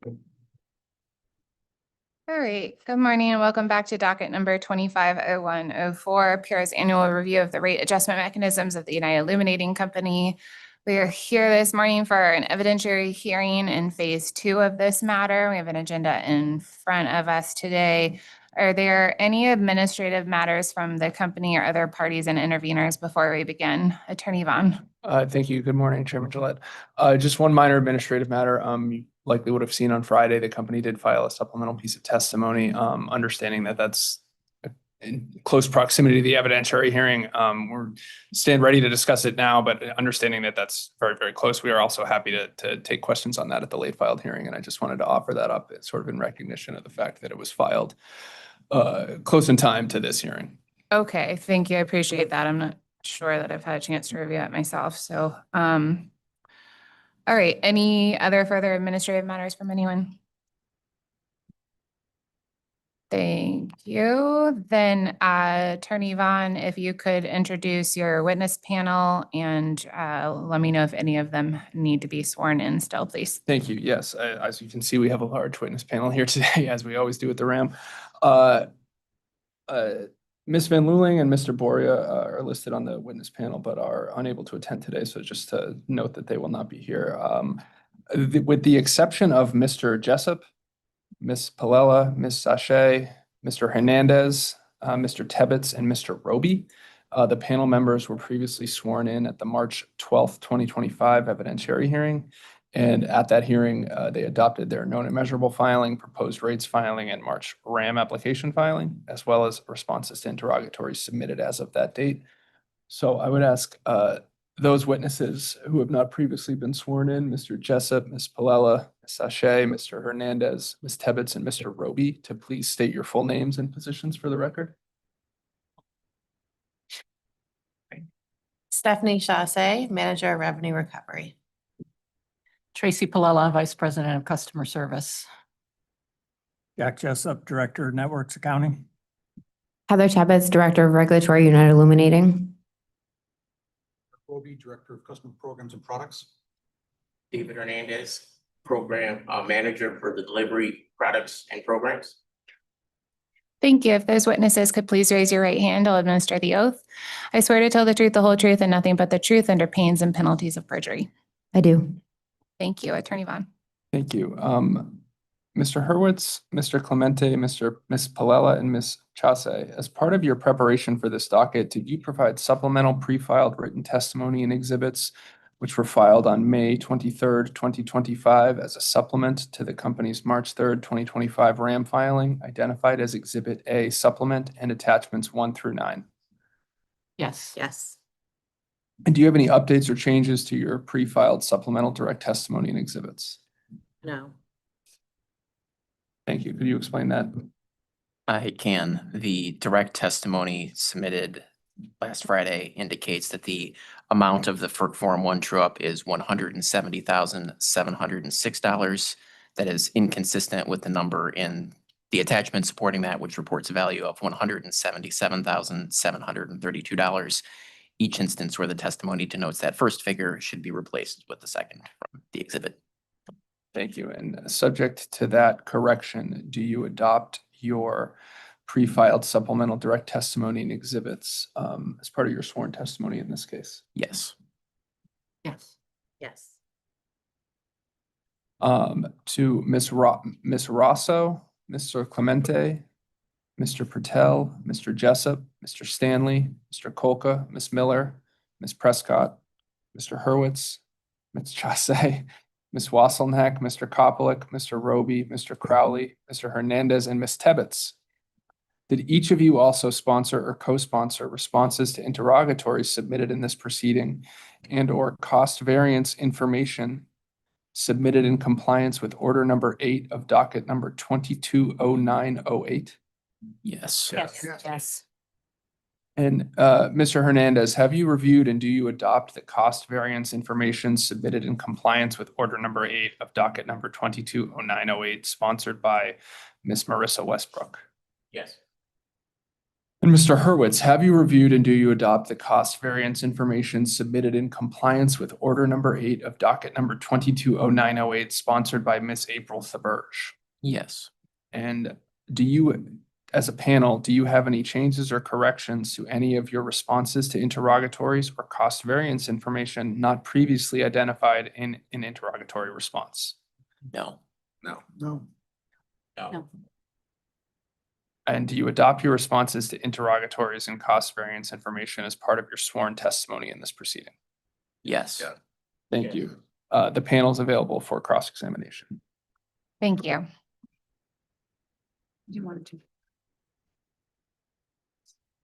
All right, good morning and welcome back to docket number 250104, Pure's annual review of the rate adjustment mechanisms of the United Illuminating Company. We are here this morning for an evidentiary hearing in phase 2 of this matter. We have an agenda in front of us today. Are there any administrative matters from the company or other parties and interveners before we begin? Attorney Vaughn. Thank you. Good morning, Chairman Gillette. Just one minor administrative matter. You likely would have seen on Friday, the company did file a supplemental piece of testimony, understanding that that's in close proximity to the evidentiary hearing. We're stand ready to discuss it now, but understanding that that's very, very close. We are also happy to take questions on that at the late filed hearing. And I just wanted to offer that up sort of in recognition of the fact that it was filed close in time to this hearing. Okay, thank you. I appreciate that. I'm not sure that I've had a chance to review it myself. So, all right, any other further administrative matters from anyone? Thank you. Then Attorney Vaughn, if you could introduce your witness panel and let me know if any of them need to be sworn in still, please. Thank you. Yes, as you can see, we have a large witness panel here today, as we always do at the RAM. Ms. Van Luling and Mr. Boria are listed on the witness panel, but are unable to attend today. So just to note that they will not be here. With the exception of Mr. Jessup, Ms. Palella, Ms. Sachet, Mr. Hernandez, Mr. Tebbets, and Mr. Roby, the panel members were previously sworn in at the March 12th, 2025 evidentiary hearing. And at that hearing, they adopted their known and measurable filing, proposed rates filing, and March RAM application filing, as well as responses to interrogatories submitted as of that date. So I would ask those witnesses who have not previously been sworn in, Mr. Jessup, Ms. Palella, Ms. Sachet, Mr. Hernandez, Ms. Tebbets, and Mr. Roby, to please state your full names and positions for the record. Stephanie Chasse, Manager of Revenue Recovery. Tracy Palella, Vice President of Customer Service. Jack Jessup, Director of Networks Accounting. Heather Tebbets, Director of Regulatory, United Illuminating. Roby, Director of Customer Programs and Products. David Hernandez, Program Manager for the Delivery Products and Programs. Thank you. If those witnesses could please raise your right hand, I'll administer the oath. I swear to tell the truth, the whole truth, and nothing but the truth under pains and penalties of perjury. I do. Thank you. Attorney Vaughn. Thank you. Mr. Hurwitz, Mr. Clemente, Ms. Palella, and Ms. Chasse, as part of your preparation for this docket, did you provide supplemental pre-filed written testimony and exhibits which were filed on May 23rd, 2025 as a supplement to the company's March 3rd, 2025 RAM filing, identified as Exhibit A supplement and attachments 1 through 9? Yes. Yes. And do you have any updates or changes to your pre-filed supplemental direct testimony and exhibits? No. Thank you. Could you explain that? I can. The direct testimony submitted last Friday indicates that the amount of the FERC Form 1 true-up is $170,706. That is inconsistent with the number in the attachment supporting that, which reports a value of $177,732. Each instance where the testimony denotes that first figure should be replaced with the second from the exhibit. Thank you. And subject to that correction, do you adopt your pre-filed supplemental direct testimony and exhibits as part of your sworn testimony in this case? Yes. Yes. Yes. To Ms. Rosso, Mr. Clemente, Mr. Patel, Mr. Jessup, Mr. Stanley, Mr. Kolka, Ms. Miller, Ms. Prescott, Mr. Hurwitz, Ms. Chasse, Ms. Wasselnack, Mr. Kopelik, Mr. Roby, Mr. Crowley, Mr. Hernandez, and Ms. Tebbets. Did each of you also sponsor or co-sponsor responses to interrogatories submitted in this proceeding and/or cost variance information submitted in compliance with order number 8 of docket number 220908? Yes. Yes. Yes. And Mr. Hernandez, have you reviewed and do you adopt the cost variance information submitted in compliance with order number 8 of docket number 220908 sponsored by Ms. Marissa Westbrook? Yes. And Mr. Hurwitz, have you reviewed and do you adopt the cost variance information submitted in compliance with order number 8 of docket number 220908, sponsored by Miss April Thaberge? Yes. And do you, as a panel, do you have any changes or corrections to any of your responses to interrogatories or cost variance information not previously identified in an interrogatory response? No. No. No. And do you adopt your responses to interrogatories and cost variance information as part of your sworn testimony in this proceeding? Yes. Yeah. Thank you. The panel is available for cross-examination. Thank you. You wanted to.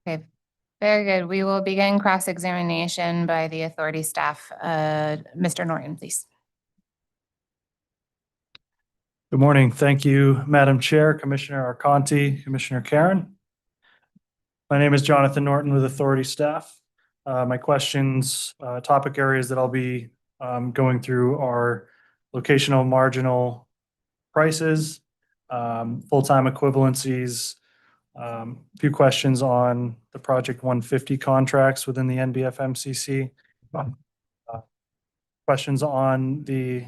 Okay, very good. We will begin cross-examination by the authority staff. Mr. Norton, please. Good morning. Thank you, Madam Chair, Commissioner Arconti, Commissioner Karen. My name is Jonathan Norton with authority staff. My questions, topic areas that I'll be going through are locational marginal prices, full-time equivalencies, a few questions on the Project 150 contracts within the NBF MCC, questions on the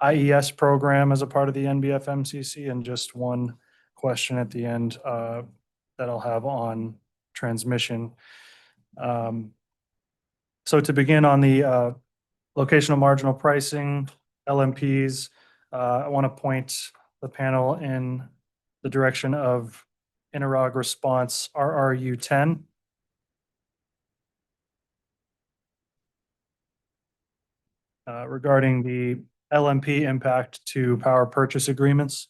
IES program as a part of the NBF MCC, and just one question at the end that I'll have on transmission. So to begin on the locational marginal pricing, LMPs, I want to point the panel in the direction of interrog response RRU 10. Regarding the LMP impact to power purchase agreements.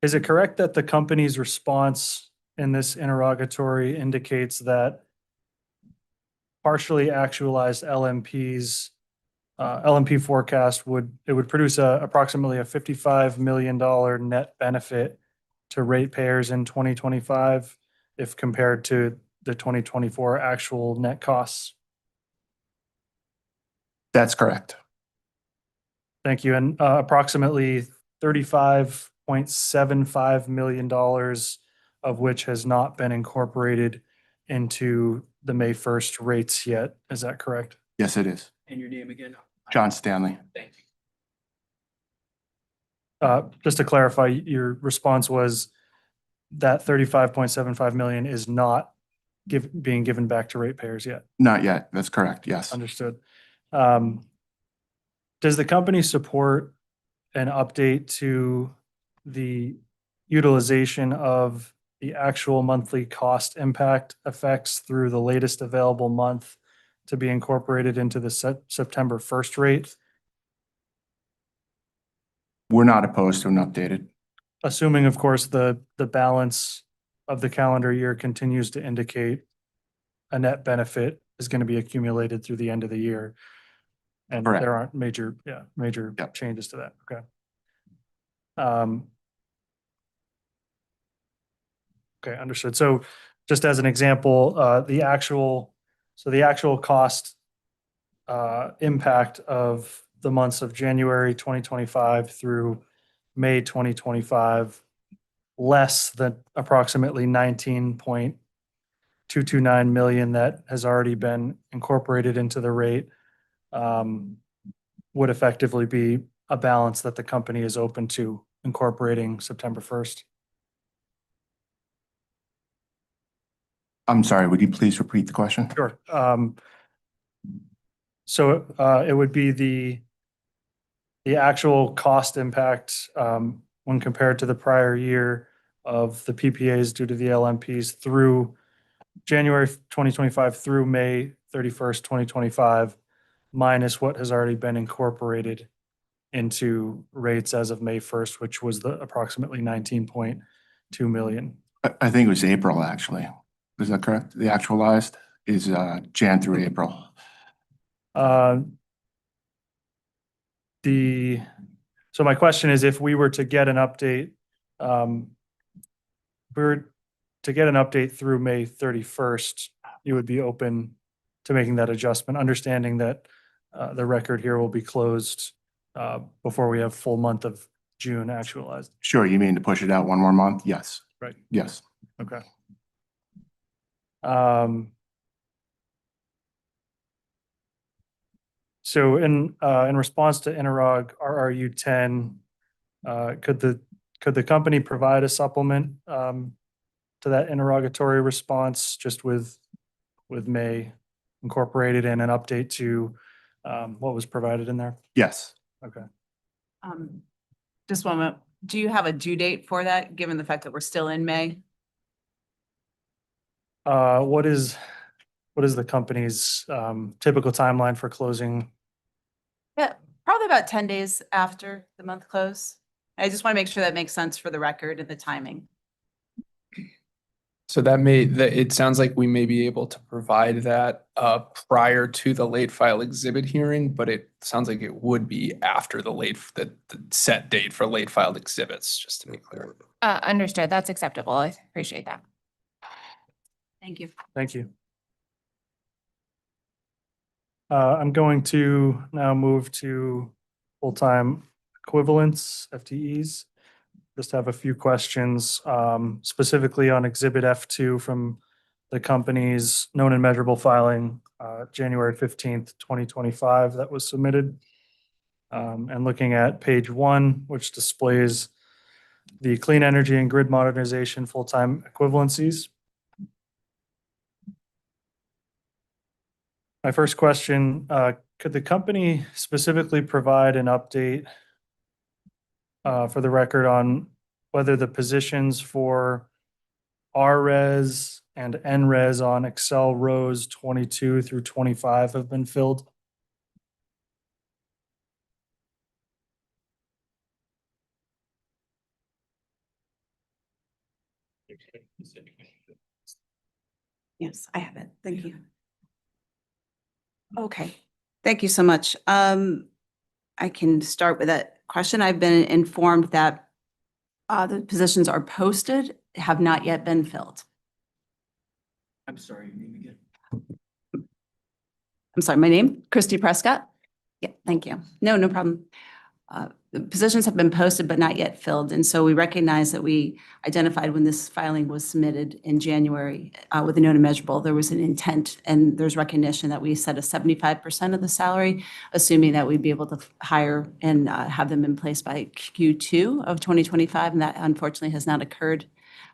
Is it correct that the company's response in this interrogatory indicates that partially actualized LMP forecast would produce approximately a $55 million net benefit to ratepayers in 2025 if compared to the 2024 actual net costs? That's correct. Thank you. And approximately $35.75 million of which has not been incorporated into the May 1st rates yet. Is that correct? Yes, it is. And your name again? John Stanley. Thank you. Just to clarify, your response was that $35.75 million is not being given back to ratepayers yet. Not yet. That's correct. Yes. Understood. Does the company support an update to the utilization of the actual monthly cost impact effects through the latest available month to be incorporated into the September 1st rate? We're not opposed to an updated. Assuming, of course, the balance of the calendar year continues to indicate a net benefit is going to be accumulated through the end of the year. And Correct. there aren't major Yep. changes to that. Okay. Okay, understood. So just as an example, the actual cost impact of the months of January 2025 through May 2025, less than approximately 19.229 million that has already been incorporated into the rate, would effectively be a balance that the company is open to incorporating September 1st. I'm sorry, would you please repeat the question? Sure. So it would be the actual cost impact when compared to the prior year of the PPAs due to the LMPs through January 2025 through May 31st, 2025, minus what has already been incorporated into rates as of May 1st, which was the approximately 19.2 million. I think it was April, actually. Is that correct? The actualized is Jan through April. So my question is, if we were to get an update, through May 31st, you would be open to making that adjustment, understanding that the record here will be closed before we have full month of June actualized. Sure, you mean to push it out one more month? Yes. Yes. Okay. So in response to Interrog RRU 10, could the company provide a supplement to that interrogatory response just with May incorporated in an update to what was provided in there? Yes. Okay. Just one moment. Do you have a due date for that, given the fact that we're still in May? What is the company's typical timeline for closing? Yeah, probably about 10 days after the month close. I just want to make sure that makes sense for the record and the timing. So it sounds like we may be able to provide that prior to the late file exhibit hearing, but it sounds like it would be after the set date for late filed exhibits, just to be clear. Understood. That's acceptable. I appreciate that. Thank you. Thank you. I'm going to now move to full-time equivalents, FTEs. Just have a few questions, specifically on Exhibit F2 from the company's known and measurable filing, January 15th, 2025, that was submitted. And looking at page 1, which displays the clean energy and grid modernization full-time equivalencies. My first question, could the company specifically provide an update for the record on whether the positions for RRes and NRes on Excel rows 22 through 25 have been filled? Yes, I have it. Thank you. Okay, thank you so much. I can start with that question. I've been informed that the positions are posted, have not yet been filled. I'm sorry, your name again? I'm sorry, my name, Christy Prescott. Yeah, thank you. No problem. The positions have been posted but not yet filled. And so we recognize that we identified when this filing was submitted in January with the known and measurable, there was an intent and there's recognition that we set a 75% of the salary, assuming that we'd be able to hire and have them in place by Q2 of 2025. And that unfortunately has not occurred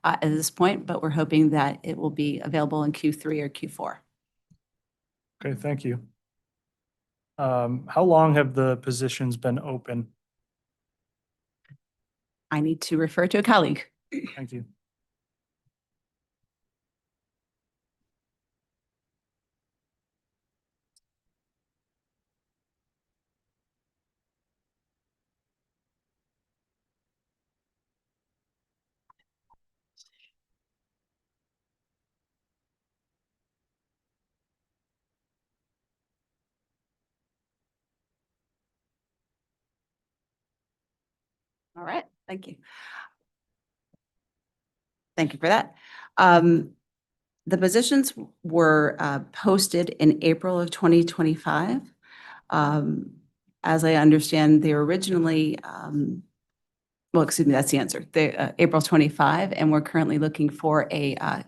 at this point, but we're hoping that it will be available in Q3 or Q4. Okay, thank you. How long have the positions been open? I need to refer to a colleague. Thank you. All right, thank you. Thank you for that. The positions were posted in April of 2025. As I understand, they were originally, well, excuse me, that's the answer. They April 25, and we're currently looking for a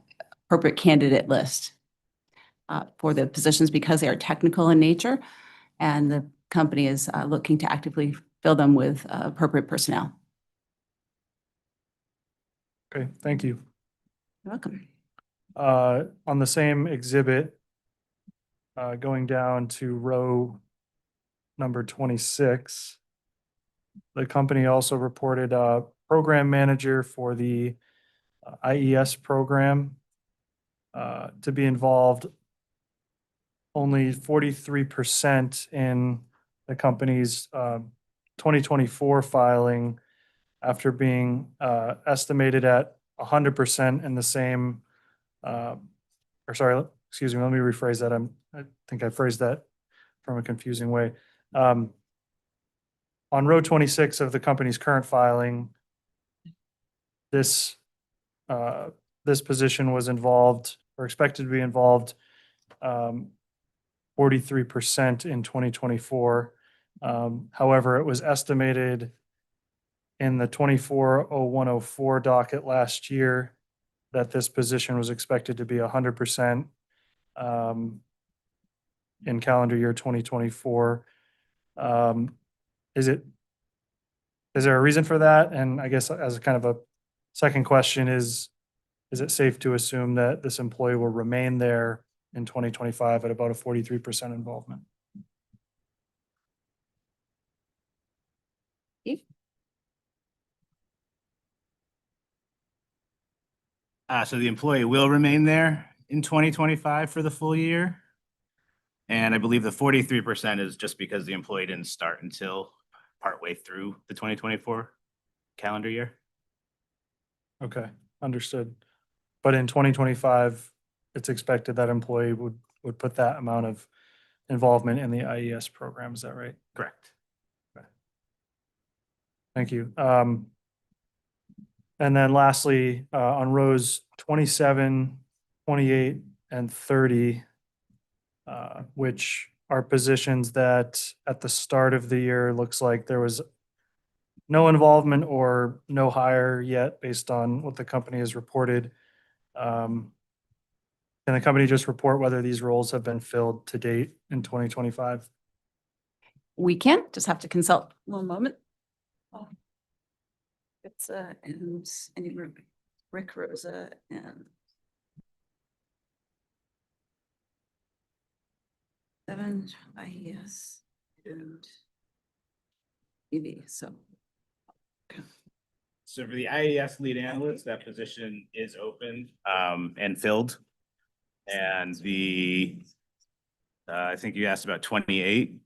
appropriate candidate list for the positions because they are technical in nature, and the company is looking to actively fill them with appropriate personnel. Okay, thank you. You're welcome. On the same exhibit, going down to row number 26, the company also reported a program manager for the IES program to be involved only 43% in the company's 2024 filing after being estimated at 100% in the same, excuse me, let me rephrase that. I think I phrased that from a confusing way. On row 26 of the company's current filing, this position was involved or expected to be involved 43% in 2024. However, it was estimated in the 240104 docket last year that this position was expected to be 100% in calendar year 2024. Is there a reason for that? And I guess as a kind of a second question is it safe to assume that this employee will remain there in 2025 at about a 43% involvement? So the employee will remain there in 2025 for the full year. And I believe the 43% is just because the employee didn't start until partway through the 2024 calendar year. Okay, understood. But in 2025, it's expected that employee would put that amount of involvement in the IES program. Is that right? Correct. Thank you. And then lastly, on rows 27, 28, and 30, which are positions that at the start of the year, looks like there was no involvement or no hire yet based on what the company has reported. Can the company just report whether these roles have been filled to date in 2025? We can, just have to consult. One moment. It's and Rick Rosa and Seven IES and EV, so. So for the IES lead analyst, that position is open and filled. And I think you asked about 28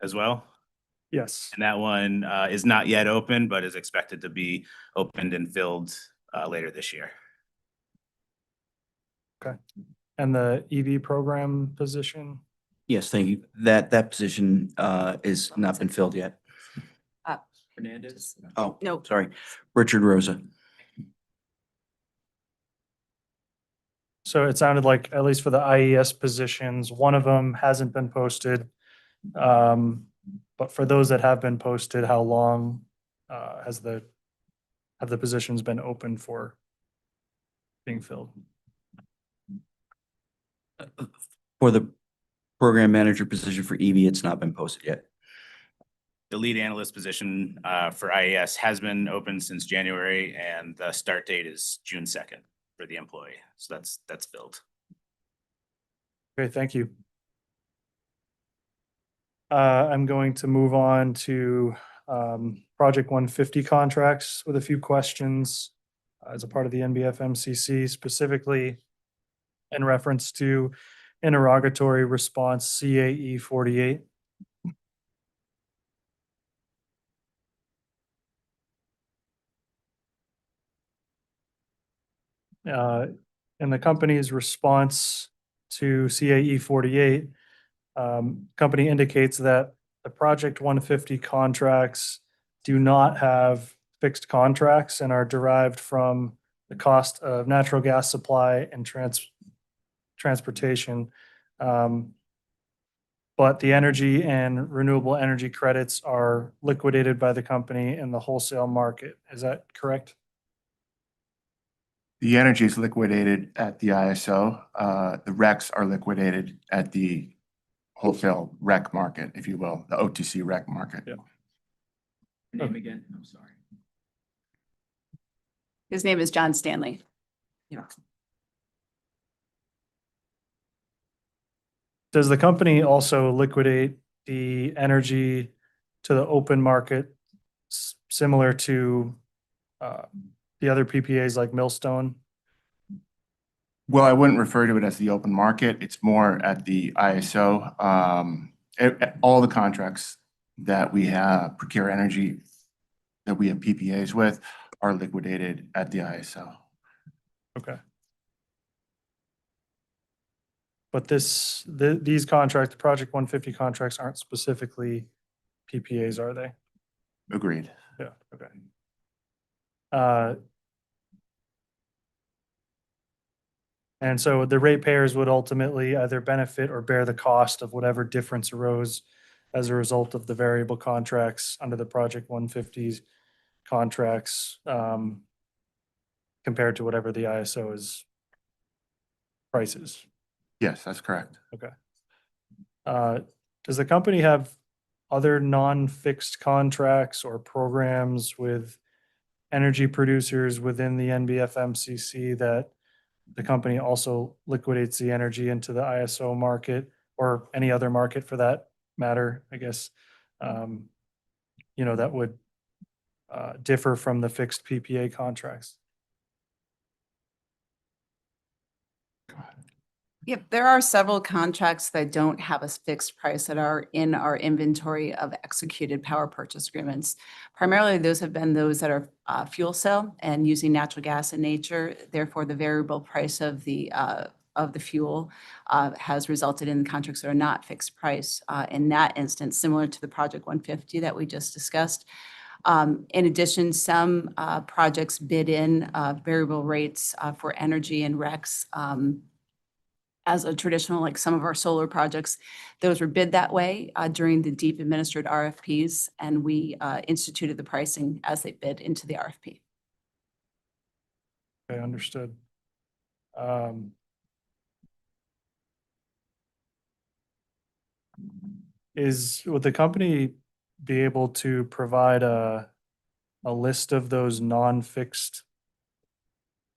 as well. Yes. And that one is not yet open, but is expected to be opened and filled later this year. Okay. And the EV program position? Yes, thank you. That position is not been filled yet. Hernandez? Oh, No. sorry. Richard Rosa. So it sounded like, at least for the IES positions, one of them hasn't been posted. But for those that have been posted, how long have the positions been open for being filled? For the program manager position for EV, it's not been posted yet. The lead analyst position for IES has been open since January, and the start date is June 2nd for the employee. So that's filled. Okay, thank you. I'm going to move on to Project 150 contracts with a few questions as a part of the NBF MCC, specifically in reference to interrogatory response CAE 48. In the company's response to CAE 48, company indicates that the Project 150 contracts do not have fixed contracts and are derived from the cost of natural gas supply and transportation. But the energy and renewable energy credits are liquidated by the company in the wholesale market. Is that correct? The energy is liquidated at the ISO. The RECs are liquidated at the wholesale rec market, if you will, the OTC rec market. Yeah. Name again, I'm sorry. His name is John Stanley. Does the company also liquidate the energy to the open market similar to the other PPAs like Millstone? Well, I wouldn't refer to it as the open market. It's more at the ISO. All the contracts that we have procure energy that we have PPAs with are liquidated at the ISO. Okay. But these contracts, the Project 150 contracts aren't specifically PPAs, are they? Agreed. Yeah, okay. And so the ratepayers would ultimately either benefit or bear the cost of whatever difference arose as a result of the variable contracts under the Project 150's contracts compared to whatever the ISO is prices. Yes, that's correct. Does the company have other non-fixed contracts or programs with energy producers within the NBFMCC that the company also liquidates the energy into the ISO market or any other market for that matter, I guess, that would differ from the fixed PPA contracts? Yep, there are several contracts that don't have a fixed price that are in our inventory of executed power purchase agreements. Primarily, those have been those that are fuel cell and using natural gas in nature. Therefore, the variable price of the fuel has resulted in contracts that are not fixed price. In that instance, similar to the Project 150 that we just discussed. In addition, some projects bid in variable rates for energy and RECs. As a traditional, like some of our solar projects, those were bid that way during the deep administered RFPs, and we instituted the pricing as they bid into the RFP. Okay, understood. Would the company be able to provide a list of those non-fixed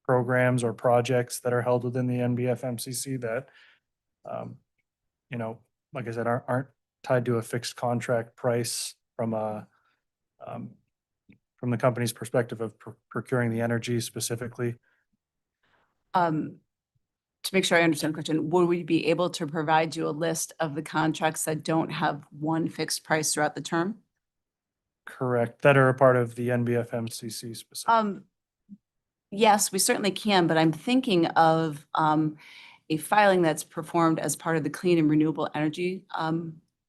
programs or projects that are held within the NBFMCC that, like I said, aren't tied to a fixed contract price from the company's perspective of procuring the energy specifically? To make sure I understand the question, would we be able to provide you a list of the contracts that don't have one fixed price throughout the term? Correct, that are a part of the NBFMCC specifically. Yes, we certainly can, but I'm thinking of a filing that's performed as part of the Clean and Renewable Energy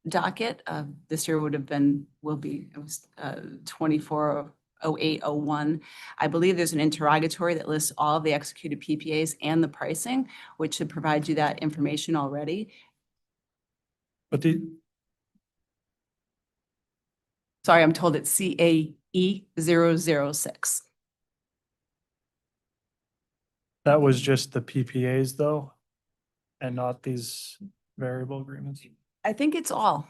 docket. This year it was 240801. I believe there's an interrogatory that lists all the executed PPAs and the pricing, which should provide you that information already. But Sorry, I'm told it's CAE 006. that was just the PPAs though, and not these variable agreements? I think it's all.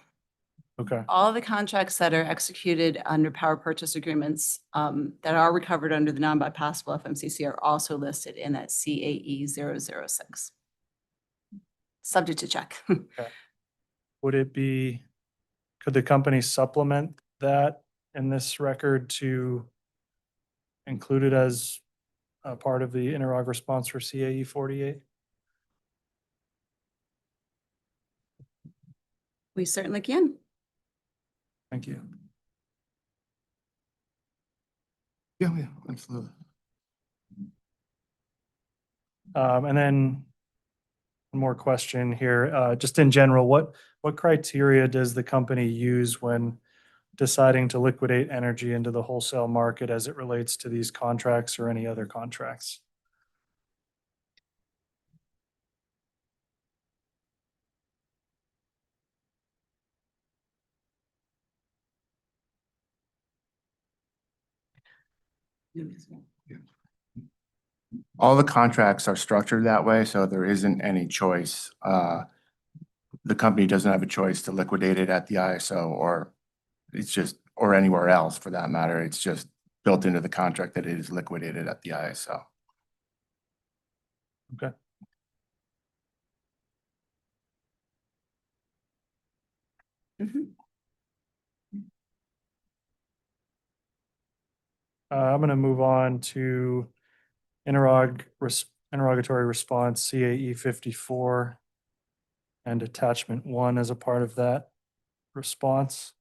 Okay, All of the contracts that are executed under power purchase agreements that are recovered under the non-bypassable FMCC are also listed in that CAE 006. Subject to check. could the company supplement that in this record to include it as a part of the interrog response for CAE 48? We certainly can. Thank you. Yeah, absolutely. And then one more question here, just in general, what criteria does the company use when deciding to liquidate energy into the wholesale market as it relates to these contracts or any other contracts? All the contracts are structured that way, so there isn't any choice. The company doesn't have a choice to liquidate it at the ISO or anywhere else for that matter. It's just built into the contract that it is liquidated at the ISO. Okay. I'm going to move on to interrogatory response CAE 54 and attachment 1 as a part of that response.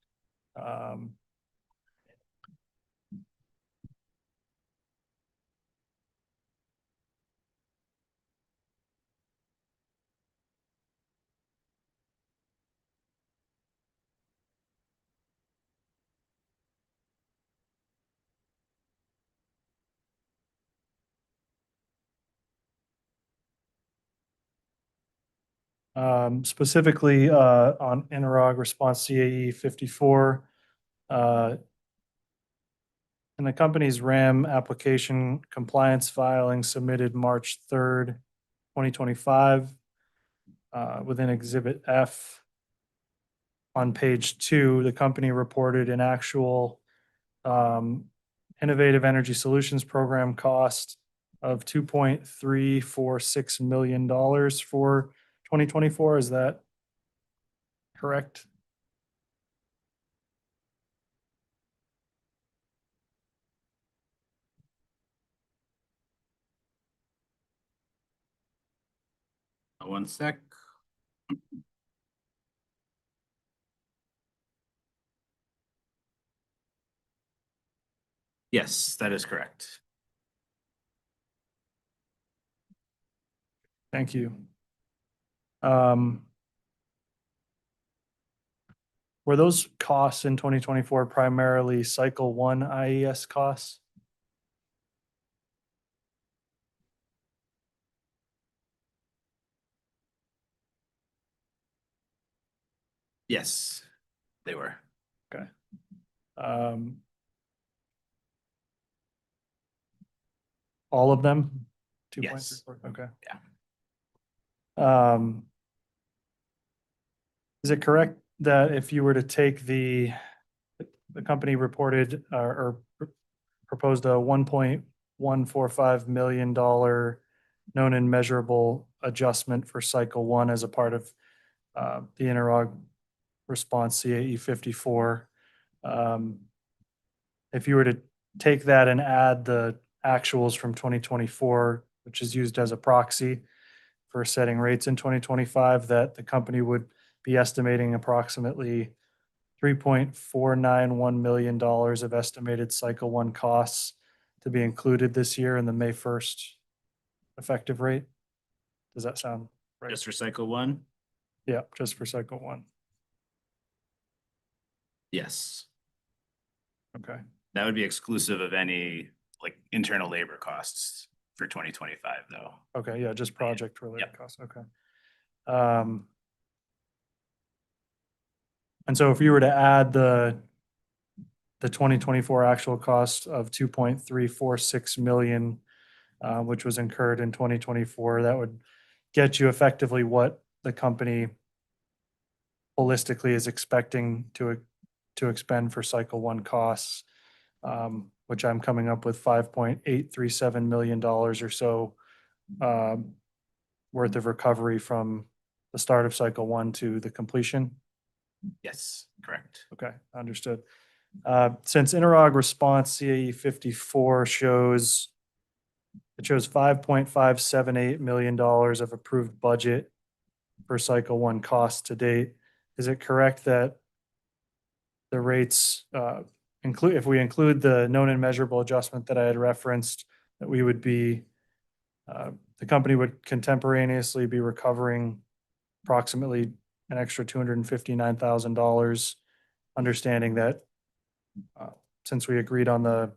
Specifically on interrog response CAE 54, in in the company's RAM application compliance filing submitted March 3rd, 2025, within Exhibit F, on page 2, the company reported an actual Innovative Energy Solutions Program cost of $2.346 million for 2024. Is that correct? One sec. Yes, that is correct. Thank you. Were those costs in 2024 primarily Cycle 1 IES costs? Yes, they were. Okay. All of them? Yes. 2.34, okay. Yeah. Is it correct that if you were to take the company reported or proposed a $1.145 million known and measurable adjustment for cycle 1 as a part of the interrog response CAE 54? If you were to take that and add the actuals from 2024, which is used as a proxy for setting rates in 2025, that the company would be estimating approximately $3.491 million of estimated cycle 1 costs to be included this year in the May 1st effective rate. Does that sound right? Just for cycle 1? Yeah, just for cycle 1. Yes. Okay. That would be exclusive of any like internal labor costs for 2025 though. Okay, yeah, just project related Yep. costs. Okay. And so if you were to add the 2024 actual cost of 2.346 million, which was incurred in 2024, that would get you effectively what the company holistically is expecting to expend for cycle 1 costs, which I'm coming up with $5.837 million or so worth of recovery from the start of cycle 1 to the completion. Yes, correct. Okay, understood. Since interrog response CAE 54 shows $5.578 million of approved budget for cycle 1 costs to date, is it correct that the rates include, if we include the known and measurable adjustment that I had referenced, that we would be, the company would contemporaneously be recovering approximately an extra $259,000, understanding that since we agreed on the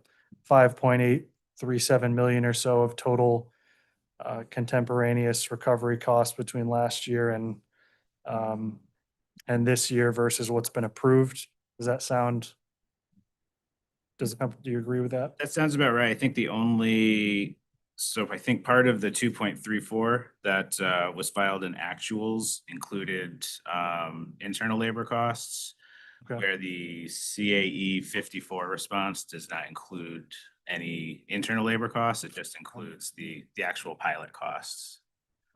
5.837 million or so of total contemporaneous recovery costs between last year and this year versus what's been approved. Does that sound, do you agree with that? That sounds about right. I think so I think part of the 2.34 that was filed in actuals included internal labor costs, Okay. where the CAE 54 response does not include any internal labor costs. It just includes the actual pilot costs.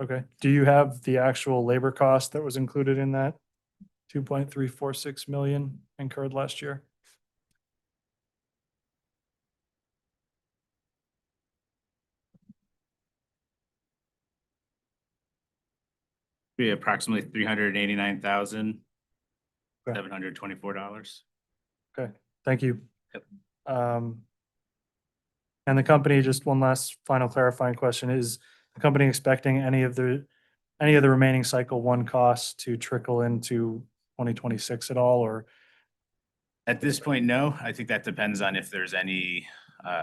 Okay. Do you have the actual labor cost that was included in that 2.346 million incurred last year? Be approximately $389,724. Okay, thank you. Yep. And the company, just one last final clarifying question, is the company expecting any of the remaining cycle 1 costs to trickle into 2026 at all, or? At this point, no. I think that depends on if there's any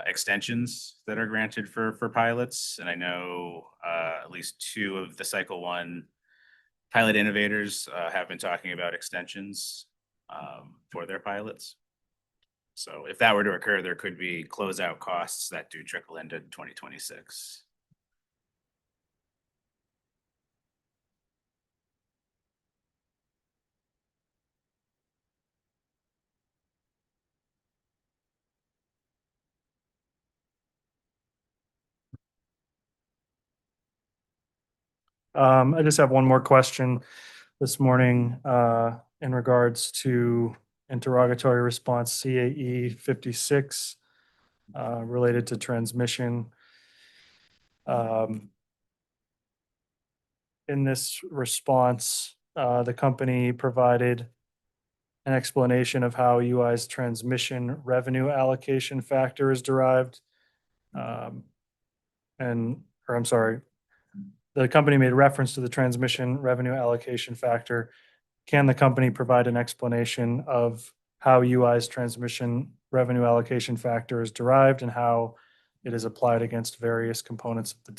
extensions that are granted for pilots. And I know at least 2 of the cycle 1 pilot innovators have been talking about extensions for their pilots. So if that were to occur, there could be closeout costs that do trickle into 2026. I just have one more question this morning in regards to interrogatory response CAE 56 related to transmission. In this response, the company provided an explanation of how UI's transmission revenue allocation factor is derived. The company made reference to the transmission revenue allocation factor. Can the company provide an explanation of how UI's transmission revenue allocation factor is derived and how it is applied against various components of the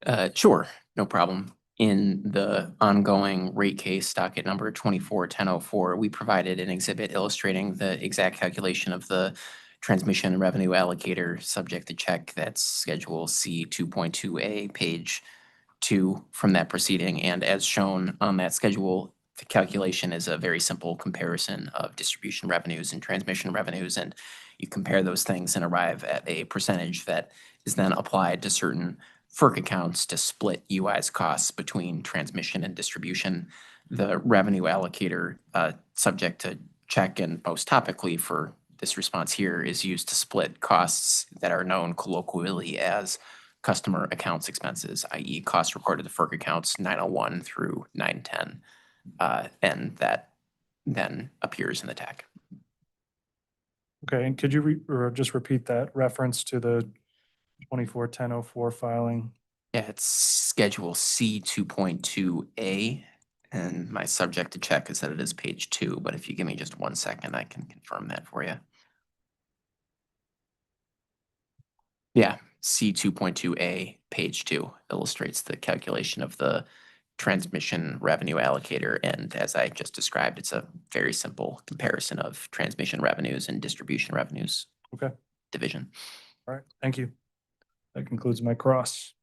TAC? Sure, no problem. In the ongoing rate case docket number 24-1004, we provided an exhibit illustrating the exact calculation of the transmission revenue allocator subject to check. That's Schedule C 2.2A, page 2 from that proceeding. And as shown on that schedule, the calculation is a very simple comparison of distribution revenues and transmission revenues. And you compare those things and arrive at a percentage that is then applied to certain FERC accounts to split UI's costs between transmission and distribution. The revenue allocator, subject to check and most topically for this response here, is used to split costs that are known colloquially as customer accounts expenses, i.e. costs recorded to FERC accounts 901 through 910. And that then appears in the TAC. Okay, and could you just repeat that reference to the 24-1004 filing? Yeah, it's Schedule C 2.2A, and my subject to check is that it is page 2, but if you give me just 1 second, I can confirm that for you. Yeah, C 2.2A, page 2, illustrates the calculation of the transmission revenue allocator, and as I just described, it's a very simple comparison of transmission revenues and distribution revenues. Okay. Division. All right, thank you. That concludes my cross.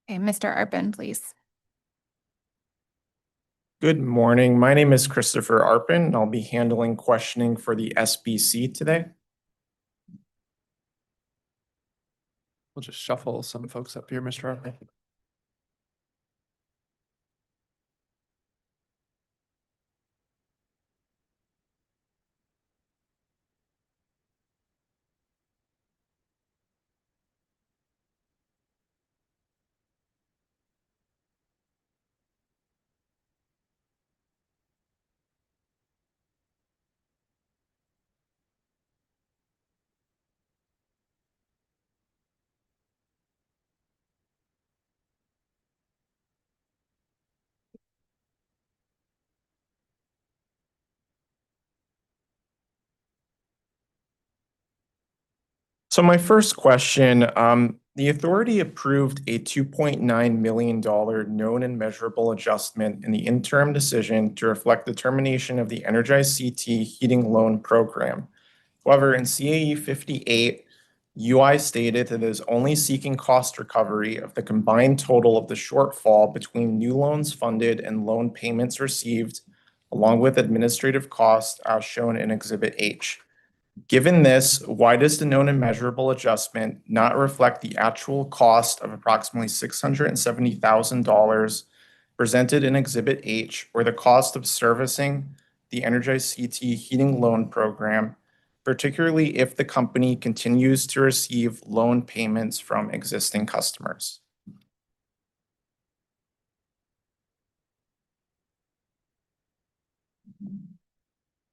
Okay, Mr. Arpin, please. Good morning. My name is Christopher Arpin, and I'll be handling questioning for the SBC today. We'll just shuffle some folks up here, Mr. Arpin. So my first question, the authority approved a $2.9 million known and measurable adjustment in the interim decision to reflect the termination of the Energize CT heating loan program. However, in CAE 58, UI stated that it is only seeking cost recovery of the combined total of the shortfall between new loans funded and loan payments received, along with administrative costs as shown in Exhibit H. Given this, why does the known and measurable adjustment not reflect the actual cost of approximately $670,000 presented in Exhibit H, or the cost of servicing the Energize CT heating loan program, particularly if the company continues to receive loan payments from existing customers?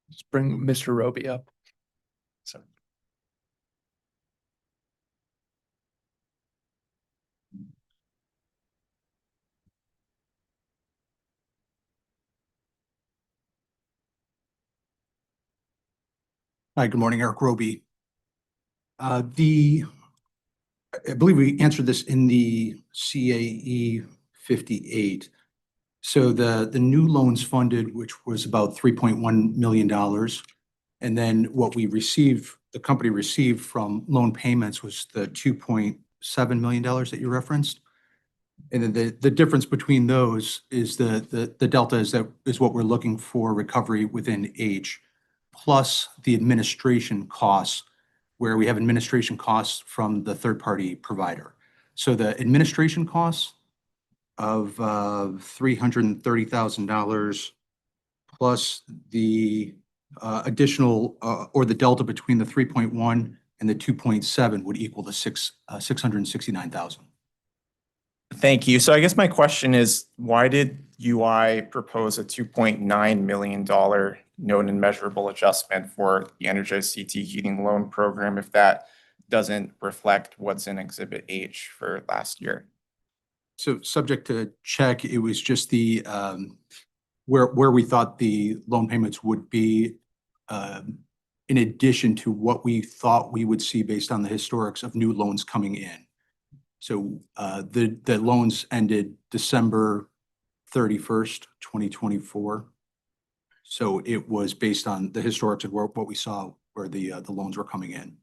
Let's bring Mr. Roby up. Hi, good morning, Eric Roby. I believe we answered this in the CAE 58. So the new loans funded, which was about $3.1 million. And then what we received, the company received from loan payments was the $2.7 million that you referenced. And then the difference between those is the delta is what we're looking for recovery within H, plus the administration costs, where we have administration costs from the third-party provider. So the administration costs of $330,000 plus the additional or the delta between the 3.1 and the 2.7 would equal the 669,000. Thank you. So I guess my question is, why did UI propose a $2.9 million known and measurable adjustment for the Energized CT heating loan program if that doesn't reflect what's in Exhibit H for last year? So subject to check, it was just the where we thought the loan payments would be in addition to what we thought we would see based on the historics of new loans coming in. So the loans ended December 31st, 2024. So it was based on the historics of what we saw where the loans were coming in.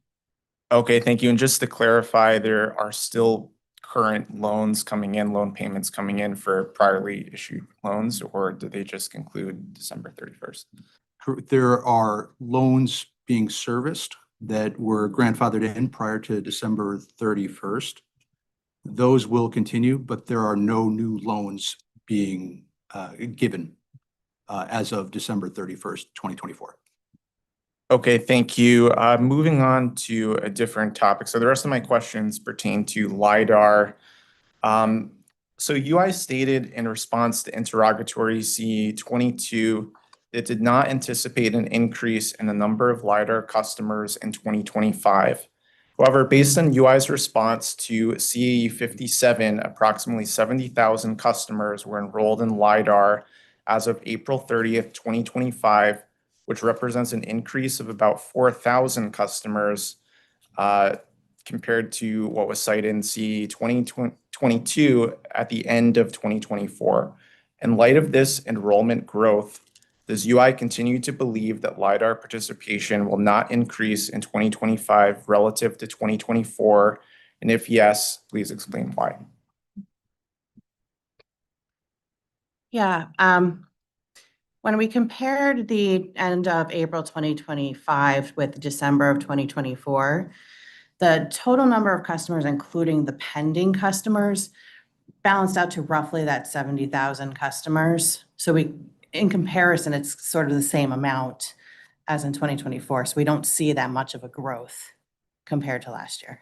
Okay, thank you. And just to clarify, there are still current loans coming in, loan payments coming in for priorly issued loans, or did they just conclude December 31st? There are loans being serviced that were grandfathered in prior to December 31st. Those will continue, but there are no new loans being given as of December 31st, 2024. Okay, thank you. Moving on to a different topic. So the rest of my questions pertain to LiDAR. So UI stated in response to interrogatory C22, it did not anticipate an increase in the number of LiDAR customers in 2025. However, based on UI's response to CAE 57, approximately 70,000 customers were enrolled in LiDAR as of April 30th, 2025, which represents an increase of about 4,000 customers compared to what was cited in CAE 2022 at the end of 2024. In light of this enrollment growth, does UI continue to believe that LiDAR participation will not increase in 2025 relative to 2024? And if yes, please explain why. Yeah, when we compared the end of April 2025 with December of 2024, the total number of customers, including the pending customers, balanced out to roughly that 70,000 customers. So in comparison, it's sort of the same amount as in 2024. So we don't see that much of a growth compared to last year.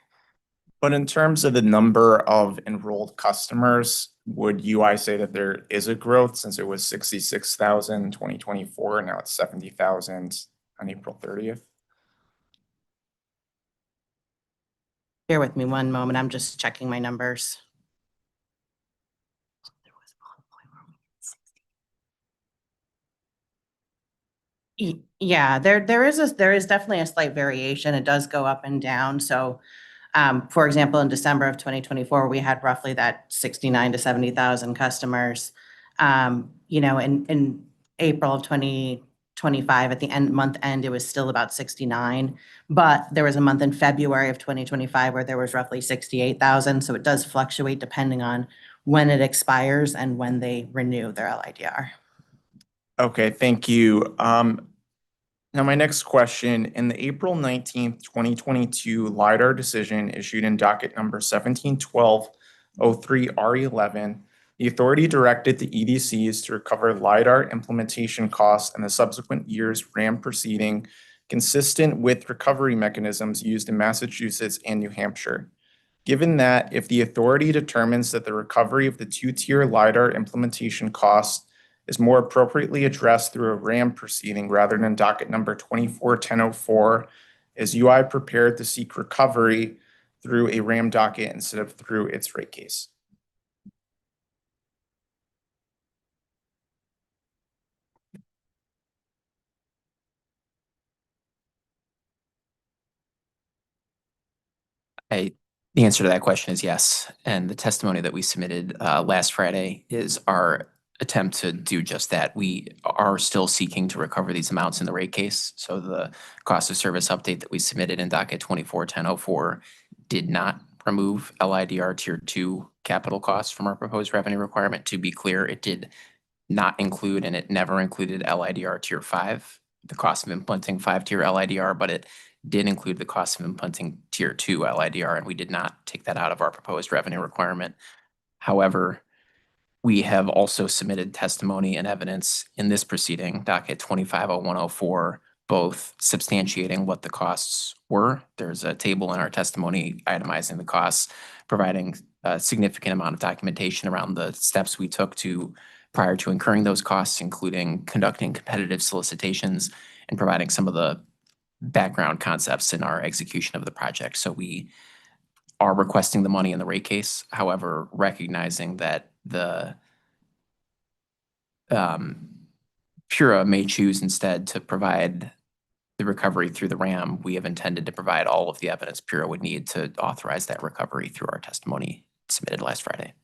But in terms of the number of enrolled customers, would UI say that there is a growth since it was 66,000 in 2024 and now it's 70,000 on April 30th? Bear with me one moment. I'm just checking my numbers. Yeah, there is definitely a slight variation. It does go up and down. So, for example, in December of 2024, we had roughly that 69 to 70,000 customers. In April of 2025, at the month end, it was still about 69. But there was a month in February of 2025 where there was roughly 68,000. So it does fluctuate depending on when it expires and when they renew their LIDR. Okay, thank you. Now my next question, in the April 19th, 2022 LiDAR decision issued in docket number 1712-03-R11, the authority directed the EDCs to recover LiDAR implementation costs and the subsequent year's RAM proceeding consistent with recovery mechanisms used in Massachusetts and New Hampshire. Given that if the authority determines that the recovery of the two-tier LiDAR implementation costs is more appropriately addressed through a RAM proceeding rather than docket number 24-1004, is UI prepared to seek recovery through a RAM docket instead of through its rate case? The answer to that question is yes. And the testimony that we submitted last Friday is our attempt to do just that. We are still seeking to recover these amounts in the rate case. So the cost of service update that we submitted in docket 24-1004 did not remove LIDR Tier 2 capital costs from our proposed revenue requirement. To be clear, it did not include, and it never included LIDR Tier 5, the cost of implementing 5-tier LIDR, but it did include the cost of implementing Tier 2 LIDR, and we did not take that out of our proposed revenue requirement. However, we have also submitted testimony and evidence in this proceeding, docket 250104, both substantiating what the costs were. There's a table in our testimony itemizing the costs, providing a significant amount of documentation around the steps we took prior to incurring those costs, including conducting competitive solicitations and providing some of the background concepts in our execution of the project. So we are requesting the money in the rate case, however, recognizing that the PURA may choose instead to provide the recovery through the RAM. We have intended to provide all of the evidence PURA would need to authorize that recovery through our testimony submitted last Friday.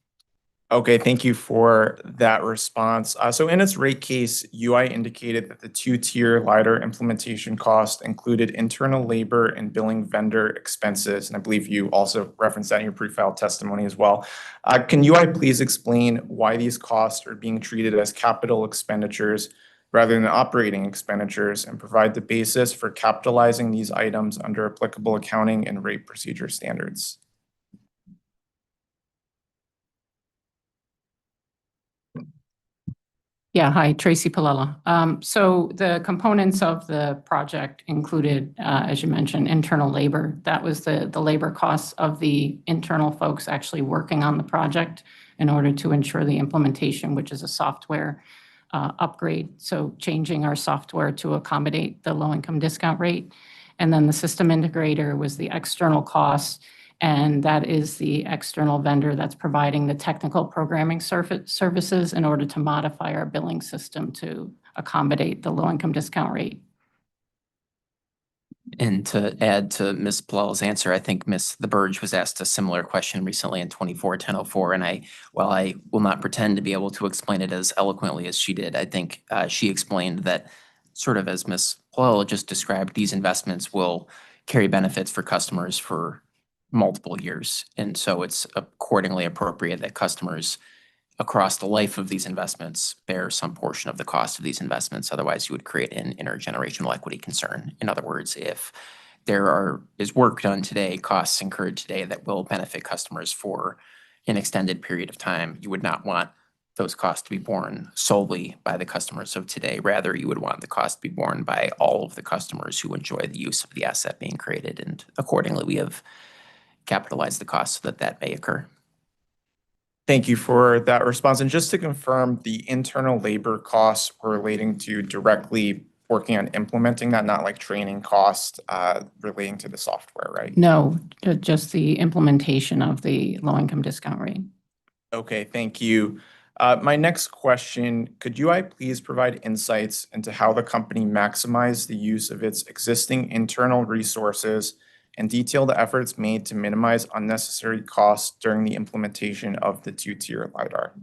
Okay, thank you for that response. So in its rate case, UI indicated that the 2-tier LiDAR implementation cost included internal labor and billing vendor expenses. And I believe you also referenced that in your pre-filed testimony as well. Can UI please explain why these costs are being treated as capital expenditures rather than operating expenditures, and provide the basis for capitalizing these items under applicable accounting and rate procedure standards? Yeah, hi, Tracy Palella. So the components of the project included, as you mentioned, internal labor. That was the labor costs of the internal folks actually working on the project in order to ensure the implementation, which is a software upgrade. So changing our software to accommodate the low-income discount rate. And then the system integrator was the external costs, and that is the external vendor that's providing the technical programming services in order to modify our billing system to accommodate the low-income discount rate. And to add to Ms. Palella's answer, I think Ms. The Burge was asked a similar question recently in 24-1004, and while I will not pretend to be able to explain it as eloquently as she did, I think she explained that, sort of as Ms. Palella just described, these investments will carry benefits for customers for multiple years. And so it's accordingly appropriate that customers across the life of these investments bear some portion of the cost of these investments. Otherwise, you would create an intergenerational equity concern. In other words, if there is work done today, costs incurred today that will benefit customers for an extended period of time, you would not want those costs to be borne solely by the customers of today. Rather, you would want the cost to be borne by all of the customers who enjoy the use of the asset being created. And accordingly, we have capitalize the cost so that may occur. Thank you for that response. And just to confirm, the internal labor costs were relating to directly working on implementing that, not like training costs relating to the software, right? No, just the implementation of the low-income discount rate. Okay, thank you. My next question, could UI please provide insights into how the company maximized the use of its existing internal resources and detail the efforts made to minimize unnecessary costs during the implementation of the 2-tier LiDAR?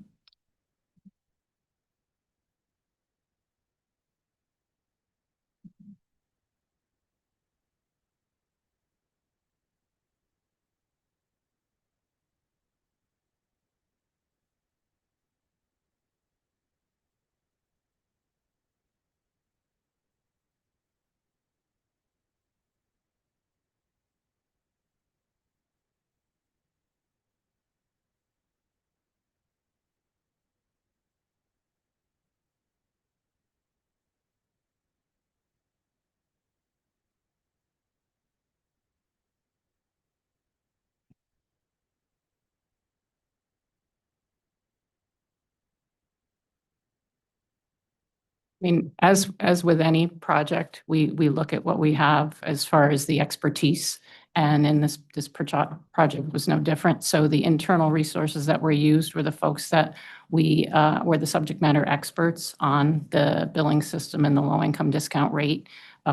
I mean, as with any project, we look at what we have as far as the expertise, and in this project was no different. So the internal resources that were used were the folks that we were the subject matter experts on the billing system and the low-income discount rate,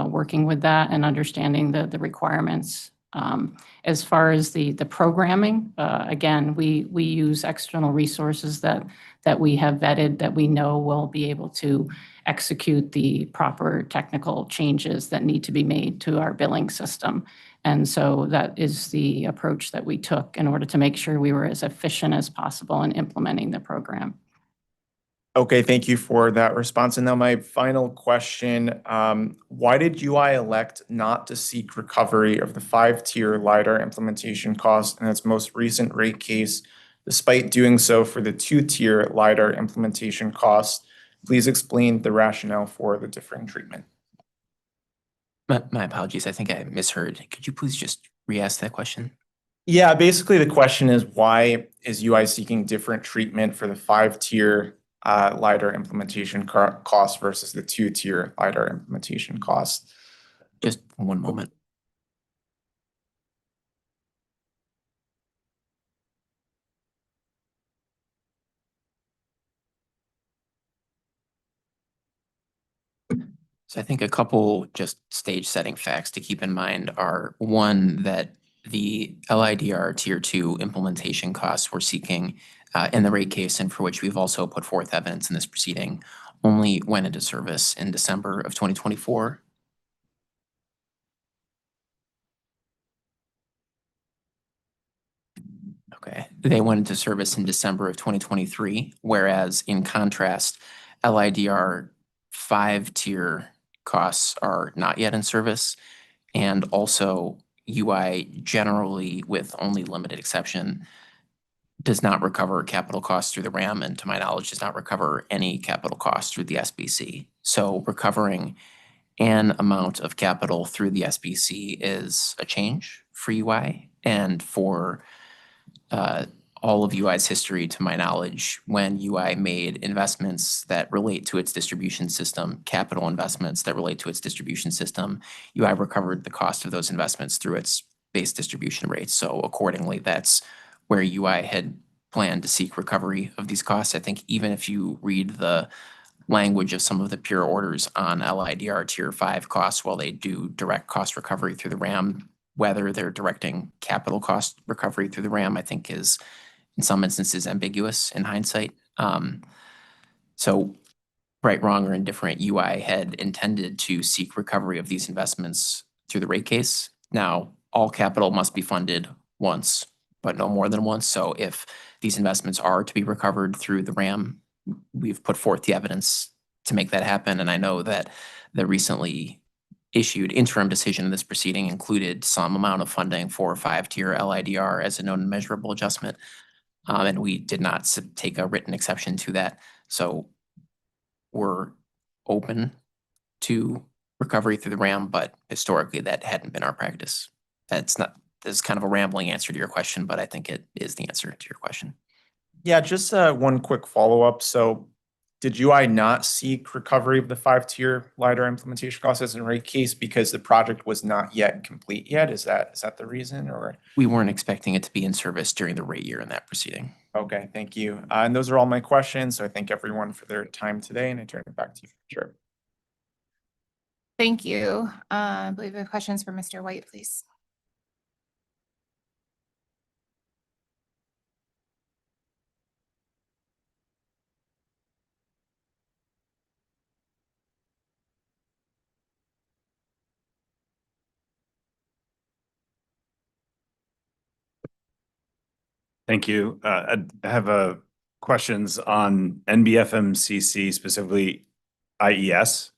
working with that and understanding the requirements As far as the programming, again, we use external resources that we have vetted, that we know will be able to execute the proper technical changes that need to be made to our billing system. And so that is the approach that we took in order to make sure we were as efficient as possible in implementing the program. Okay, thank you for that response. And now my final question, why did UI elect not to seek recovery of the 5-tier LiDAR implementation cost in its most recent rate case, despite doing so for the 2-tier LiDAR implementation cost? Please explain the rationale for the differing treatment. My apologies. I think I misheard. Could you please just re-ask that question? Yeah, basically the question is, why is UI seeking different treatment for the 5-tier LiDAR implementation cost versus the 2-tier LiDAR implementation cost? Just one moment. So I think a couple just stage setting facts to keep in mind are, one, that the LIDR Tier 2 implementation costs we're seeking in the rate case, and for which we've also put forth evidence in this proceeding, only went into service in December of 2024. Okay, they went into service in December of 2023, whereas in contrast, LIDR 5-tier costs are not yet in service. And also UI generally, with only limited exception, does not recover capital costs through the RAM, and to my knowledge, does not recover any capital costs through the SBC. So recovering an amount of capital through the SBC is a change for UI. And for all of UI's history, to my knowledge, when UI made investments that relate to its distribution system, capital investments that relate to its distribution system, UI recovered the cost of those investments through its base distribution rates. So accordingly, that's where UI had planned to seek recovery of these costs. I think even if you read the language of some of the pure orders on LIDR Tier 5 costs, while they do direct cost recovery through the RAM, whether they're directing capital cost recovery through the RAM, I think is in some instances ambiguous in hindsight. So right, wrong, or indifferent, UI had intended to seek recovery of these investments through the rate case. Now, all capital must be funded once, but no more than once. So if these investments are to be recovered through the RAM, we've put forth the evidence to make that happen. And I know that the recently issued interim decision in this proceeding included some amount of funding for 5-tier LIDR as a known and measurable adjustment. And we did not take a written exception to that. So we're open to recovery through the RAM, but historically that hadn't been our practice. This is kind of a rambling answer to your question, but I think it is the answer to your question. Yeah, just one quick follow-up. So did UI not seek recovery of the 5-tier LiDAR implementation costs as in rate case because the project was not yet complete yet? Is that the reason, or? We weren't expecting it to be in service during the rate year in that proceeding. Okay, thank you. And those are all my questions. So I thank everyone for their time today, and I turn it back to you, Chair. Thank you. I believe we have questions for Mr. White, please. Thank you. I have questions on NBFMCC, specifically IES.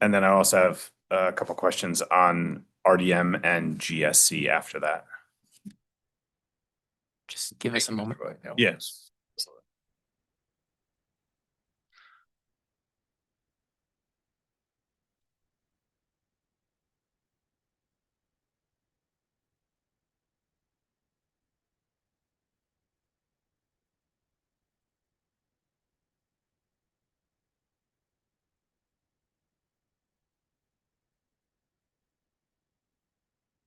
And then I also have a couple questions on RDM and GSC after that. Just give us a moment. Yes.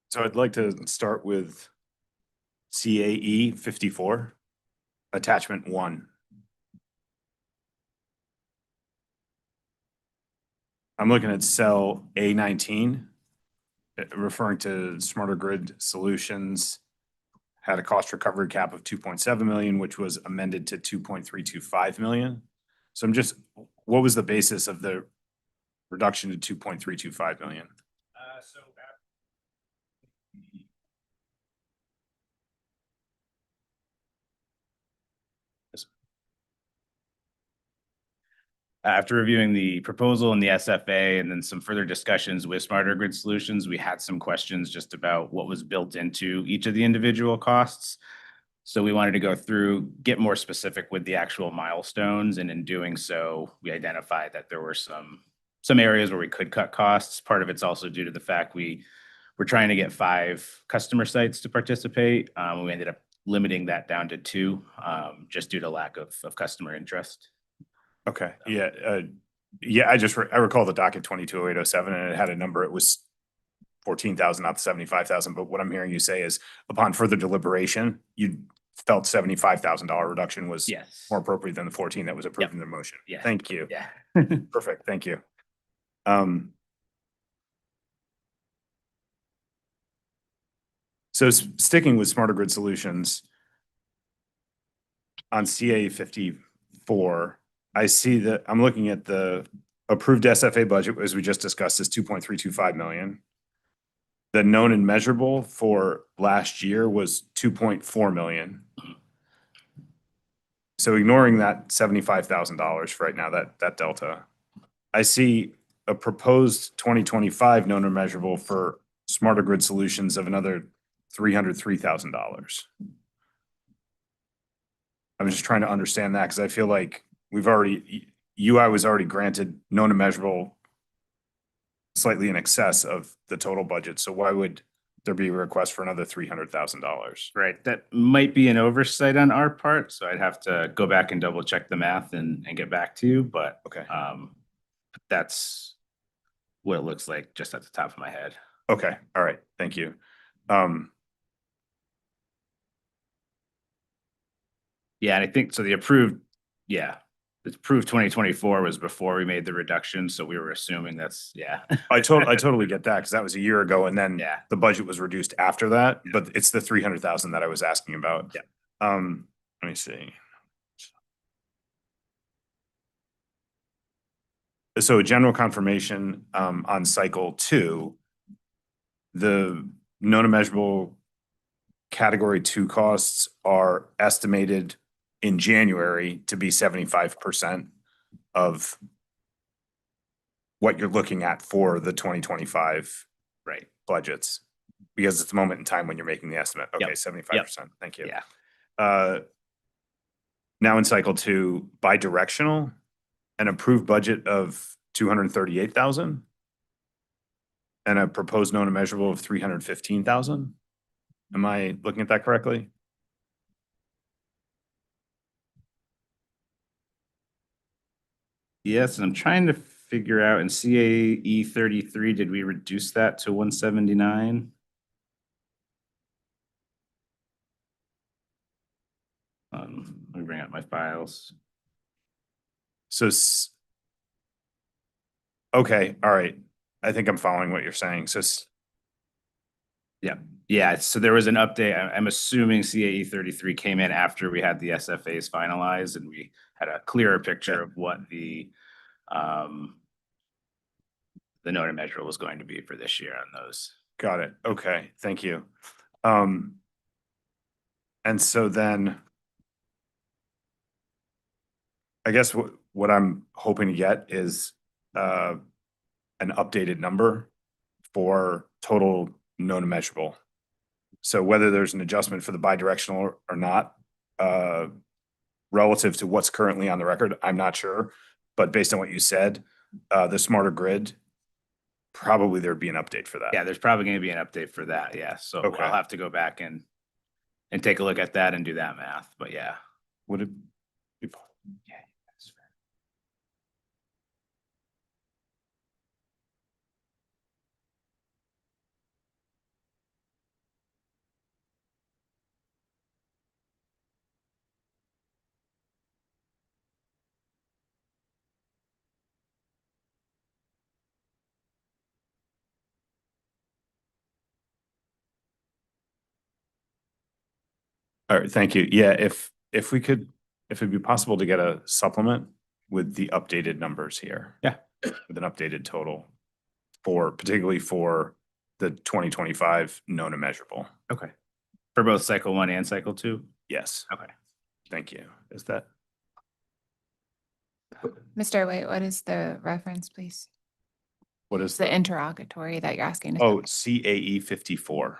So I'd like to start with CAE 54, attachment 1. I'm looking at cell A19. referring to Smarter Grid Solutions, had a cost recovery cap of 2.7 million, which was amended to 2.325 million. So what was the basis of the reduction to 2.325 million? After reviewing the proposal and the SFA and then some further discussions with Smarter Grid Solutions, we had some questions just about what was built into each of the individual costs. So we wanted to go through, get more specific with the actual milestones, and in doing so, we identified that there were some areas where we could cut costs. Part of it's also due to the fact we're trying to get 5 customer sites to participate. We ended up limiting that down to 2, just due to lack of customer interest. Okay, yeah, I recall the docket 220807 and it had a number, it was 14,000, not the 75,000, but what I'm hearing you say is upon further deliberation, you felt $75,000 reduction was more appropriate than the 14 that was approved in the motion. Yeah. Thank you. Yeah. Perfect, thank you. So sticking with Smarter Grid Solutions, on CA 54, I see that I'm looking at the approved SFA budget, as we just discussed, is 2.325 million. The known and measurable for last year was 2.4 million. So ignoring that $75,000 for right now, that delta, I see a proposed 2025 known and measurable for Smarter Grid Solutions of another $303,000. I'm just trying to understand that because I feel like UI was already granted known and measurable slightly in excess of the total budget. So why would there be a request for another $300,000? Right, that might be an oversight on our part, so I'd have to go back and double check the math and get back to you, but Okay. That's what it looks like just at the top of my head. Okay, all right, thank you. Yeah, and I think so the approved 2024 was before we made the reduction, so we were assuming that's, I totally get that because that was a year ago and then Yeah. the budget was reduced after that, but it's the 300,000 that I was asking about. Yeah. Let me see. So a general confirmation on cycle 2, the known and measurable category 2 costs are estimated in January to be 75% of what you're looking at for the 2025 budgets. Because it's the moment in time when you're making the estimate. Okay, Yep. 75%. Thank you. Yeah. Now in cycle 2, bi-directional, an approved budget of 238,000 and a proposed known and measurable of 315,000. Am I looking at that correctly? Yes, and I'm trying to figure out in CAE 33, did we reduce that to 179? Let me bring up my files. So, okay, all right. I think I'm following what you're saying. So, Yeah, so there was an update. I'm assuming CAE 33 came in after we had the SFAs finalized and we had a clearer picture of what the known and measurable was going to be for this year on those. got it. Okay, thank you. And so then I guess what I'm hoping to get is an updated number for total known and measurable. So whether there's an adjustment for the bidirectional or not, relative to what's currently on the record, I'm not sure. But based on what you said, the Smarter Grid, probably there'd be an update for that. Yeah, there's probably going to be an update for that. Yeah, so Okay. I'll have to go back and take a look at that and do that math. But yeah. Would it be? Yeah, that's fair. All right, thank you. Yeah, if it'd be possible to get a supplement with the updated numbers here. Yeah. With an updated total particularly for the 2025 known and measurable. Okay. For both cycle 1 and cycle 2? Yes. Okay. Thank you. Is that? Mr. White, what is the reference, please? What It's is the interrogatory that you're asking. to- Oh, CAE 54.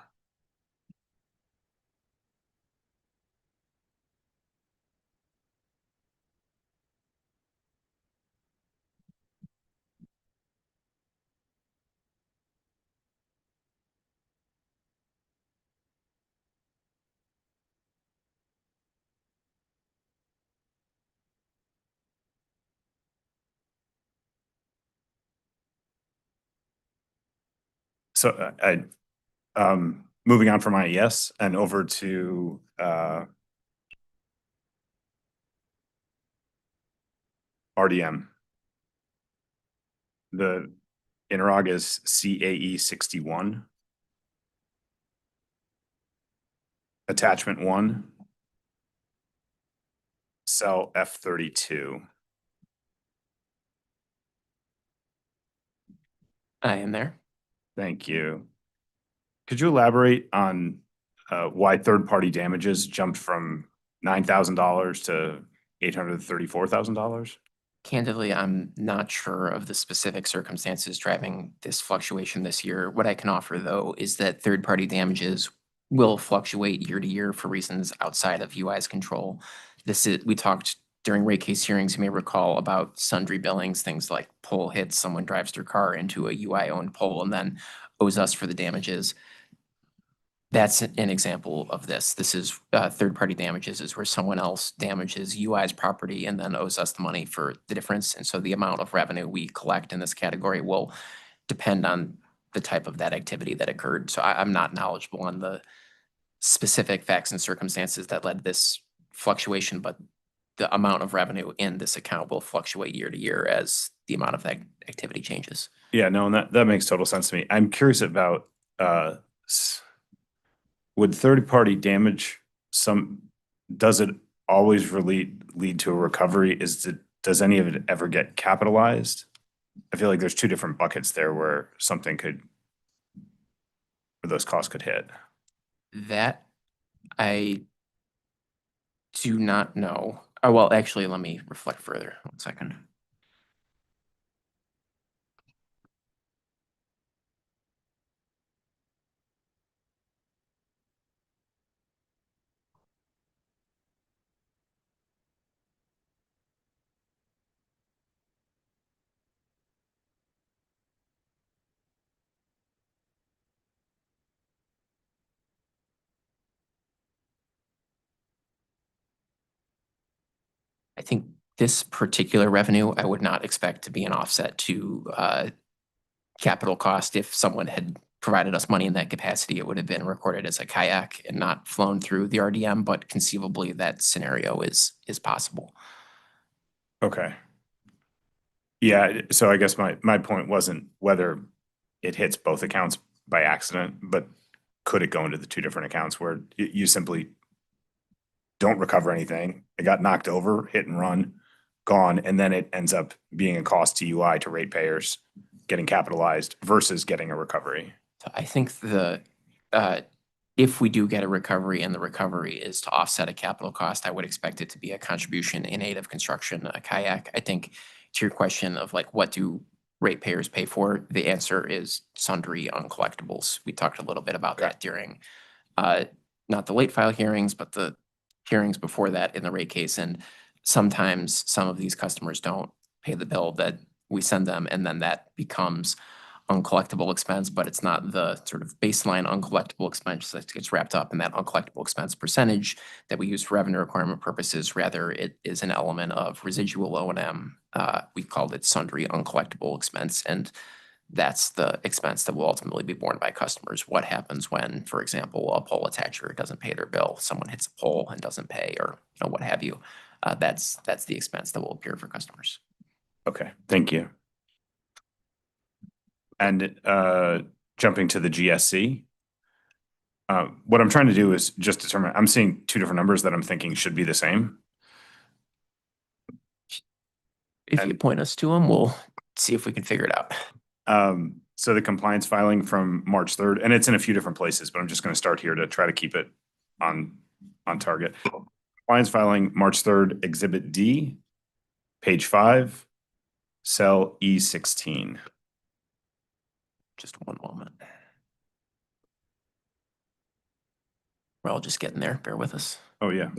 So moving on from IES and over to RDM. The interrog is CAE 61. Attachment 1. Cell F32. I am there. Thank you. Could you elaborate on why third-party damages jumped from $9,000 to $834,000? Candidly, I'm not sure of the specific circumstances driving this fluctuation this year. What I can offer, though, is that third-party damages will fluctuate year to year for reasons outside of UI's control. We talked during rate case hearings, you may recall, about sundry billings, things like pole hits, someone drives their car into a UI-owned pole and then owes us for the damages. That's an example of this. This is third-party damages is where someone else damages UI's property and then owes us the money for the difference. And so the amount of revenue we collect in this category will depend on the type of that activity that occurred. So I'm not knowledgeable on the specific facts and circumstances that led to this fluctuation, but the amount of revenue in this account will fluctuate year to year as the amount of that activity changes. Yeah, no, and that makes total sense to me. I'm curious about would third-party damage does it always lead to a recovery? Does any of it ever get capitalized? I feel like there's two different buckets there where those costs could hit. That I do not know. Oh, well, actually, let me reflect further. 1 second. I think this particular revenue, I would not expect to be an offset to capital cost. If someone had provided us money in that capacity, it would have been recorded as a kayak and not flown through the RDM, but conceivably that scenario is possible. Okay. Yeah, so I guess my point wasn't whether it hits both accounts by accident, but could it go into the two different accounts where you simply don't recover anything, it got knocked over, hit and run, gone, and then it ends up being a cost to UI, to ratepayers, getting capitalized versus getting a recovery? So I think if we do get a recovery and the recovery is to offset a capital cost, I would expect it to be a contribution in aid of construction, a kayak. I think to your question of like, what do ratepayers pay for? The answer is sundry uncollectibles. We talked a little bit about that during not the late file hearings, but the hearings before that in the rate case. And sometimes some of these customers don't pay the bill that we send them, and then that becomes uncollectible expense, but it's not the sort of baseline uncollectible expense that gets wrapped up in that uncollectible expense percentage that we use for revenue requirement purposes. Rather, it is an element of residual O&M. We called it sundry uncollectible expense, and that's the expense that will ultimately be borne by customers. What happens when, for example, a pole attacher doesn't pay their bill, someone hits a pole and doesn't pay, or what have you? That's the expense that will appear for customers. Okay, thank you. And jumping to the GSC, What I'm trying to do is just determine, I'm seeing two different numbers that I'm thinking should be the same. If you point us to them, we'll see if we can figure it out. So the compliance filing from March 3rd, and it's in a few different places, but I'm just going to start here to try to keep it on target. Compliance filing, March 3rd, Exhibit D, page 5, cell E16. Just one moment. We're all just getting there. Bear with us. Oh, yeah.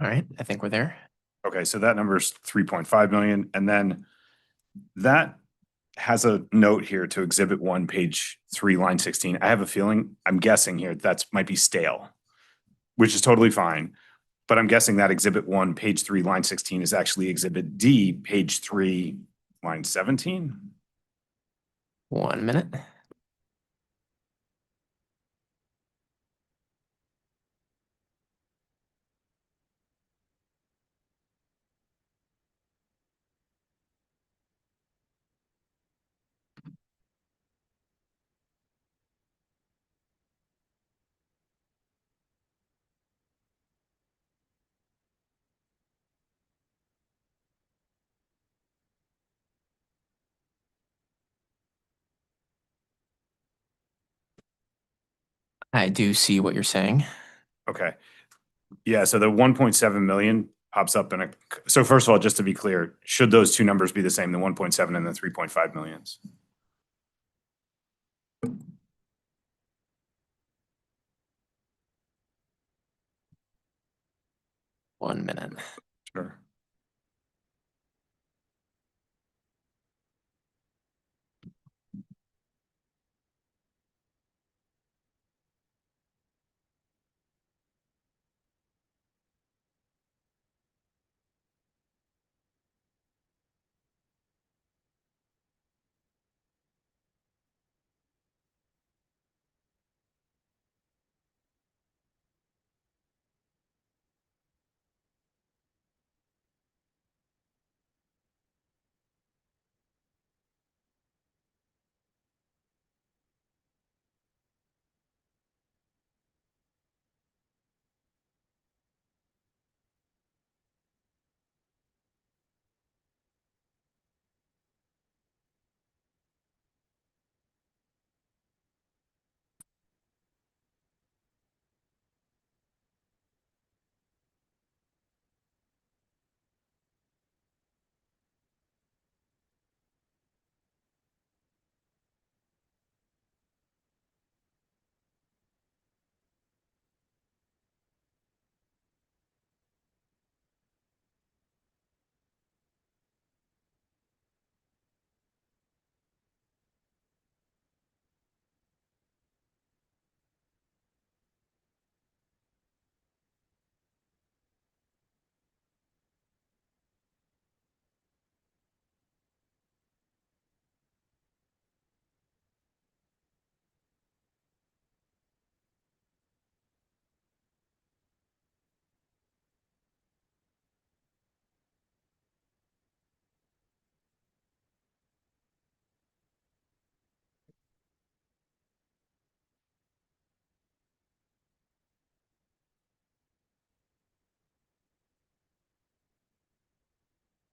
All right, I think we're there. Okay, so that number is 3.5 million. And then that has a note here to Exhibit 1, page 3, line 16. I have a feeling, I'm guessing here, that's might be stale, which is totally fine. But I'm guessing that Exhibit 1, page 3, line 16 is actually Exhibit D, page 3, line 17. 1 minute. I do see what you're saying. Okay. Yeah, so the 1.7 million pops up in a, so first of all, just to be clear, should those two numbers be the same, the 1.7 and the 3.5 millions? One minute. Sure.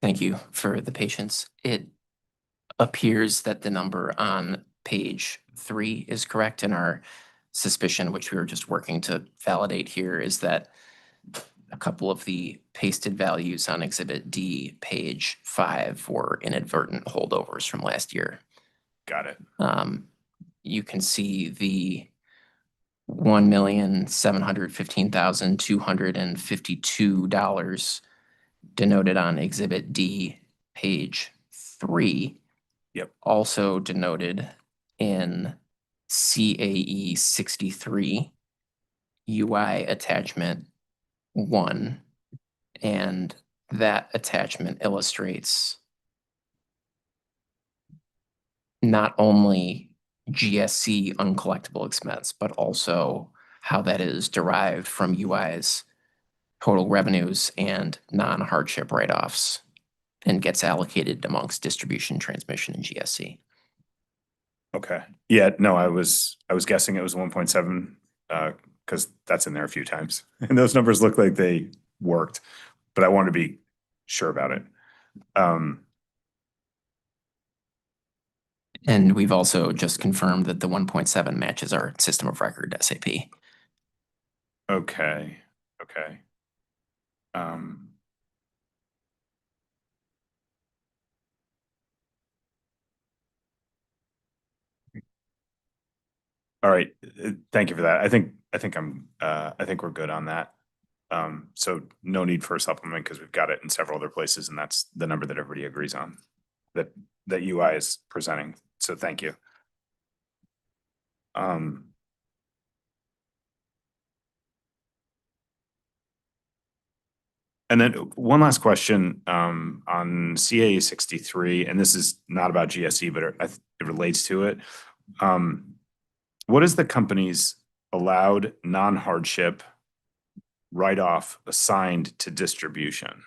Thank you for the patience. It appears that the number on page 3 is correct, and our suspicion, which we were just working to validate here, is that a couple of the pasted values on Exhibit D, page 5, were inadvertent holdovers from last year. Got it. You can see the $1,715,252 denoted on Exhibit D, page 3. Yep. Also denoted in CAE 63, UI attachment 1. And that attachment illustrates not only GSC uncollectible expense, but also how that is derived from UI's total revenues and non-hardship write-offs and gets allocated amongst distribution, transmission, and GSC. Okay. Yeah, no, I was guessing it was 1.7, because that's in there a few times. And those numbers look like they worked, but I wanted to be sure about it. And we've also just confirmed that the 1.7 matches our system of record SAP. Okay. All right, thank you for that. I think we're good on that. So no need for a supplement because we've got it in several other places, and that's the number that everybody agrees on, that UI is presenting. So thank you. And then one last question on CA 63, and this is not about GSE, but it relates to it. What is the company's allowed non-hardship write-off assigned to distribution?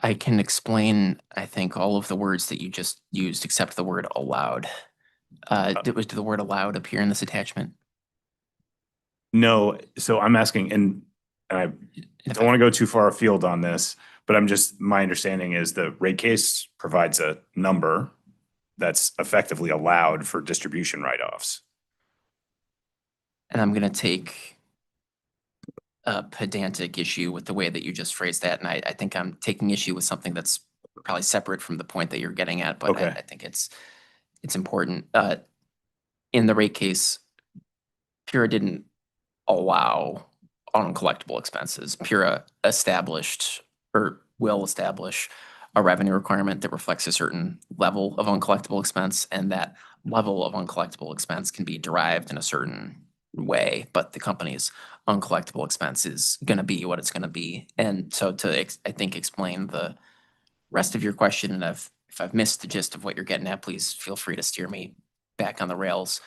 I can explain, I think, all of the words that you just used except the word allowed. Did the word allowed appear in this attachment? No, so I'm asking, and I don't want to go too far afield on this, but my understanding is the rate case provides a number that's effectively allowed for distribution write-offs. And I'm going to take a pedantic issue with the way that you just phrased that. And I think I'm taking issue with something that's probably separate from the point that you're getting at, but Okay. I think it's important. In the rate case, PURA didn't allow uncollectible expenses. PURA established or will establish a revenue requirement that reflects a certain level of uncollectible expense, and that level of uncollectible expense can be derived in a certain way, but the company's uncollectible expense is going to be what it's going to be. And so I think, explain the rest of your question, and if I've missed the gist of what you're getting at, please feel free to steer me back on the rails.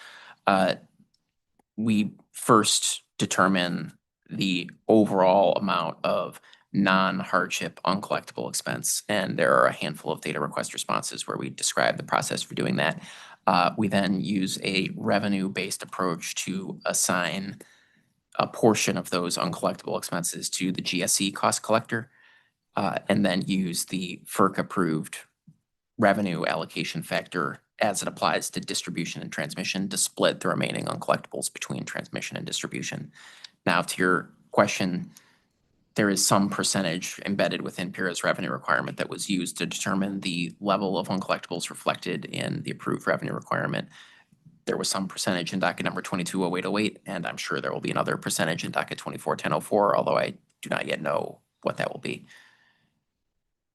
We first determine the overall amount of non-hardship uncollectible expense, and there are a handful of data request responses where we describe the process for doing that. We then use a revenue-based approach to assign a portion of those uncollectible expenses to the GSE cost collector, and then use the FERC-approved revenue allocation factor as it applies to distribution and transmission to split the remaining uncollectibles between transmission and distribution. Now, to your question, there is some percentage embedded within PURA's revenue requirement that was used to determine the level of uncollectibles reflected in the approved revenue requirement. There was some percentage in docket number 220808, and I'm sure there will be another percentage in docket 241004, although I do not yet know what that will be.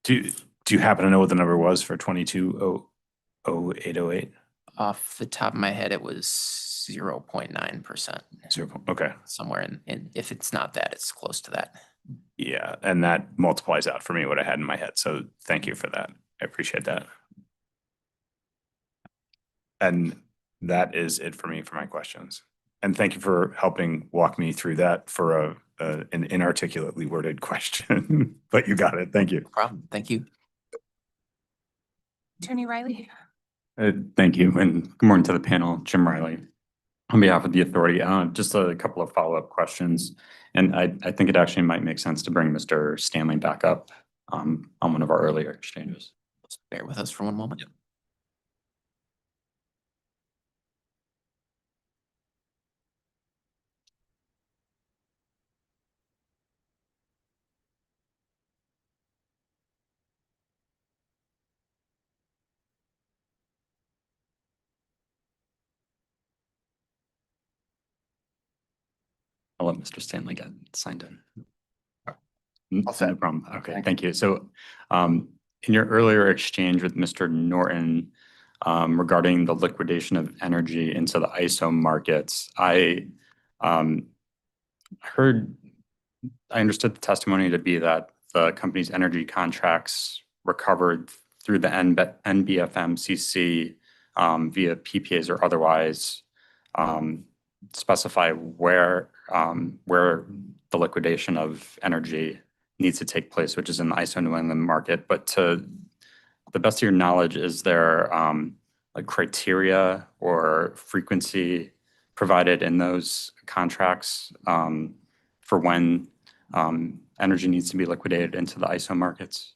Do you happen to know what the number was for 220808? Off the top of my head, it was 0.9%. Okay. Somewhere in, if it's not that, it's close to that. Yeah, and that multiplies out for me what I had in my head. So thank you for that. I appreciate that. And that is it for me for my questions. And thank you for helping walk me through that for an inarticulately worded question. But you got it. Thank you. No problem. Thank you. Attorney Riley. Thank you, and good morning to the panel. Jim Riley on behalf of the authority. Just a couple of follow-up questions, and I think it actually might make sense to bring Mr. Stanley back up on one of our earlier exchanges. Just bear with us for one moment. I'll let Mr. Stanley get signed in. All set. No problem. Okay, thank you. So in your earlier exchange with Mr. Norton regarding the liquidation of energy into the ISO markets, I understood the testimony to be that the company's energy contracts recovered through the NBFMCC via PPAs or otherwise specify where the liquidation of energy needs to take place, which is in the ISO New England market. But to the best of your knowledge, is there like criteria or frequency provided in those contracts for when energy needs to be liquidated into the ISO markets?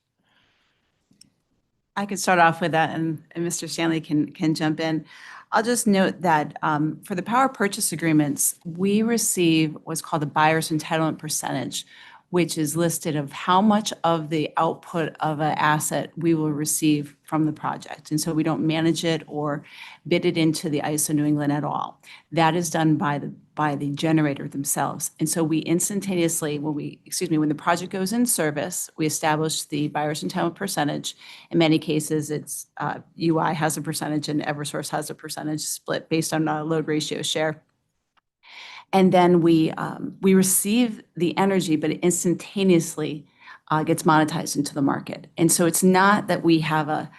I could start off with that and Mr. Stanley can jump in. I'll just note that for the power purchase agreements, we receive what's called the buyer's entitlement percentage, which is listed of how much of the output of an asset we will receive from the project. And so we don't manage it or bid it into the ISO New England at all. That is done by the generator themselves. And so we instantaneously, when the project goes in service, we establish the buyer's entitlement percentage. In many cases, it's UI has a percentage and Eversource has a percentage split based on a load ratio share. And then we receive the energy, but it instantaneously gets monetized into the market. And so it's not that we have a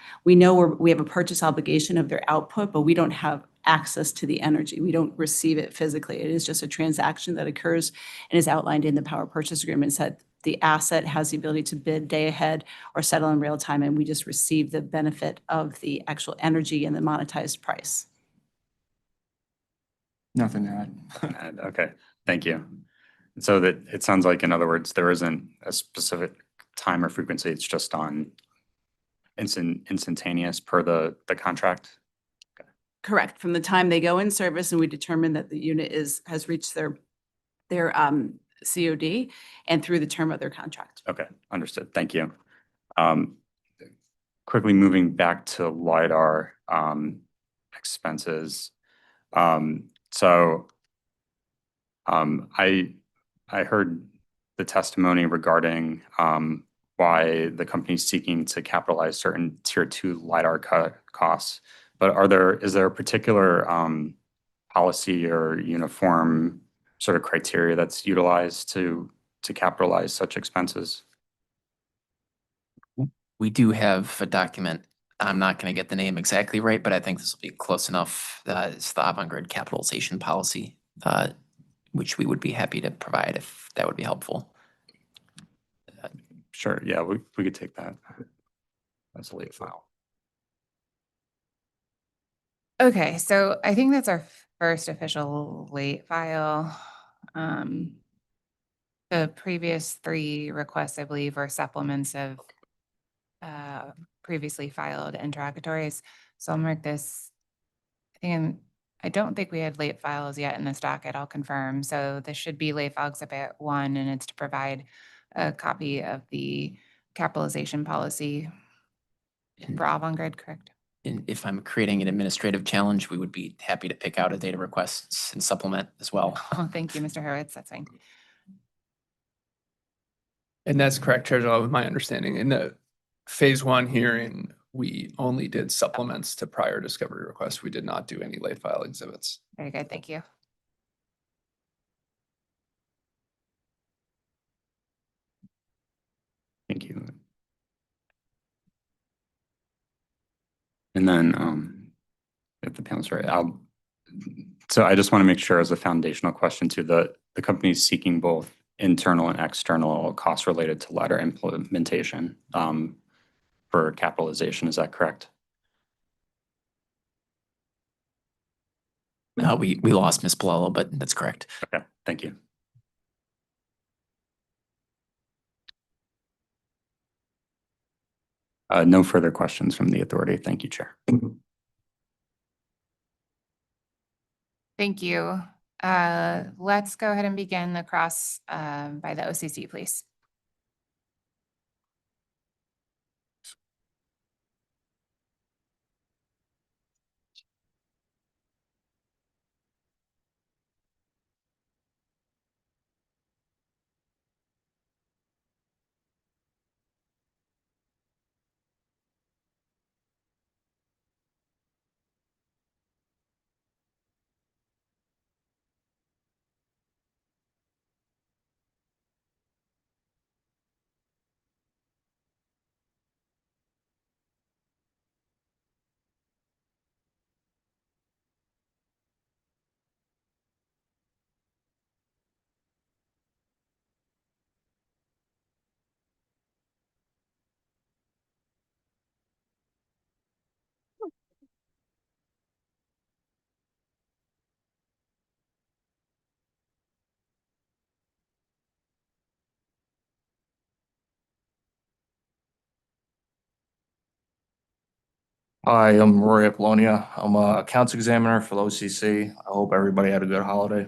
purchase obligation of their output, but we don't have access to the energy. We don't receive it physically. It is just a transaction that occurs and is outlined in the power purchase agreements that the asset has the ability to bid day ahead or settle in real time, and we just receive the benefit of the actual energy and the monetized price. Nothing to add. Okay, thank you. So that it sounds like, in other words, there isn't a specific time or frequency, it's just on instantaneous per the contract? Correct. From the time they go in service and we determine that the unit has reached their COD and through the term of their contract. Okay, understood. Thank you. Quickly moving back to LiDAR expenses. I heard the testimony regarding why the company's seeking to capitalize certain tier 2 LiDAR costs. But is there a particular policy or uniform sort of criteria that's utilized to capitalize such expenses? We do have a document. I'm not going to get the name exactly right, but I think this will be close enough. It's the Avangrid capitalization policy, which we would be happy to provide if that would be helpful. Sure. Yeah, we could take that. That's a late file. Okay, so I think that's our first official late file. The previous 3 requests, I believe, were supplements of previously filed interrogatories. So I'll mark this. I don't think we had late files yet in this docket. I'll confirm. So this should be late file exhibit 1, and it's to provide a copy of the capitalization policy for Avangrid, correct? And if I'm creating an administrative challenge, we would be happy to pick out a data request and supplement as well. Oh, thank you, Mr. Hurwitz. That's fine. And that's correct, Chair Jalal, with my understanding. In the phase 1 hearing, we only did supplements to prior discovery requests. We did not do any late file exhibits. Very good. Thank you. Thank you. And then, if the panel's right, so I just want to make sure, as a foundational question too, the company is seeking both internal and external costs related to LiDAR implementation for capitalization. Is that correct? We lost Ms. Palolo, but that's correct. Okay, thank you. No further questions from the authority. Thank you, Chair. Thank you. Let's go ahead and begin the cross by the OCC, please. Hi, I'm Roy Apollonia. I'm a accounts examiner for the OCC. I hope everybody had a good holiday.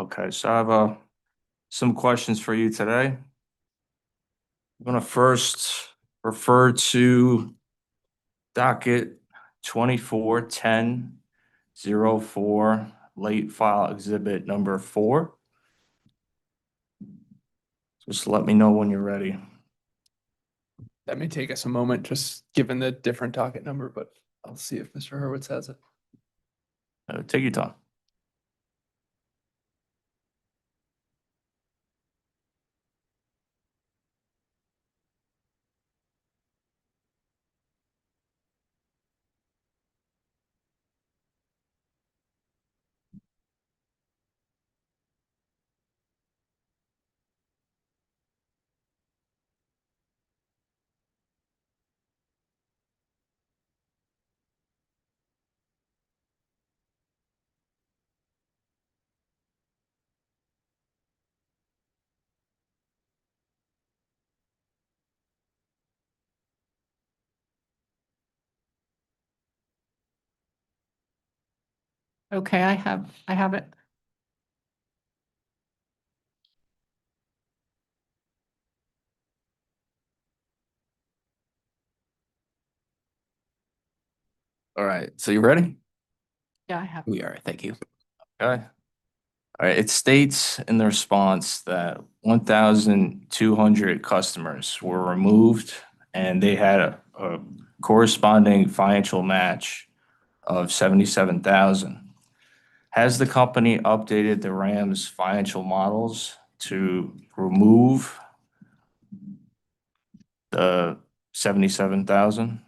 Okay, so I have some questions for you today. I'm gonna first refer to docket 241004, late file exhibit number 4. Just let me know when you're ready. That may take us a moment, just given the different docket number, but I'll see if Mr. Hurwitz has it. Take your time. Okay, I have it. All right, so you ready? Yeah, I have. We are, thank you. Okay. All right, it states in the response that 1,200 customers were removed and they had a corresponding financial match of 77,000. Has the company updated the RAM's financial models to remove the 77,000?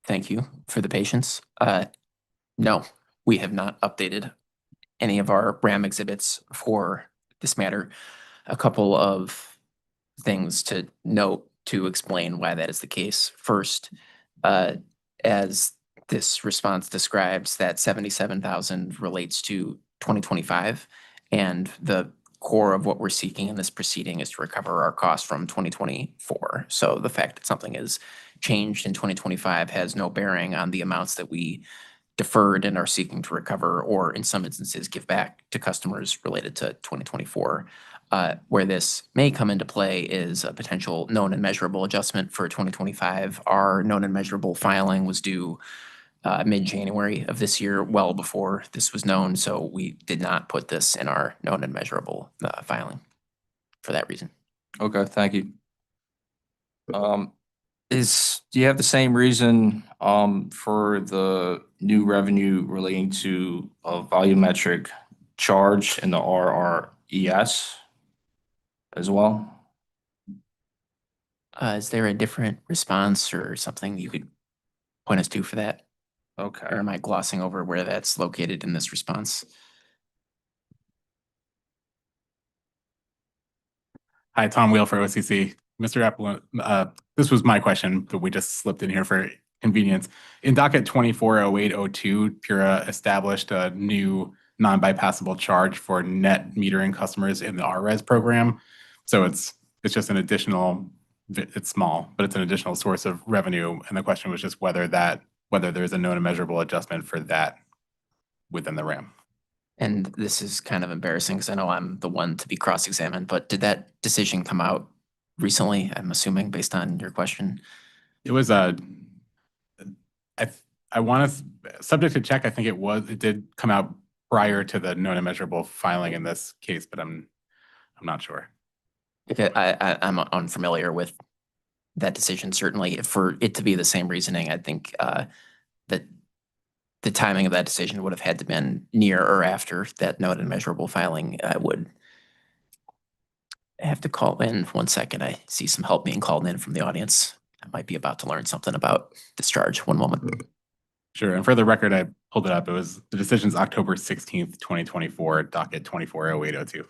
Thank you for the patience. No, we have not updated any of our RAM exhibits for this matter. A couple of things to note to explain why that is the case. First, as this response describes, that 77,000 relates to 2025, and the core of what we're seeking in this proceeding is to recover our costs from 2024. So the fact that something is changed in 2025 has no bearing on the amounts that we deferred and are seeking to recover, or in some instances, give back to customers related to 2024. Where this may come into play is a potential known and measurable adjustment for 2025. Our known and measurable filing was due mid-January of this year, well before this was known, so we did not put this in our known and measurable filing for that reason. Okay, thank you. Do you have the same reason for the new revenue relating to a volumetric charge in the RRES as well? Is there a different response or something you could point us to for that? Okay. Or am I glossing over where that's located in this response? Hi, Tom Wheel for OCC. Mr. Apple, this was my question, but we just slipped in here for convenience. In docket 240802, Pura established a new non-bypassable charge for net metering customers in the RRES program. So it's just an additional, it's small, but it's an additional source of revenue. And the question was just whether there's a known and measurable adjustment for that within the RAM. And this is kind of embarrassing because I know I'm the one to be cross-examined, but did that decision come out recently? I'm assuming based on your question. It was I want to, subject to check, I think it did come out prior to the known and measurable filing in this case, but I'm not sure. Okay, I'm unfamiliar with that decision. Certainly, for it to be the same reasoning, I think that the timing of that decision would have had to been near or after that known and measurable filing. I would have to call in 1 second. I see some help being called in from the audience. I might be about to learn something about discharge. 1 moment. Sure. And for the record, I pulled it up. It was the decision's October 16th, 2024, docket 240802.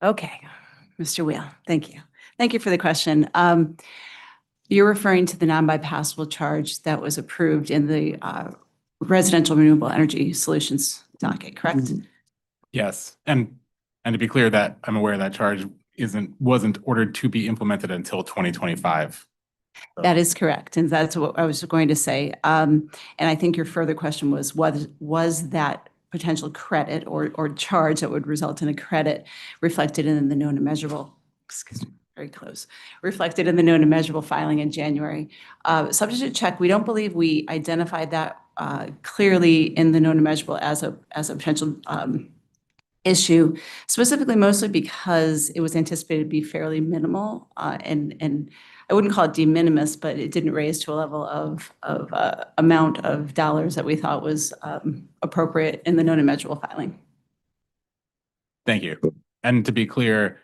Okay, Mr. Wheel, thank you. Thank you for the question. You're referring to the non-bypassable charge that was approved in the residential renewable energy solutions docket, correct? Yes. And to be clear, that I'm aware that charge wasn't ordered to be implemented until 2025. That is correct, and that's what I was going to say. And I think your further question was that potential credit or charge that would result in a credit reflected in the known and measurable, excuse me, very close, reflected in the known and measurable filing in January. Subject to check, we don't believe we identified that clearly in the known and measurable as a potential issue, specifically mostly because it was anticipated to be fairly minimal, and I wouldn't call it de minimis, but it didn't raise to a level of amount of dollars that we thought was appropriate in the known and measurable filing. Thank you. And to be clear,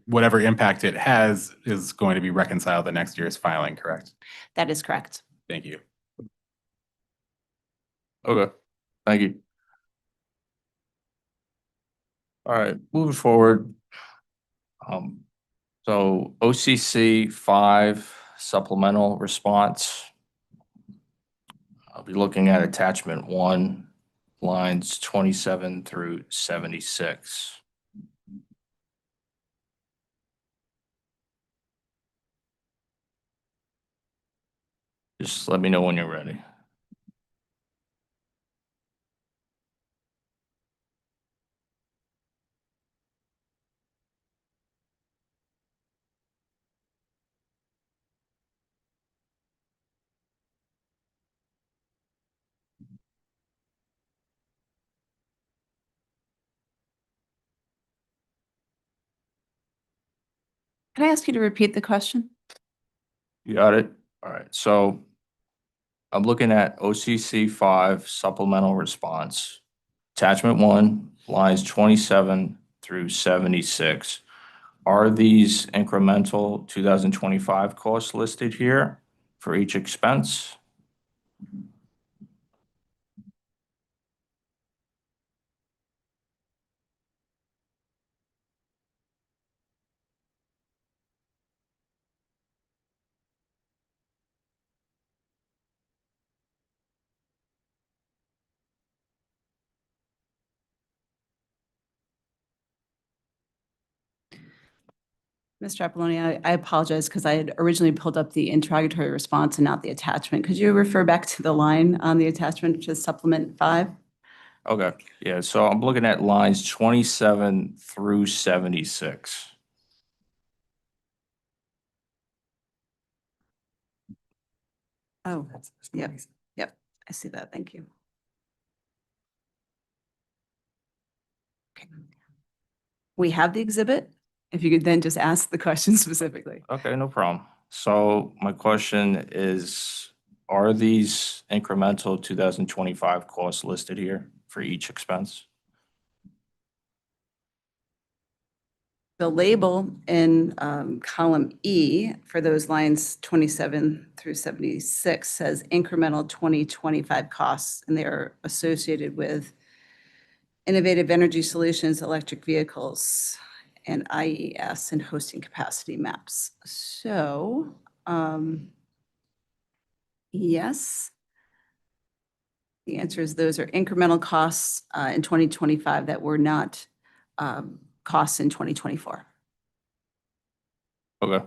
whatever impact it has is going to be reconciled in next year's filing, correct? That is correct. Thank you. Okay, thank you. All right, moving forward. So OCC 5 supplemental response. I'll be looking at attachment 1, lines 27 through 76. Just let me know when you're ready. Can I ask you to repeat the question? You got it? All right, so I'm looking at OCC 5 supplemental response. Attachment 1, lines 27 through 76. Are these incremental 2025 costs listed here for each expense? Mr. Apollonia, I apologize because I had originally pulled up the interrogatory response and not the attachment. Could you refer back to the line on the attachment, which is supplement 5? Okay, yeah, so I'm looking at lines 27 through 76. Oh, yep, yep. I see that. Thank you. Okay. We have the exhibit. If you could then just ask the question specifically. Okay, no problem. So my question is, are these incremental 2025 costs listed here for each expense? The label in column E for those lines 27 through 76 says incremental 2025 costs, and they are associated with innovative energy solutions, electric vehicles, and IES and hosting capacity maps. So, yes. The answer is those are incremental costs in 2025 that were not costs in 2024. Okay.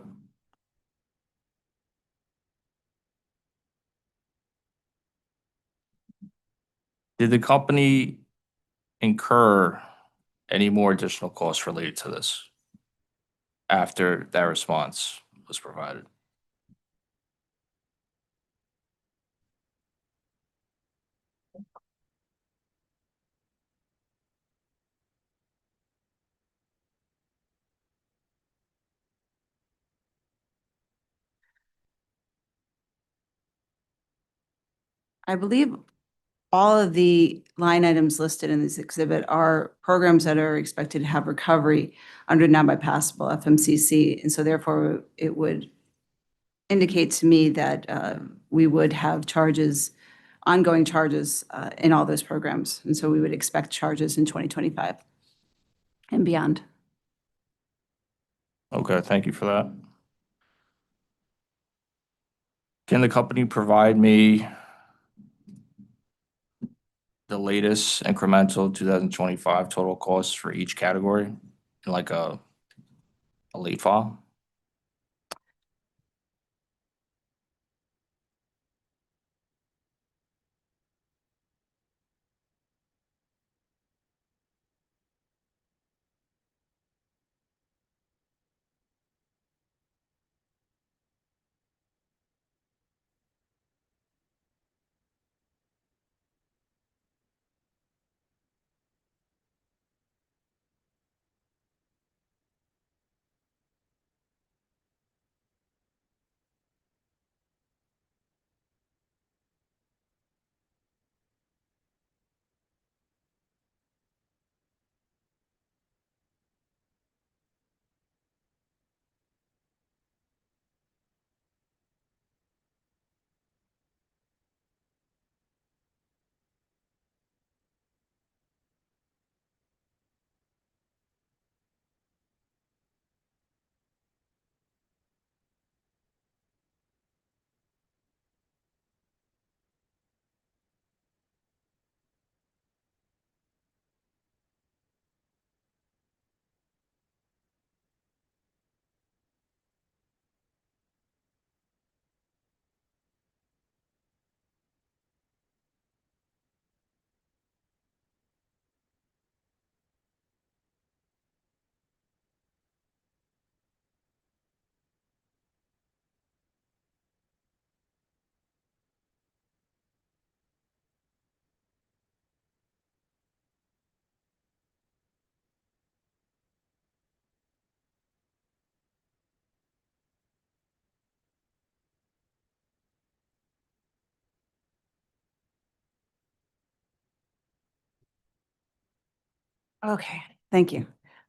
Did the company incur any more additional costs related to this after that response was provided? I believe all of the line items listed in this exhibit are programs that are expected to have recovery under non-bypassable FMCC. And so therefore, it would indicate to me that we would have charges, ongoing charges in all those programs. And so we would expect charges in 2025 and beyond. Okay, thank you for that. Can the company provide me the latest incremental 2025 total costs for each category in like a late file? Okay, thank you.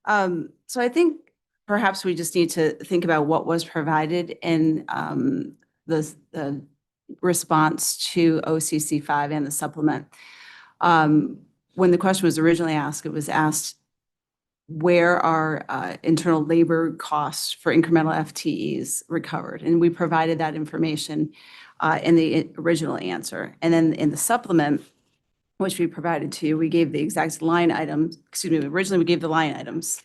So I think perhaps we just need to think about what was provided in the response to OCC 5 and the supplement. When the question was originally asked, it was asked, where are internal labor costs for incremental FTEs recovered? And we provided that information in the original answer. And then in the supplement, which we provided to you, we gave the exact line items, excuse me, originally we gave the line items.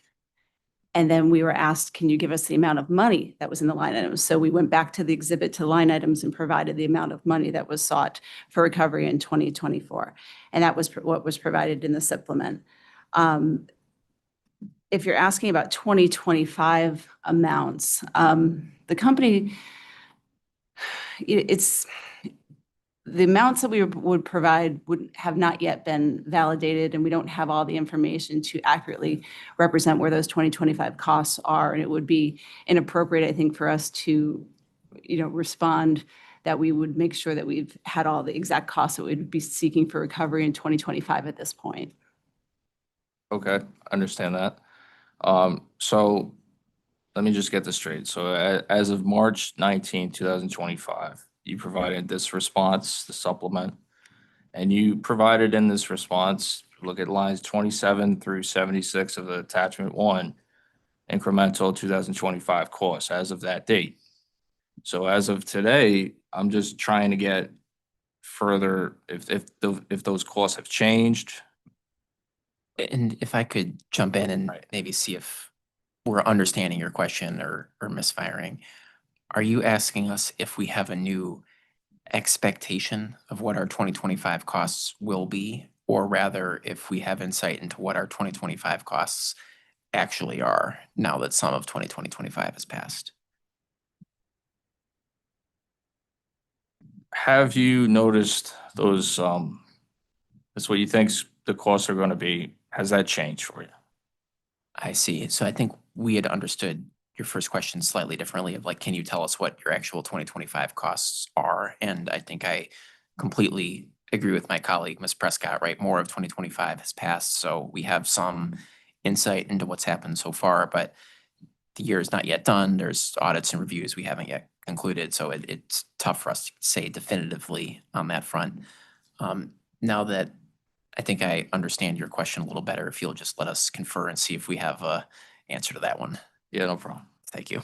And then we were asked, can you give us the amount of money that was in the line items? So we went back to the exhibit to line items and provided the amount of money that was sought for recovery in 2024. And that was what was provided in the supplement. If you're asking about 2025 amounts, the company, it's, the amounts that we would provide would have not yet been validated, and we don't have all the information to accurately represent where those 2025 costs are. And it would be inappropriate, I think, for us to, respond that we would make sure that we've had all the exact costs that we'd be seeking for recovery in 2025 at this point. Okay, understand that. So let me just get this straight. So as of March 19, 2025, you provided this response, the supplement, and you provided in this response, look at lines 27 through 76 of the attachment 1, incremental 2025 costs as of that date. So as of today, I'm just trying to get further if those costs have changed. And if I could jump in and maybe see if we're understanding your question or misfiring. Are you asking us if we have a new expectation of what our 2025 costs will be, or rather if we have insight into what our 2025 costs actually are now that some of 2025 has passed? Have you noticed those, that's what you think the costs are going to be? Has that changed for you? I see. So I think we had understood your first question slightly differently of like, can you tell us what your actual 2025 costs are? And I think I completely agree with my colleague, Ms. Prescott, right? More of 2025 has passed, so we have some insight into what's happened so far, but the year is not yet done. There's audits and reviews we haven't yet concluded, so it's tough for us to say definitively on that front. Now that I think I understand your question a little better, if you'll just let us confer and see if we have a answer to that one. Yeah, no problem. Thank you.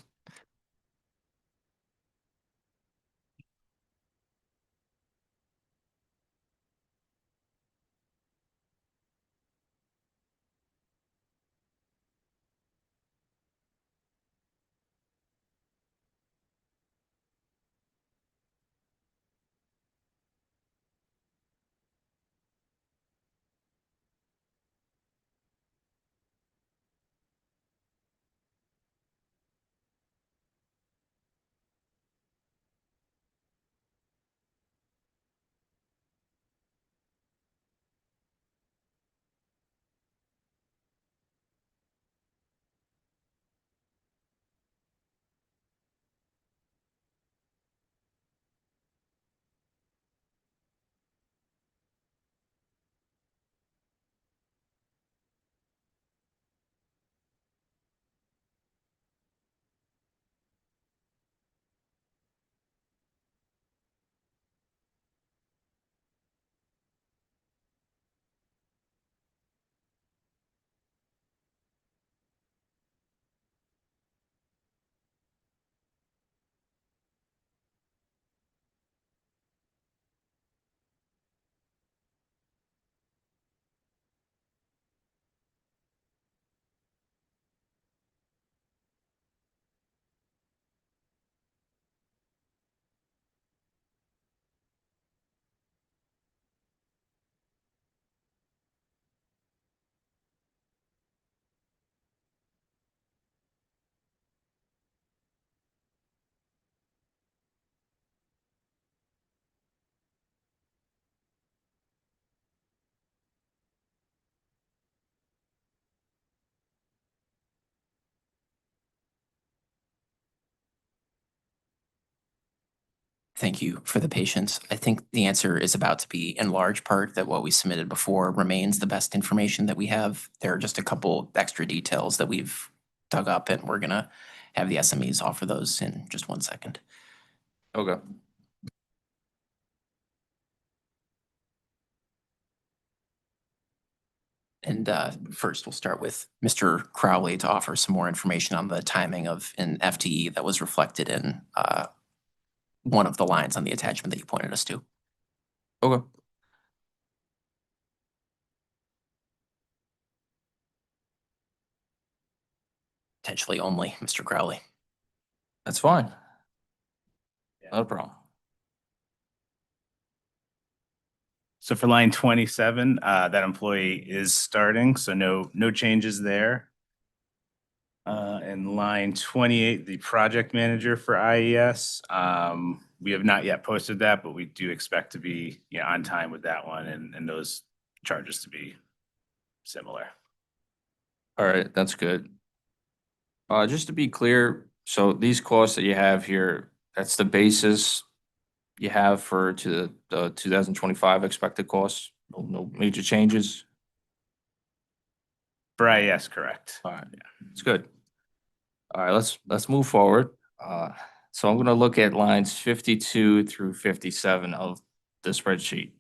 Thank you for the patience. I think the answer is about to be in large part that what we submitted before remains the best information that we have. There are just a couple extra details that we've dug up, and we're gonna have the SMEs offer those in just 1 second. Okay. And first, we'll start with Mr. Crowley to offer some more information on the timing of an FTE that was reflected in one of the lines on the attachment that you pointed us to. Okay. potentially only, Mr. Crowley. That's fine. No problem. So for line 27, that employee is starting, so no changes there. And line 28, the project manager for IES, we have not yet posted that, but we do expect to be, on time with that one and those charges to be similar. All right, that's good. Just to be clear, so these costs that you have here, that's the basis you have for the 2025 expected costs? No major changes? For IES, correct. All right, it's good. All right, let's move forward. So I'm gonna look at lines 52 through 57 of the spreadsheet.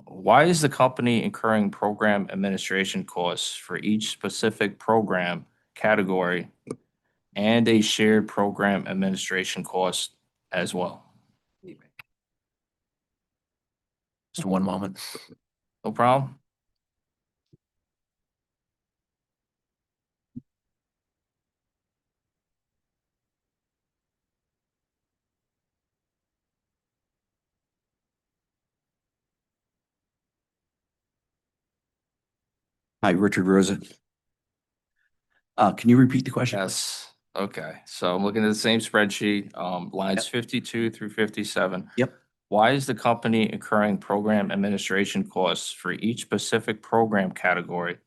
Why is the company incurring program administration costs for each specific program category and a shared program administration cost as well? Just one moment. No problem. Hi, Richard Rosa. Can you repeat the question? Yes, okay, so I'm looking at the same spreadsheet, lines 52 through 57. Yep. Why is the company incurring program administration costs for each specific program category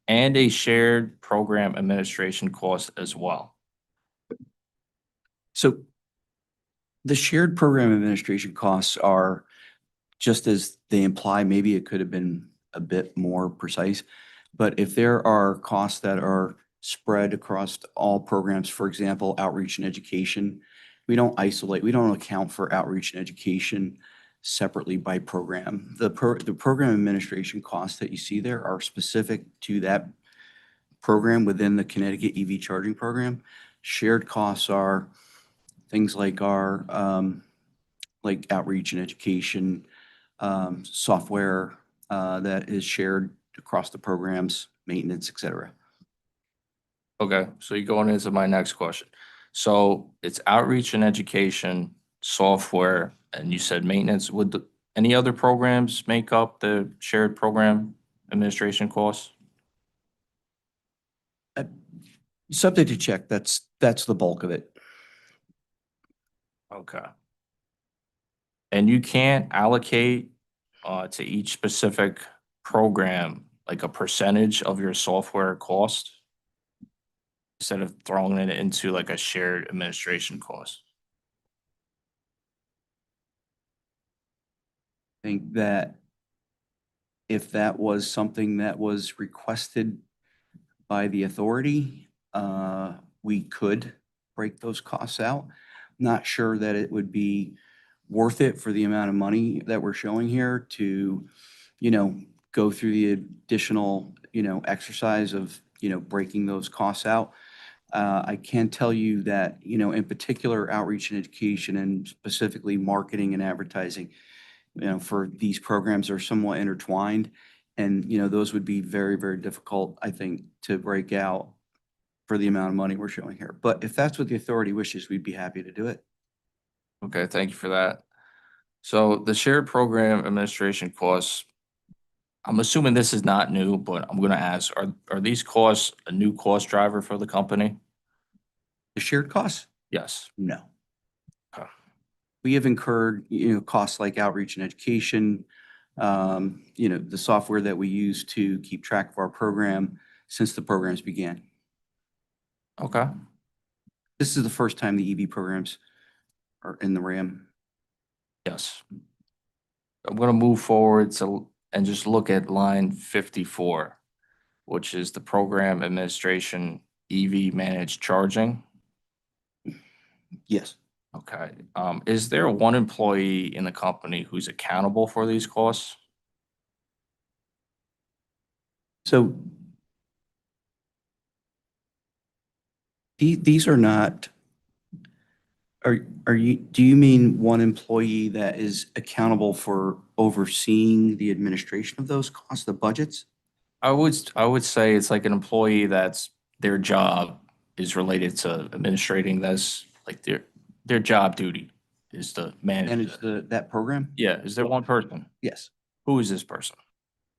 and a shared program administration cost as well? So the shared program administration costs are just as they imply, maybe it could have been a bit more precise. But if there are costs that are spread across all programs, for example, outreach and education, we don't account for outreach and education separately by program. The program administration costs that you see there are specific to that program within the Connecticut EV charging program. Shared costs are things like our like outreach and education, software that is shared across the programs, maintenance, et cetera. Okay, so you're going into my next question. So it's outreach and education, software, and you said maintenance. Would any other programs make up the shared program administration costs? Subject to check, that's the bulk of it. Okay. And you can't allocate to each specific program like a percentage of your software cost instead of throwing it into like a shared administration cost? I think that if that was something that was requested by the authority, we could break those costs out. Not sure that it would be worth it for the amount of money that we're showing here to, go through the additional, exercise of, breaking those costs out. I can tell you that, in particular, outreach and education and specifically marketing and advertising, for these programs are somewhat intertwined. And, those would be very, very difficult, I think, to break out for the amount of money we're showing here. But if that's what the authority wishes, we'd be happy to do it. Okay, thank you for that. So the shared program administration costs, I'm assuming this is not new, but I'm going to ask, are these costs a new cost driver for the company? The shared costs? Yes. No. Okay. We have incurred, costs like outreach and education, the software that we use to keep track of our program since the programs began. Okay. This is the first time the EV programs are in the RAM. Yes. I'm going to move forward and just look at line 54, which is the program administration EV managed charging. Yes. Okay. Is there one employee in the company who's accountable for these costs? So these are not, do you mean one employee that is accountable for overseeing the administration of those costs, the budgets? I would say it's like an employee that's their job is related to administrating this, like their job duty is to manage. Manage that program? Yeah, is there one person? Yes. Who is this person?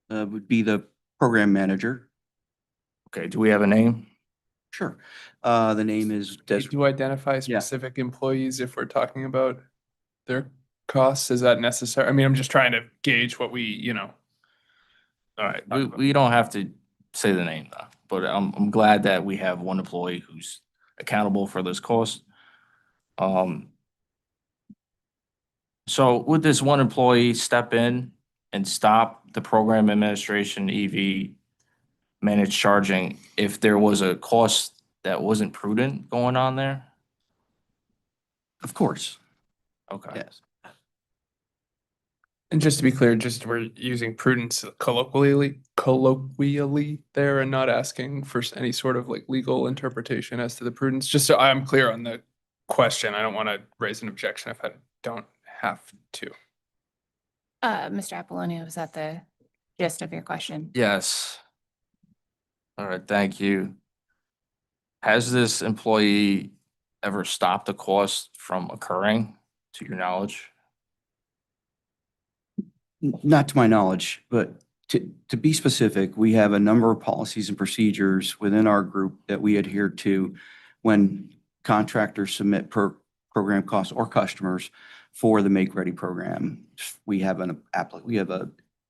Would be the program manager. Okay, do we have a name? Sure. The name is Do you identify specific employees if we're talking about their costs? Is that necessary? I mean, I'm just trying to gauge what we. All right. We don't have to say the name though, but I'm glad that we have one employee who's accountable for this cost. So would this one employee step in and stop the program administration EV managed charging if there was a cost that wasn't prudent going on there? Of course. Okay. Yes. And just to be clear, just we're using prudence colloquially there and not asking for any sort of like legal interpretation as to the prudence, just so I'm clear on the question. I don't want to raise an objection if I don't have to. Mr. Apollonio, was that the gist of your question? Yes. All right, thank you. Has this employee ever stopped a cost from occurring, to your knowledge? Not to my knowledge, but to be specific, we have a number of policies and procedures within our group that we adhere to when contractors submit program costs or customers for the Make Ready program. We have a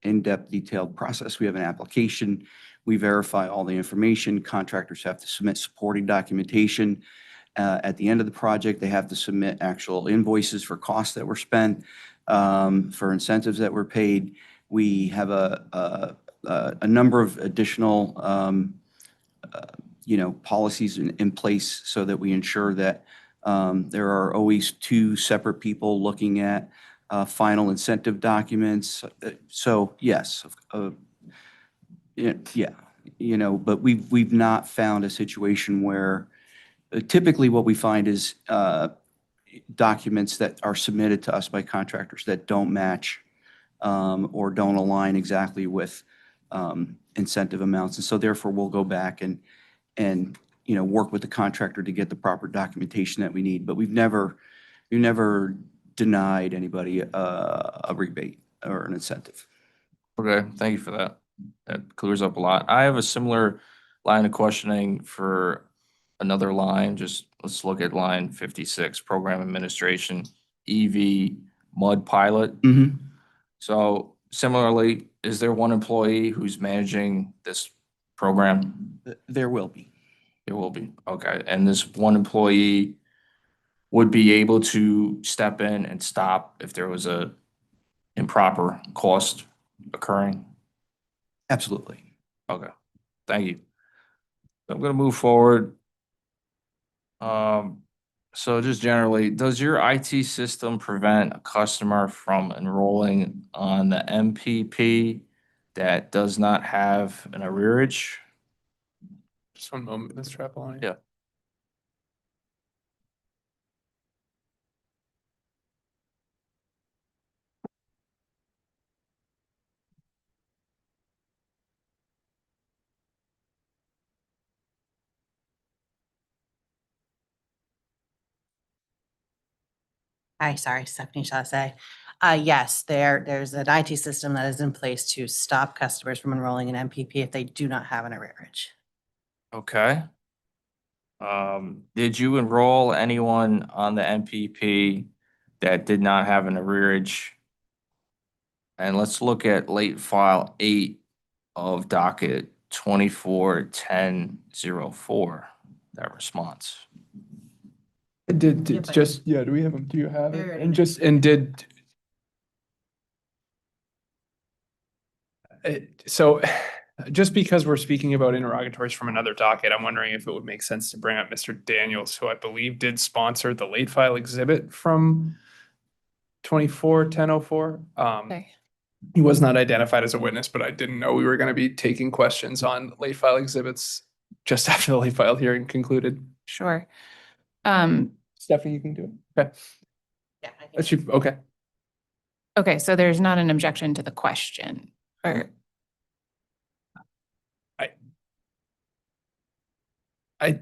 in-depth detailed process. We have an application. We verify all the information. Contractors have to submit supporting documentation. At the end of the project, they have to submit actual invoices for costs that were spent, for incentives that were paid. We have a number of additional, policies in place so that we ensure that there are always two separate people looking at final incentive documents. So yes, but we've not found a situation where typically what we find is documents that are submitted to us by contractors that don't match or don't align exactly with incentive amounts. And so therefore we'll go back and work with the contractor to get the proper documentation that we need. But we've never denied anybody a rebate or an incentive. Okay, thank you for that. That clears up a lot. I have a similar line of questioning for another line. Just let's look at line 56, program administration, EV mud pilot. So similarly, is there one employee who's managing this program? There will be. There will be. Okay. And this one employee would be able to step in and stop if there was a improper cost occurring? Absolutely. Okay. Thank you. I'm going to move forward. So just generally, does your IT system prevent a customer from enrolling on the MPP that does not have an arrearage? Just one moment, Mr. Apollonio. Yeah. Hi, sorry, Stephanie Chassé. Yes, there's an IT system that is in place to stop customers from enrolling in MPP if they do not have an arrearage. Okay. Did you enroll anyone on the MPP that did not have an arrearage? And let's look at late file 8 of docket 241004, that response. Did Yeah, but- just, yeah, do we have them? Do you have They're it? already And just, and did. So just because we're speaking about interrogatories from another docket, I'm wondering if it would make sense to bring up Mr. Daniels, who I believe did sponsor the late file exhibit from 241004. Okay. He was not identified as a witness, but I didn't know we were going to be taking questions on late file exhibits just after the late file hearing concluded. Sure. Stephanie, you can do it. Okay. Yeah, I That's you. Okay. Okay, so there's not an objection to the question, or I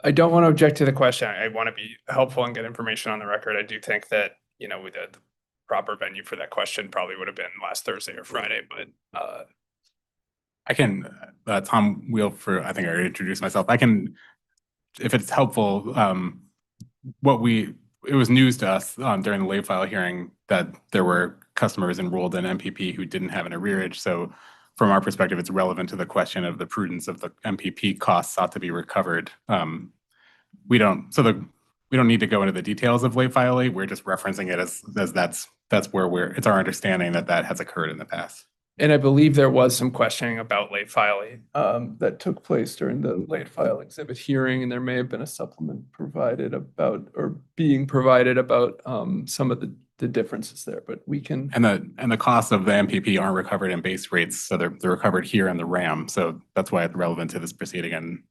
I don't want to object to the question. I want to be helpful and get information on the record. I do think that, the proper venue for that question probably would have been last Thursday or Friday, but I can, Tom Wheel I think I already introduced myself. I can, if it's helpful, it was news to us during the late file hearing that there were customers enrolled in MPP who didn't have an arrearage. So from our perspective, it's relevant to the question of the prudence of the MPP costs sought to be recovered. We don't need to go into the details of late file 8. We're just referencing it as that's where it's our understanding that has occurred in the past. and I believe there was some questioning about late filing that took place during the late file exhibit hearing, and there may have been a supplement provided about or being provided about some of the differences there, but we can. And the costs of the MPP aren't recovered in base rates, so they're recovered here in the RAM. So that's why it's relevant to this proceeding. And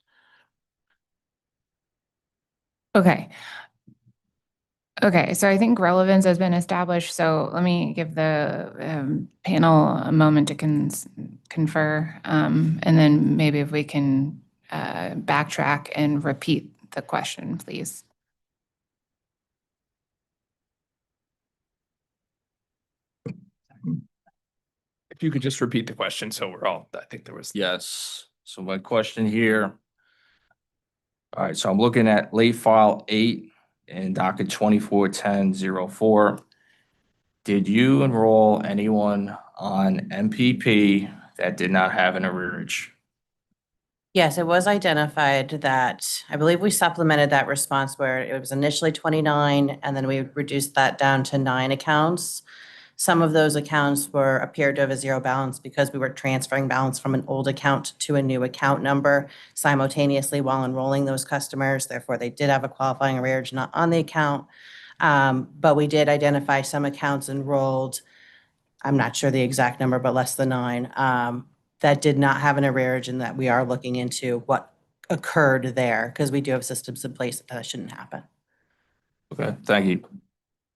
Okay, so I think relevance has been established, so let me give the panel a moment to confer, and then maybe if we can backtrack and repeat the question, please. If you could just repeat the question, so I think there was. Yes. So my question here. All right, so I'm looking at late file 8 in docket 241004. Did you enroll anyone on MPP that did not have an arrearage? Yes, it was identified that, I believe we supplemented that response where it was initially 29, and then we reduced that down to 9 accounts. Some of those accounts appeared to have a zero balance because we were transferring balance from an old account to a new account number simultaneously while enrolling those customers. Therefore, they did have a qualifying arrearage not on the account. But we did identify some accounts enrolled, I'm not sure the exact number, but less than 9, that did not have an arrearage, and that we are looking into what occurred there because we do have systems in place that shouldn't happen. Okay, thank you.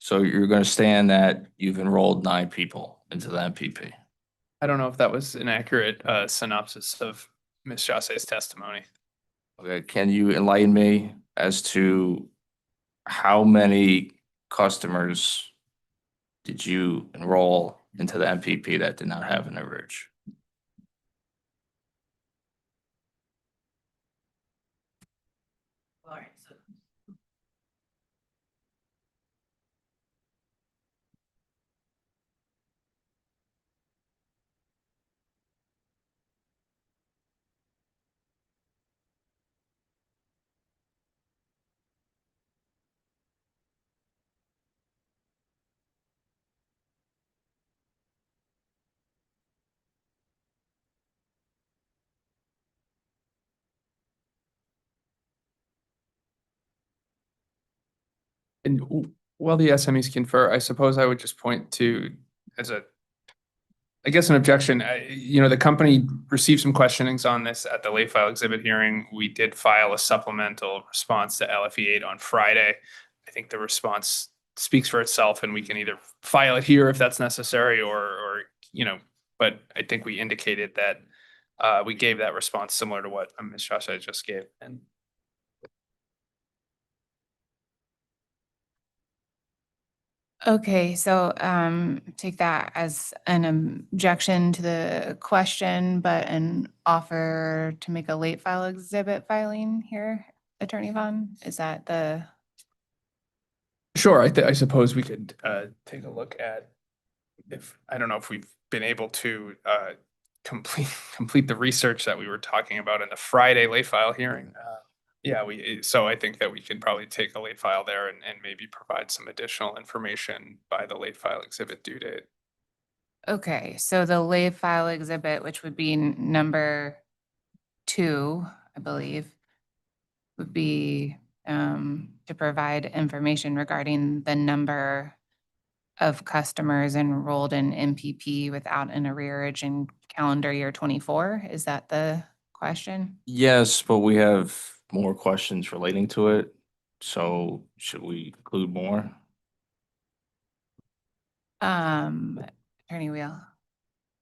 So you're going to stand that you've enrolled 9 people into the MPP? I don't know if that was an accurate synopsis of Ms. Jasse's testimony. Okay, can you enlighten me as to how many customers did you enroll into the MPP that did not have an arrearage? And while the SMEs confer, I suppose I would just point to an objection. The company received some questionings on this at the late file exhibit hearing. We did file a supplemental response to LFE 8 on Friday. I think the response speaks for itself, and we can either file it here if that's necessary or but I think we indicated that we gave that response similar to what Ms. Jasse just gave. And Okay, so take that as an objection to the question, but an offer to make a late file exhibit filing here, Attorney Vaughn? Is that the? sure, I suppose we could take a look at I don't know if we've been able to complete the research that we were talking about in the Friday late file hearing. So I think that we can probably take a late file there and maybe provide some additional information by the late file exhibit due date. Okay, so the late file exhibit, which would be number 2, I believe, would be to provide information regarding the number of customers enrolled in MPP without an arrearage in calendar year 24. Is that the question? Yes, but we have more questions relating to it. So should we include more? Attorney Wheel.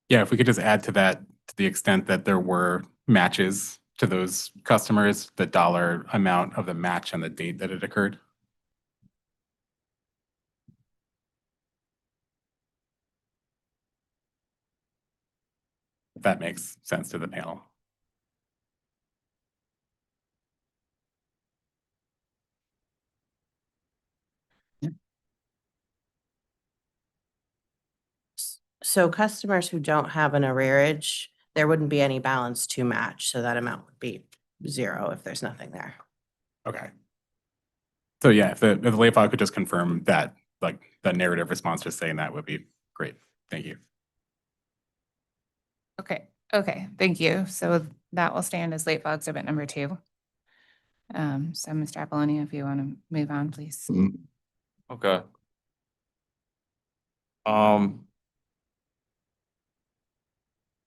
yeah, if we could just add to that to the extent that there were matches to those customers, the dollar amount of the match and the date that it occurred? If that makes sense to the panel. So customers who don't have an arrearage, there wouldn't be any balance to match, so that amount would be zero if there's nothing there. Okay. So yeah, if the late file could just confirm that, like, the narrative response just saying that would be great. Thank you. Okay, thank you. So that will stand as late file exhibit number 2. So Mr. Apollonia, if you want to move on, please. Okay.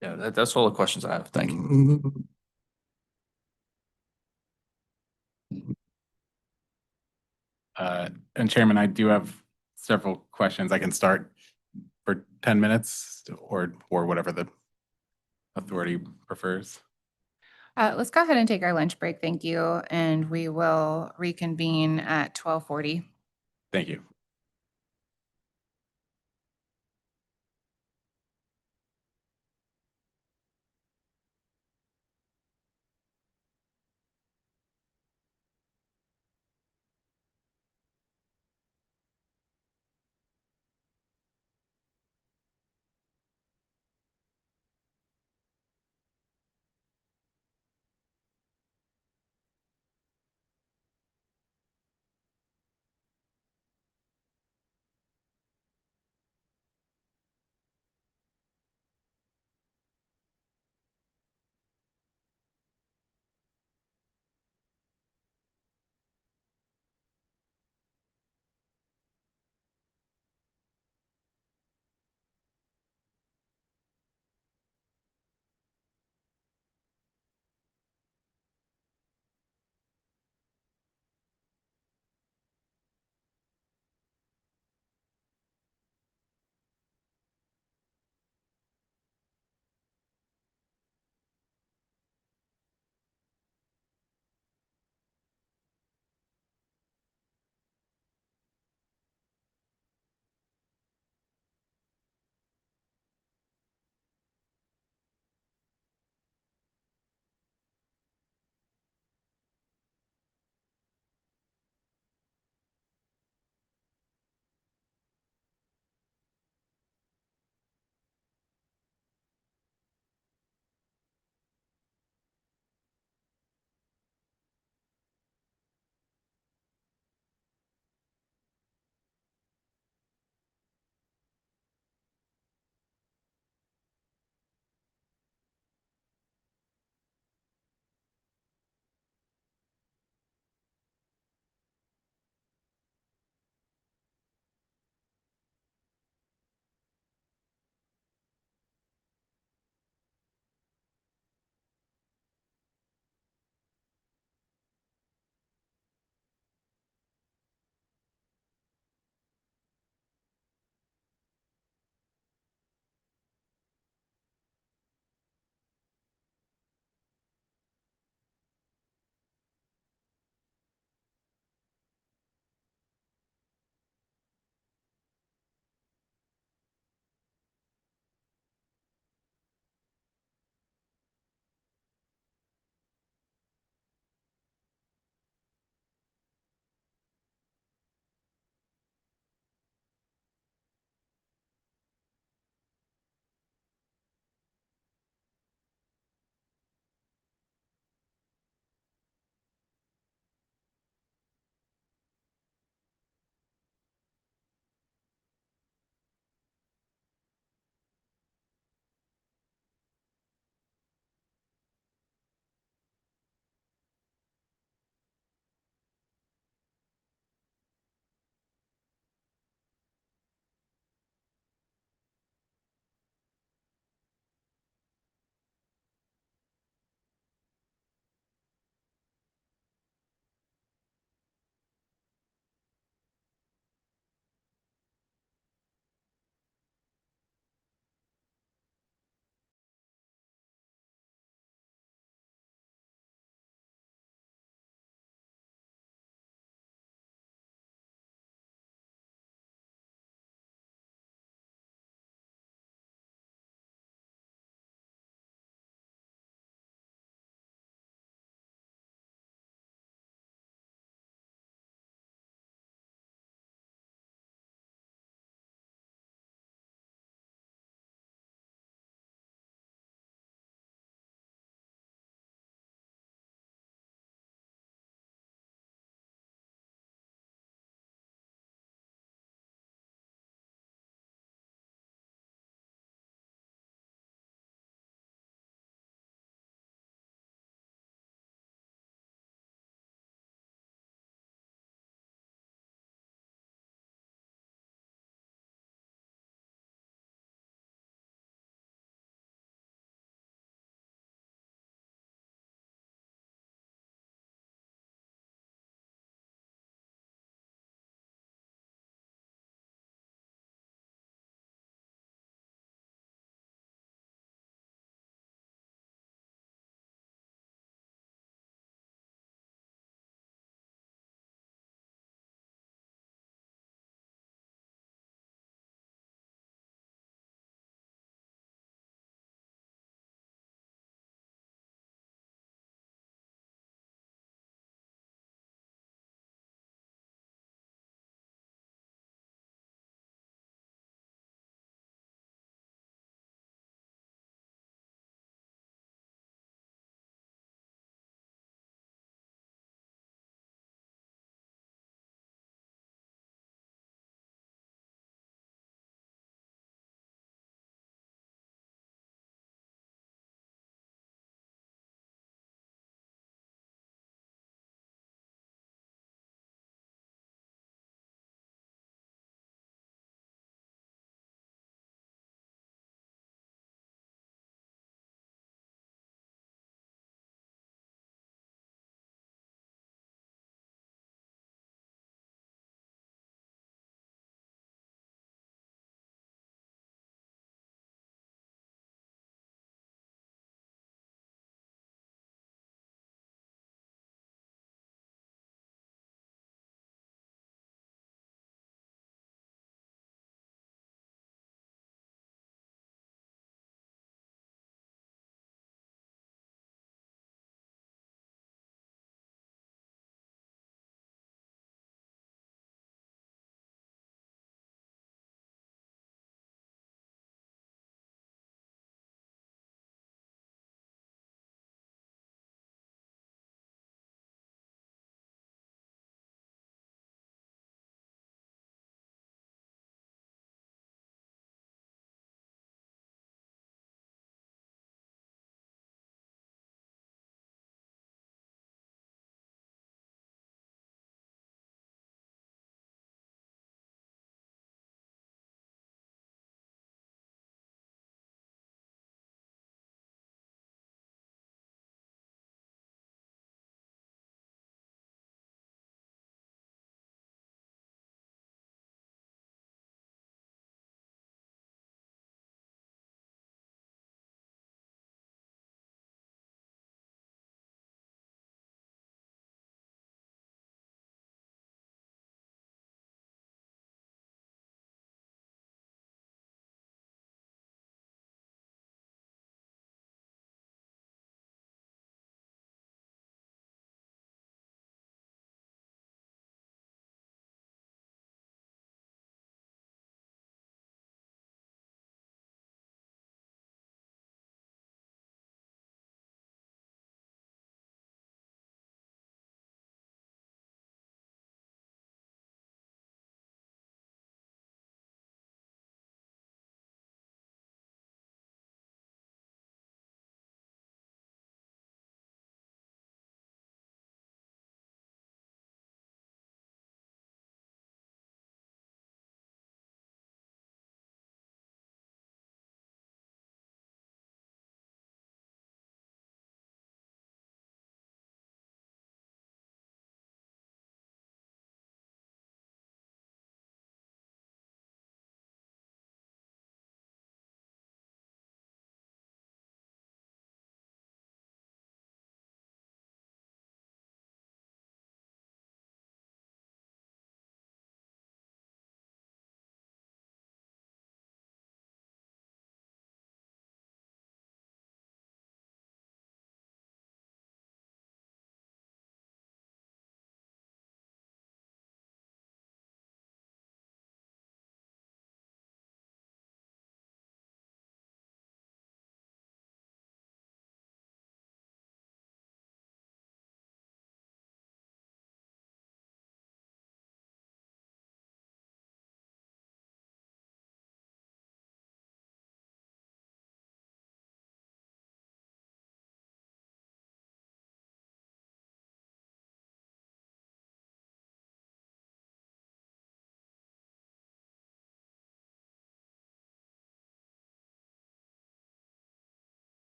Yeah, that's all the questions I have. Thank you. And Chairman, I do have several questions. I can start for 10 minutes or whatever the authority prefers. Let's go ahead and take our lunch break. Thank you. And we will reconvene at 12:40. Thank you.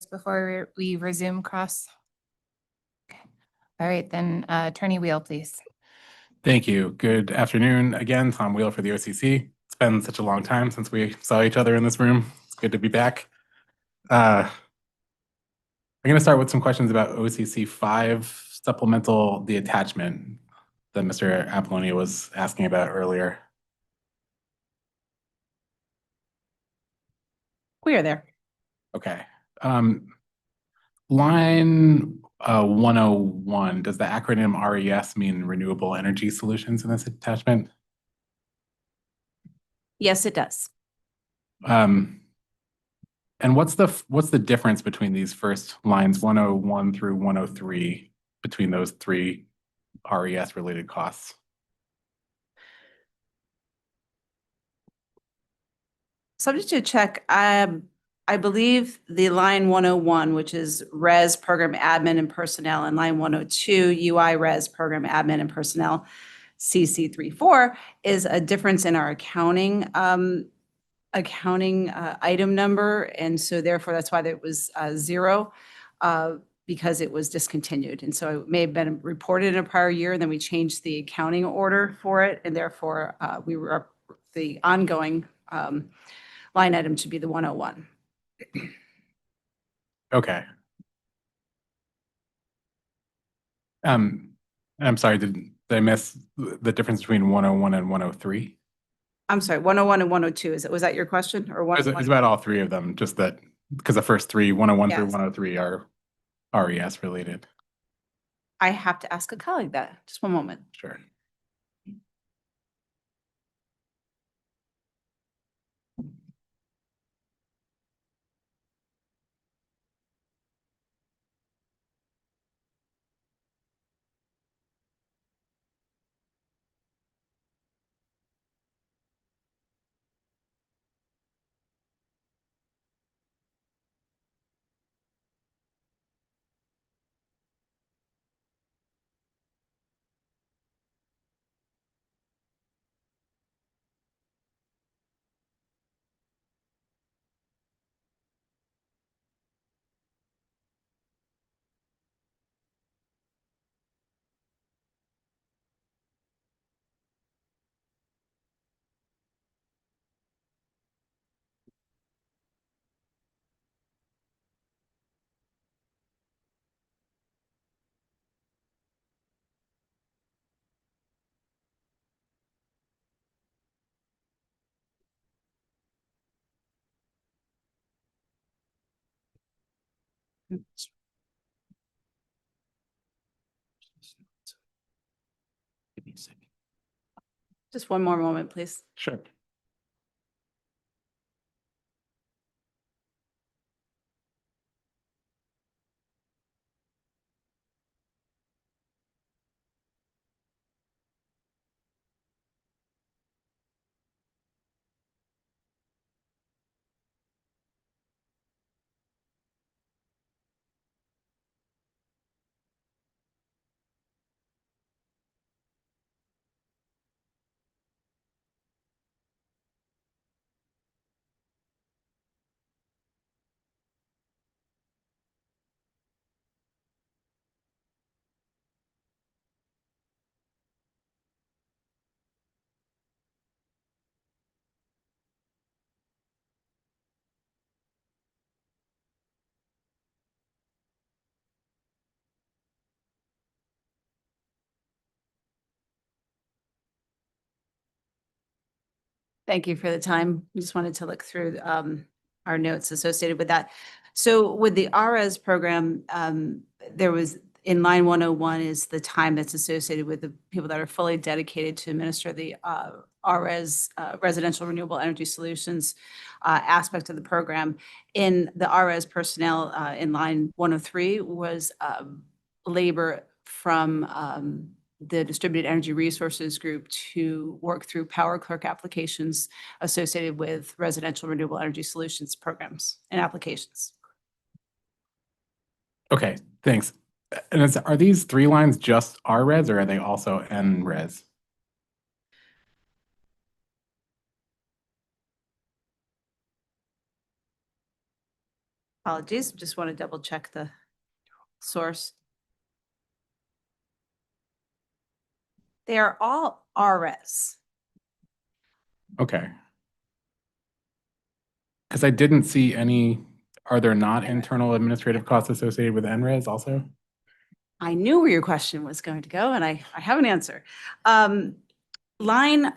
before we resume cross? Okay. All right, then Attorney Wheel, please. Thank you. Good afternoon. Again, Tom Wheel for the OCC. It's been such a long time since we saw each other in this room. It's good to be back. I'm going to start with some questions about OCC 5 supplemental, the attachment that Mr. Apollonia was asking about earlier. We are there. Okay. Line 101, does the acronym RES mean Renewable Energy Solutions in this attachment? Yes, it does. And what's the difference between these first lines 101 through 103 between those three RES related costs? Subject to check, I believe the line 101, which is Res Program Admin and Personnel, and line 102, UI Res Program Admin and Personnel, CC34, is a difference in our accounting item number. And so therefore, that's why it was 0, because it was discontinued. And so it may have been reported in a prior year, and then we changed the accounting order for it. And therefore, the ongoing line item should be the 101. Okay. I'm sorry, did I miss the difference between 101 and 103? I'm sorry, 101 and 102. Was that your question? Or It's 101? about all three of them, just that because the first three, 101 through Yes. 103, are RES related. I have to ask a colleague that. Just one moment. Sure. Give me a second. Just one more moment, please. Sure. Thank you for the time. I just wanted to look through our notes associated with that. So with the RES program, there was in line 101 is the time that's associated with the people that are fully dedicated to administer the RES, Residential Renewable Energy Solutions aspect of the program. In the RES personnel in line 103 was labor from the Distributed Energy Resources Group to work through power clerk applications associated with residential renewable energy solutions programs and applications. Okay, thanks. And are these three lines just RES or are they also NRES? Apologies, just want to double check the source. They are all RS. Okay. Because I didn't see any, are there not internal administrative costs associated with NRES also? I knew where your question was going to go, and I have an answer. Line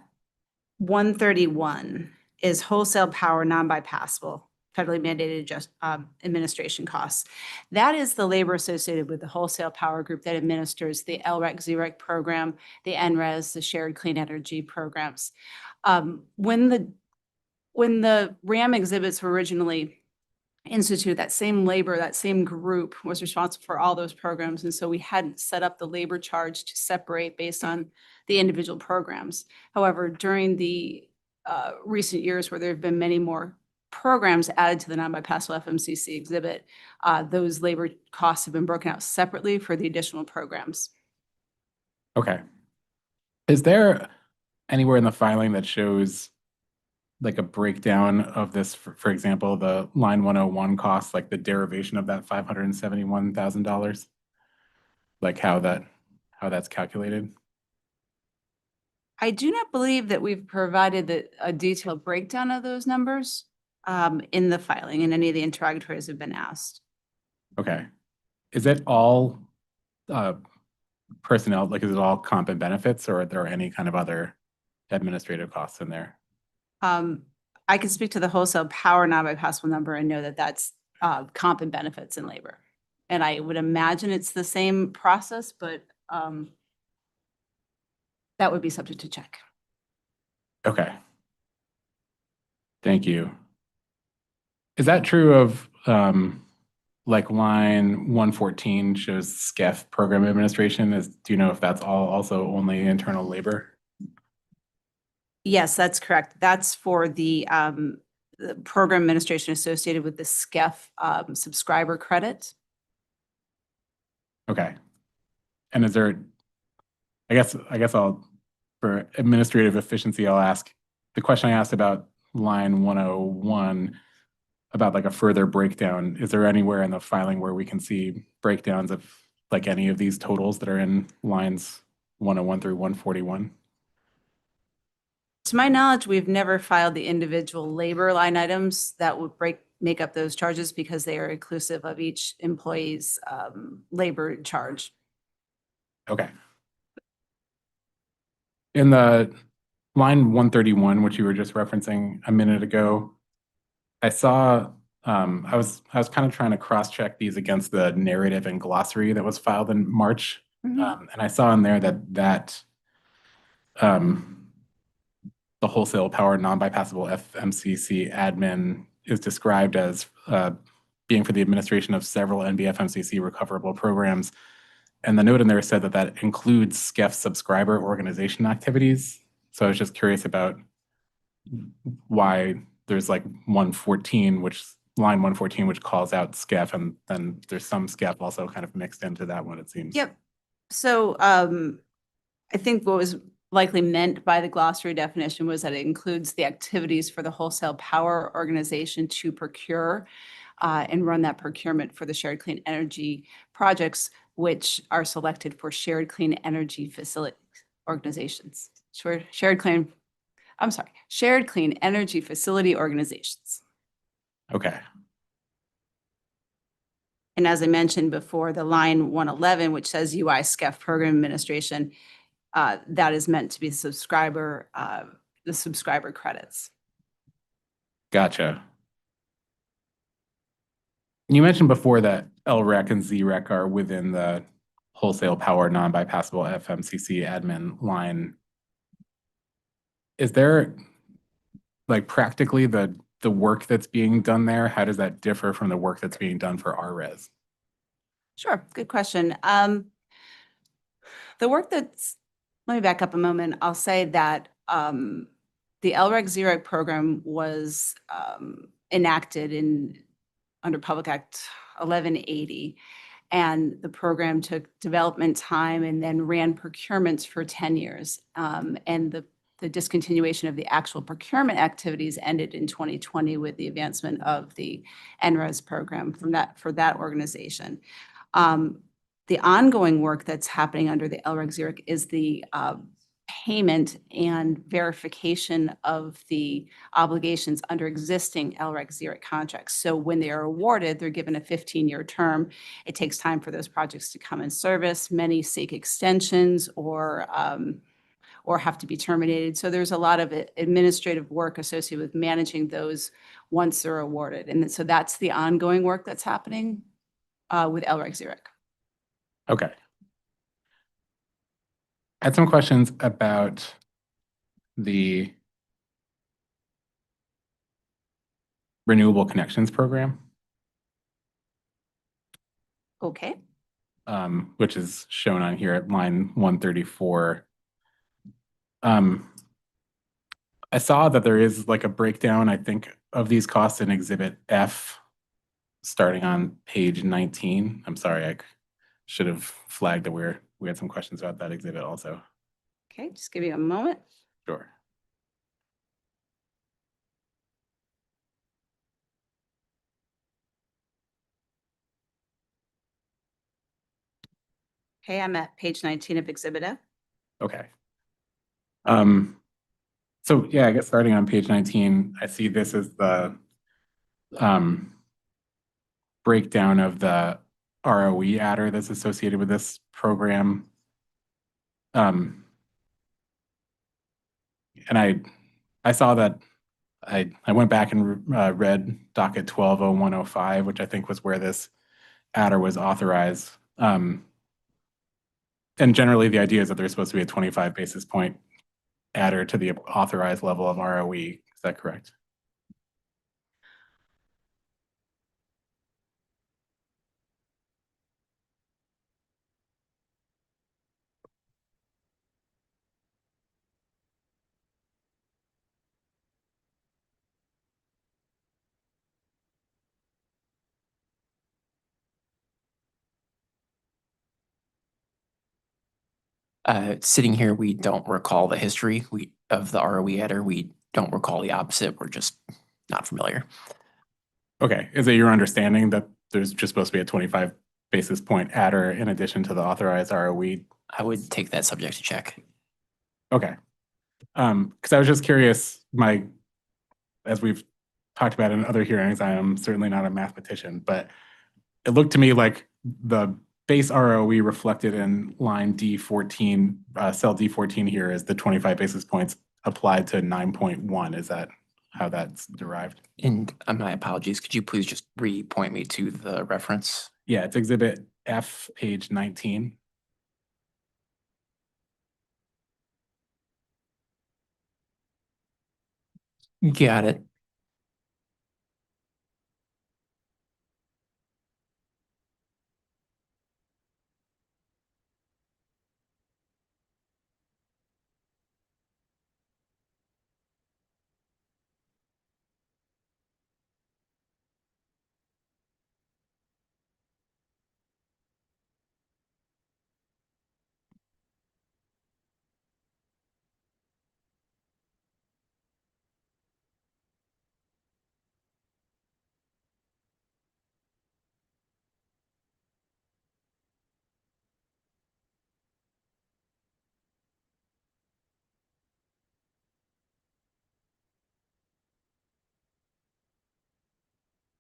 131 is wholesale power non-bypassable, federally mandated administration costs. That is the labor associated with the wholesale power group that administers the LREC, ZREC program, the NRES, the shared clean energy programs. When the RAM exhibits were originally instituted, that same labor, that same group was responsible for all those programs. And so we hadn't set up the labor charge to separate based on the individual programs. However, during the recent years where there have been many more programs added to the non-bypassable FMCC exhibit, those labor costs have been broken out separately for the additional programs. Okay. Is there anywhere in the filing that shows like a breakdown of this, for example, the line 101 costs, like the derivation of that $571,000? Like how that's calculated? I do not believe that we've provided a detailed breakdown of those numbers in the filing, and any of the interrogatories have been asked. Okay. Is it all personnel, like is it all comp and benefits, or are there any kind of other administrative costs in there? I can speak to the wholesale power non-bypassable number and know that that's comp and benefits and labor. And I would imagine it's the same process, but that would be subject to check. Okay. Thank you. Is that true of like line 114 shows SCEF program administration? Do you know if that's all also only internal labor? Yes, that's correct. That's for the program administration associated with the SCEF subscriber credit. Okay. And is there, I guess for administrative efficiency, I'll ask the question I asked about line 101 about like a further breakdown. Is there anywhere in the filing where we can see breakdowns of like any of these totals that are in lines 101 through 141? To my knowledge, we've never filed the individual labor line items that would make up those charges because they are inclusive of each employee's labor charge. Okay. In the line 131, which you were just referencing a minute ago, I saw, I was kind of trying to cross-check these against the narrative and glossary that was filed in March. And I saw in there that the wholesale power non-bypassable FMCC admin is described as being for the administration of several NBFMCC recoverable programs. And the note in there said that that includes SCEF subscriber organization activities. So I was just curious about why there's like 114, line 114, which calls out SCEF, and then there's some SCEF also kind of mixed into that one, it seems. Yep. So I think what was likely meant by the glossary definition was that it includes the activities for the wholesale power organization to procure and run that procurement for the shared clean energy projects, which are selected for shared clean energy facility organizations. Shared clean energy facility organizations. Okay. And as I mentioned before, the line 111, which says UI SCEF program administration, that is meant to be the subscriber credits. Gotcha. You mentioned before that LREC and ZREC are within the wholesale power non-bypassable FMCC admin line. Is there like practically the work that's being done there? How does that differ from the work that's being done for RRES? Sure, good question. Let me back up a moment. I'll say that the LREC ZREC program was enacted under Public Act 1180, and the program took development time and then ran procurements for 10 years. And the the discontinuation of the actual procurement activities ended in 2020 with the advancement of the NRES program for that organization. The ongoing work that's happening under the LREG Zurich is the payment and verification of the obligations under existing LREG Zurich contracts. So when they are awarded, they're given a 15-year term. It takes time for those projects to come in service. Many seek extensions or have to be terminated. So there's a lot of administrative work associated with managing those once they're awarded. And so that's the ongoing work that's happening with LREG Zurich. Okay. I had some questions about the Renewable Connections Program, Okay. which is shown on here at line 134. I saw that there is like a breakdown, I think, of these costs in Exhibit F, starting on page 19. I'm sorry, I should have flagged that we had some questions about that exhibit also. Okay, just give me a moment. Sure. Okay, I'm at page 19 of Exhibit F. Okay. So yeah, I guess starting on page 19, I see this is the breakdown of the ROE adder that's associated with this program. And I saw that I went back and read docket 120105, which I think was where this adder was authorized. And generally the idea is that there's supposed to be a 25 basis point adder to the authorized level of ROE. Is that correct? Sitting here, we don't recall the history of the ROE adder. We don't recall the opposite. We're just not familiar. Okay, is it your understanding that there's just supposed to be a 25 basis point adder in addition to the authorized ROE? I would take that subject to check. Okay. Because I was just curious, as we've talked about in other hearings, I am certainly not a mathematician, but it looked to me like the base ROE reflected in line D14, cell D14 here is the 25 basis points applied to 9.1. Is that how that's derived? And my apologies, could you please just re-point me to the reference? Yeah, it's Exhibit F, page 19. Got it.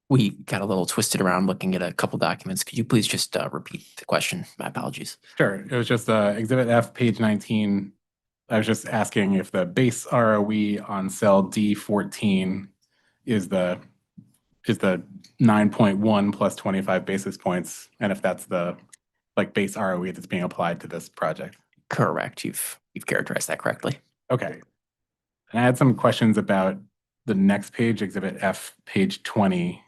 We got a little twisted around looking at a couple documents. Could you please just repeat the question? My apologies. Sure. It was just Exhibit F, page 19. I was just asking if the base ROE on cell D14 is the 9.1 plus 25 basis points, and if that's the base ROE that's being applied to this project. Correct. You've characterized that correctly. Okay. And I had some questions about the next page, Exhibit F, page 20.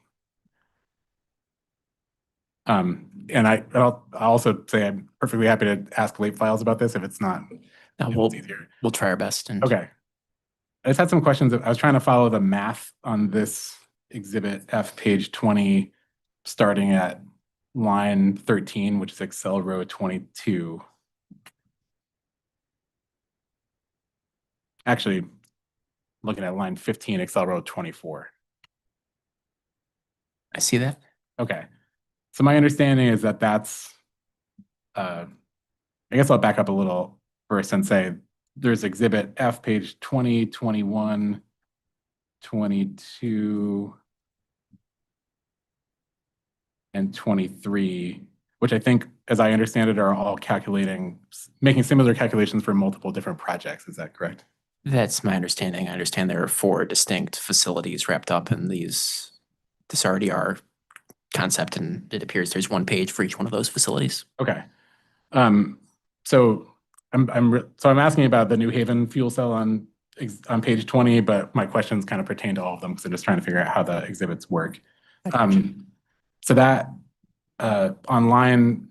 And I'll also say I'm perfectly happy to ask late files about this if it's not. We'll try our best. And Okay. I just had some questions. I was trying to follow the math on this Exhibit F, page 20, starting at line 13, which is Excel row 22. Actually, looking at line 15, Excel row 24. I see that. Okay. So my understanding is that that's, I guess I'll back up a little first and say there's exhibit F, page 20, 21, 22, and 23, which I think, as I understand it, are all making similar calculations for multiple different projects. Is that correct? That's my understanding. I understand there are 4 distinct facilities wrapped up in this RDR concept, and it appears there's 1 page for each one of those facilities. Okay. So I'm asking about the New Haven fuel cell on page 20, but my questions kind of pertain to all of them because I'm just trying to figure out how the exhibits work. So that on line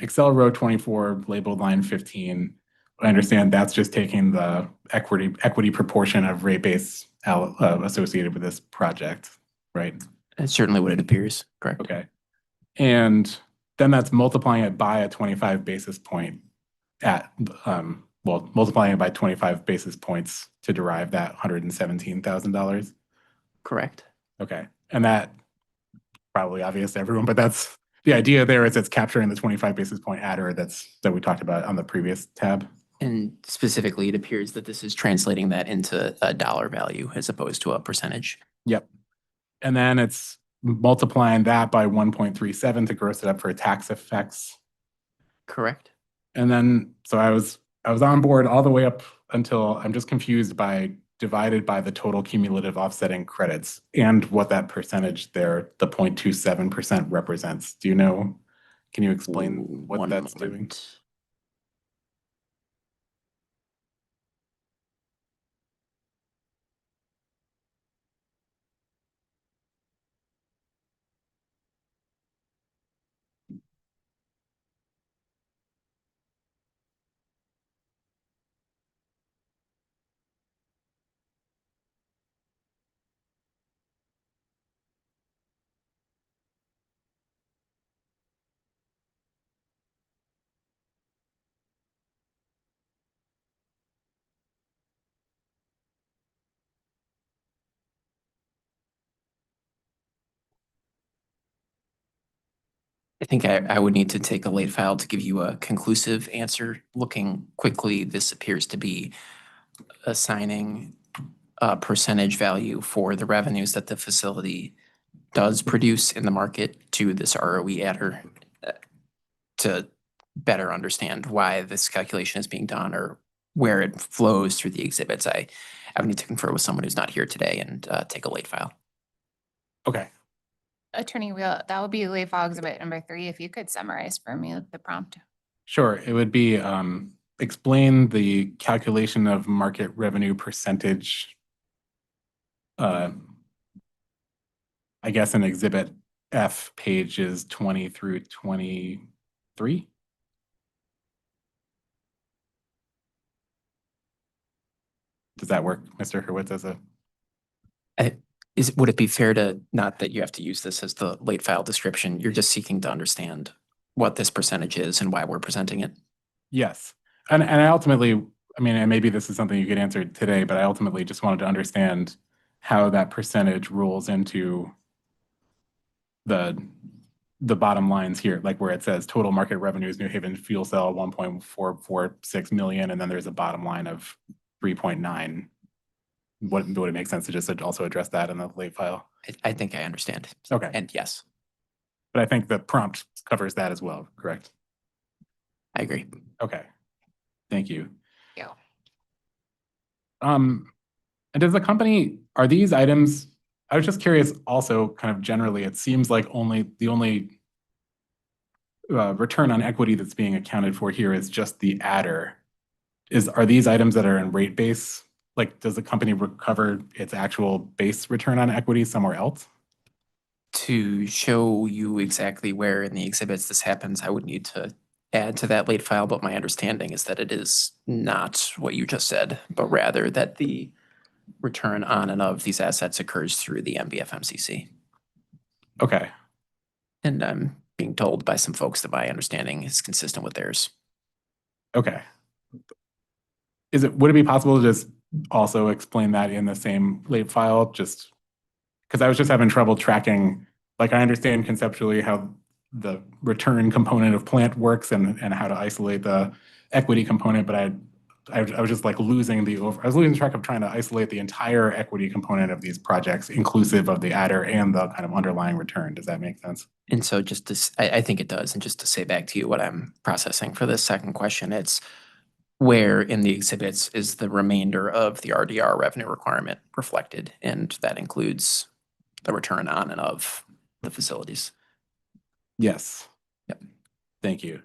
Excel row 24, labeled line 15, I understand that's just taking the equity proportion of rate base associated with this project, right? That's certainly what it appears, correct? Okay. And then that's multiplying it by a 25 basis point multiplying it by 25 basis points to derive that $117,000. Correct. Okay. And that probably obvious to everyone, but that's the idea there is it's capturing the 25 basis point adder that we talked about on the previous tab. And specifically, it appears that this is translating that into a dollar value as opposed to a percentage. Yep. And then it's multiplying that by 1.37 to gross it up for tax effects. Correct. And then, so I was on board all the way up until I'm just confused by divided by the total cumulative offsetting credits and what that percentage there, the 0.27% represents. Do you know, can you explain what that's doing? I think I would need to take a late file to give you a conclusive answer. Looking quickly, this appears to be assigning a percentage value for the revenues that the facility does produce in the market to this ROE adder to better understand why this calculation is being done or where it flows through the exhibits. I would need to confer with someone who's not here today and take a late file. Okay. Attorney Wheel, that would be late file exhibit number 3. If you could summarize for me the prompt. Sure. It would be explain the calculation of market revenue percentage. I guess in exhibit F, pages 20 through 23. Does that work, Mr. Hurwitz, as a? Would it be fair to, not that you have to use this as the late file description, you're just seeking to understand what this percentage is and why we're presenting it? Yes. And I ultimately, I mean, and maybe this is something you could answer today, but I ultimately just wanted to understand how that percentage rolls into the bottom lines here, like where it says total market revenues, New Haven fuel cell, 1.446 million, and then there's a bottom line of 3.9. Would it make sense to just also address that in the late file? I think I understand. Okay. And yes. But I think the prompt covers that as well, correct? I agree. Okay. Thank you. Yeah. And does the company, are these items, I was just curious also kind of generally, it seems like the only return on equity that's being accounted for here is just the adder. Are these items that are in rate base? Like, does the company recover its actual base return on equity somewhere else? To show you exactly where in the exhibits this happens, I would need to add to that late file, but my understanding is that it is not what you just said, but rather that the return on and of these assets occurs through the MBFMCC. Okay. And I'm being told by some folks that my understanding is consistent with theirs. Okay. Would it be possible to just also explain that in the same late file, just because I was just having trouble tracking. Like, I understand conceptually how the return component of plant works and how to isolate the equity component, but I was just like losing I was losing track of trying to isolate the entire equity component of these projects, inclusive of the adder and the kind of underlying return. Does that make sense? And so just to, I think it does. And just to say back to you what I'm processing for this second question, it's where in the exhibits is the remainder of the RDR revenue requirement reflected? And that includes the return on and of the facilities. Yes. Yep. Thank you.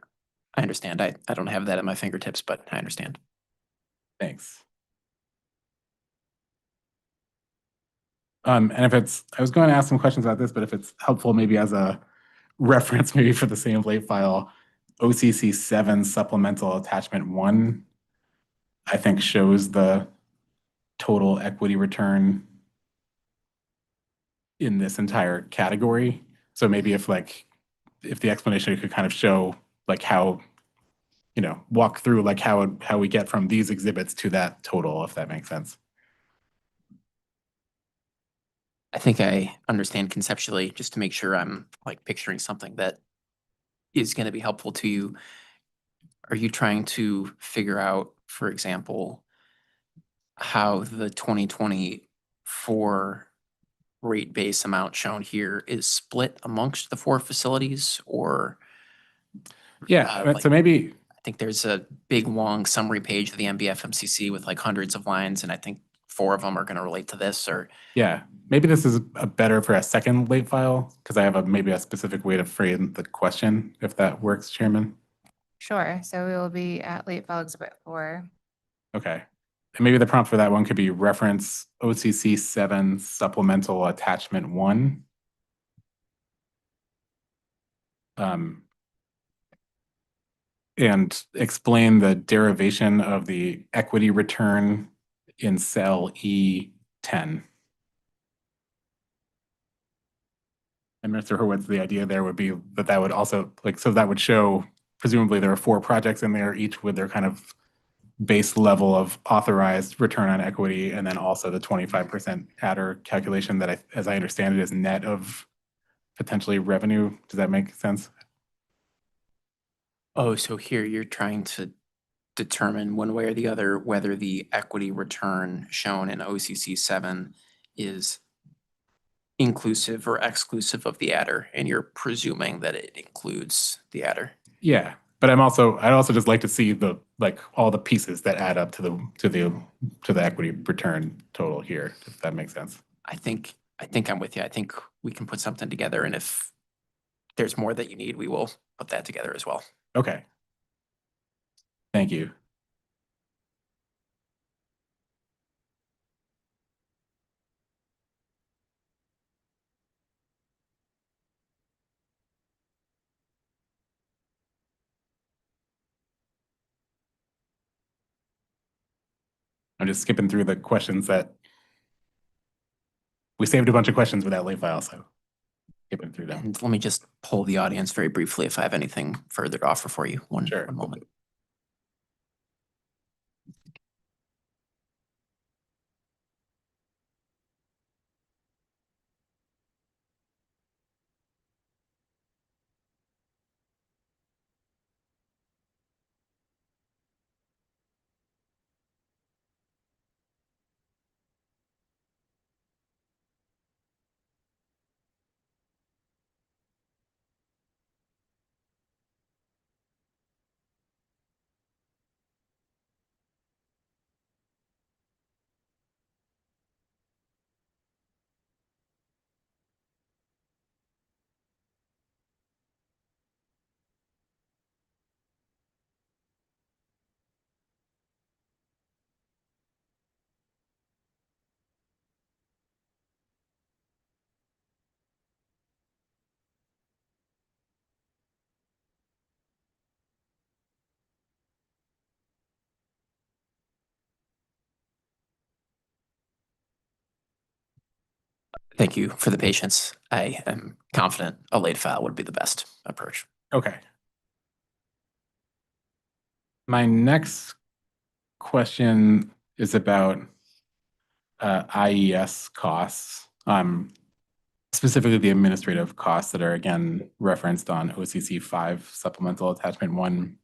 I understand. I don't have that at my fingertips, but I understand. Thanks. And if it's, I was going to ask some questions about this, but if it's helpful, maybe as a reference, maybe for the same late file, OCC 7 supplemental attachment 1, I think shows the total equity return in this entire category. So maybe if the explanation could kind of show like how, walk through like how we get from these exhibits to that total, if that makes sense. I think I understand conceptually, just to make sure I'm like picturing something that is going to be helpful to you. Are you trying to figure out, for example, how the 2024 rate base amount shown here is split amongst the 4 facilities, or? Yeah, so maybe. I think there's a big long summary page of the MBFMCC with like hundreds of lines, and I think 4 of them are going to relate to this, or? Yeah, maybe this is better for a second late file, because I have maybe a specific way to frame the question, if that works, Chairman. Sure. So we will be at late file exhibit 4. Okay. And maybe the prompt for that one could be reference OCC 7 supplemental attachment 1. And explain the derivation of the equity return in cell E10. And Mr. Hurwitz, the idea there would be that would also, so that would show, presumably there are 4 projects in there, each with their kind of base level of authorized return on equity, and then also the 25% adder calculation that, as I understand it, is net of potentially revenue. Does that make sense? Oh, so here you're trying to determine one way or the other whether the equity return shown in OCC 7 is inclusive or exclusive of the adder, and you're presuming that it includes the adder. Yeah, but I'd also just like to see all the pieces that add up to the equity return total here, if that makes sense. I think I'm with you. I think we can put something together, and if there's more that you need, we will put that together as well. Okay. Thank you. I'm just skipping through the questions that we saved a bunch of questions with that late file, so skipping through them. And let me just poll the audience very briefly if I have anything further to offer for you. One moment. Thank you for the patience. I am confident a late file would be the best approach. Okay. My next question is about IES costs, specifically the administrative costs that are again referenced on OCC 5 supplemental attachment 1.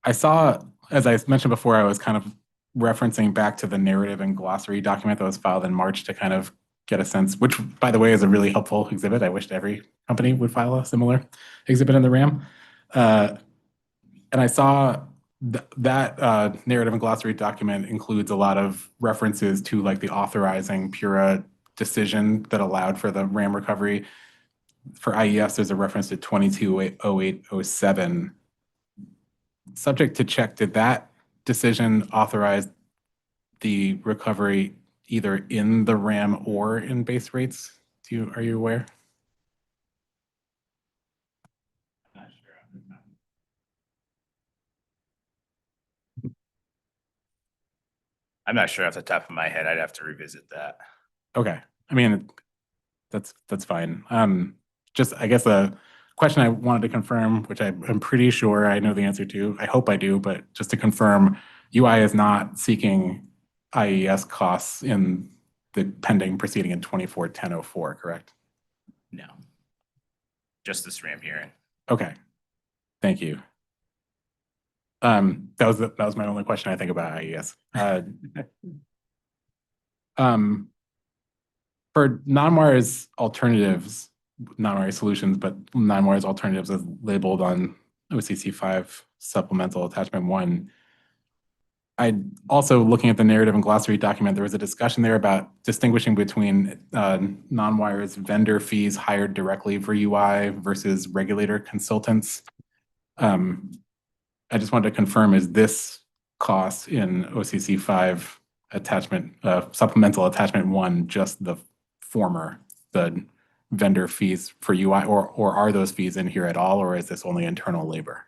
I saw, as I mentioned before, I was kind of referencing back to the narrative and glossary document that was filed in March to kind of get a sense, which by the way is a really helpful exhibit. I wish every company would file a similar exhibit in the RAM. And I saw that narrative and glossary document includes a lot of references to like the authorizing PURA decision that allowed for the RAM recovery. For IES, there's a reference to 220807. Subject to check, did that decision authorize the recovery either in the RAM or in base rates? Are you aware? I'm not sure off the top of my head. I'd have to revisit that. Okay. I mean, that's fine. Just I guess a question I wanted to confirm, which I'm pretty sure I know the answer to. I hope I do, but just to confirm, UI is not seeking IES costs in the pending proceeding in 24-1004, correct? No. Just this RAM hearing. Okay. Thank you. That was my only question I think about IES. For non-wires alternatives, non-wire solutions, but non-wires alternatives as labeled on OCC 5 supplemental attachment 1. I also looking at the narrative and glossary document, there was a discussion there about distinguishing between non-wires vendor fees hired directly for UI versus regulator consultants. I just wanted to confirm, is this cost in OCC 5 attachment, supplemental attachment 1, just the former, the vendor fees for UI, or are those fees in here at all, or is this only internal labor?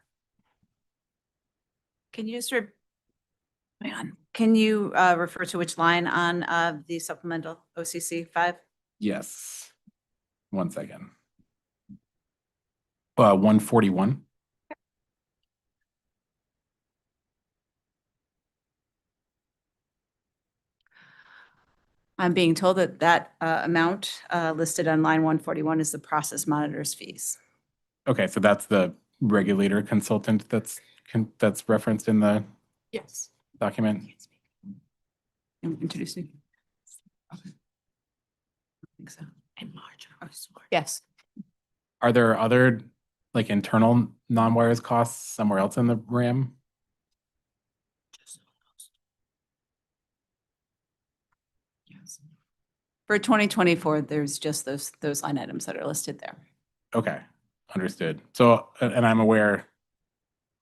Can you just can you refer to which line on the supplemental OCC 5? Yes. 1 second. 141. I'm being told that that amount listed on line 141 is the process monitor's fees. Okay, so that's the regulator consultant that's referenced in the Yes document. Introducing. I think so. In March, I swear. Yes. Are there other like internal non-wires costs somewhere else in the RAM? For 2024, there's just those line items that are listed there. Okay, understood. So, and I'm aware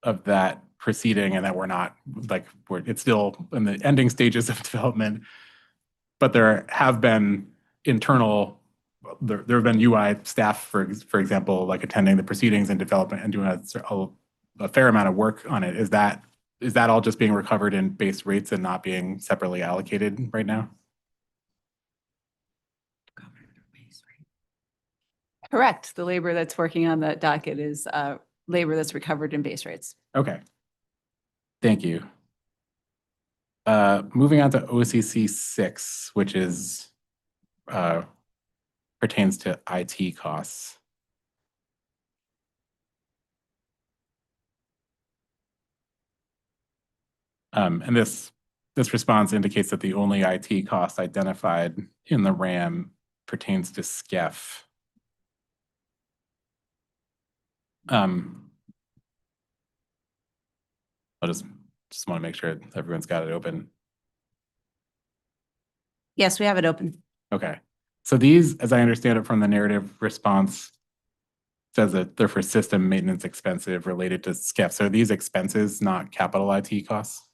of that proceeding and that we're not like, it's still in the ending stages of development, but there have been internal, there have been UI staff, for example, like attending the proceedings and development and doing a fair amount of work on it. Is that all just being recovered in base rates and not being separately allocated right now? Correct. The labor that's working on that docket is labor that's recovered in base rates. Okay. Thank you. Moving on to OCC 6, which is pertains to IT costs. And this response indicates that the only IT cost identified in the RAM pertains to SCEF. I'll just want to make sure everyone's got it open. Yes, we have it open. Okay. So these, as I understand it from the narrative response, says that they're for system maintenance expensive related to SCEF. So are these expenses not capital IT costs?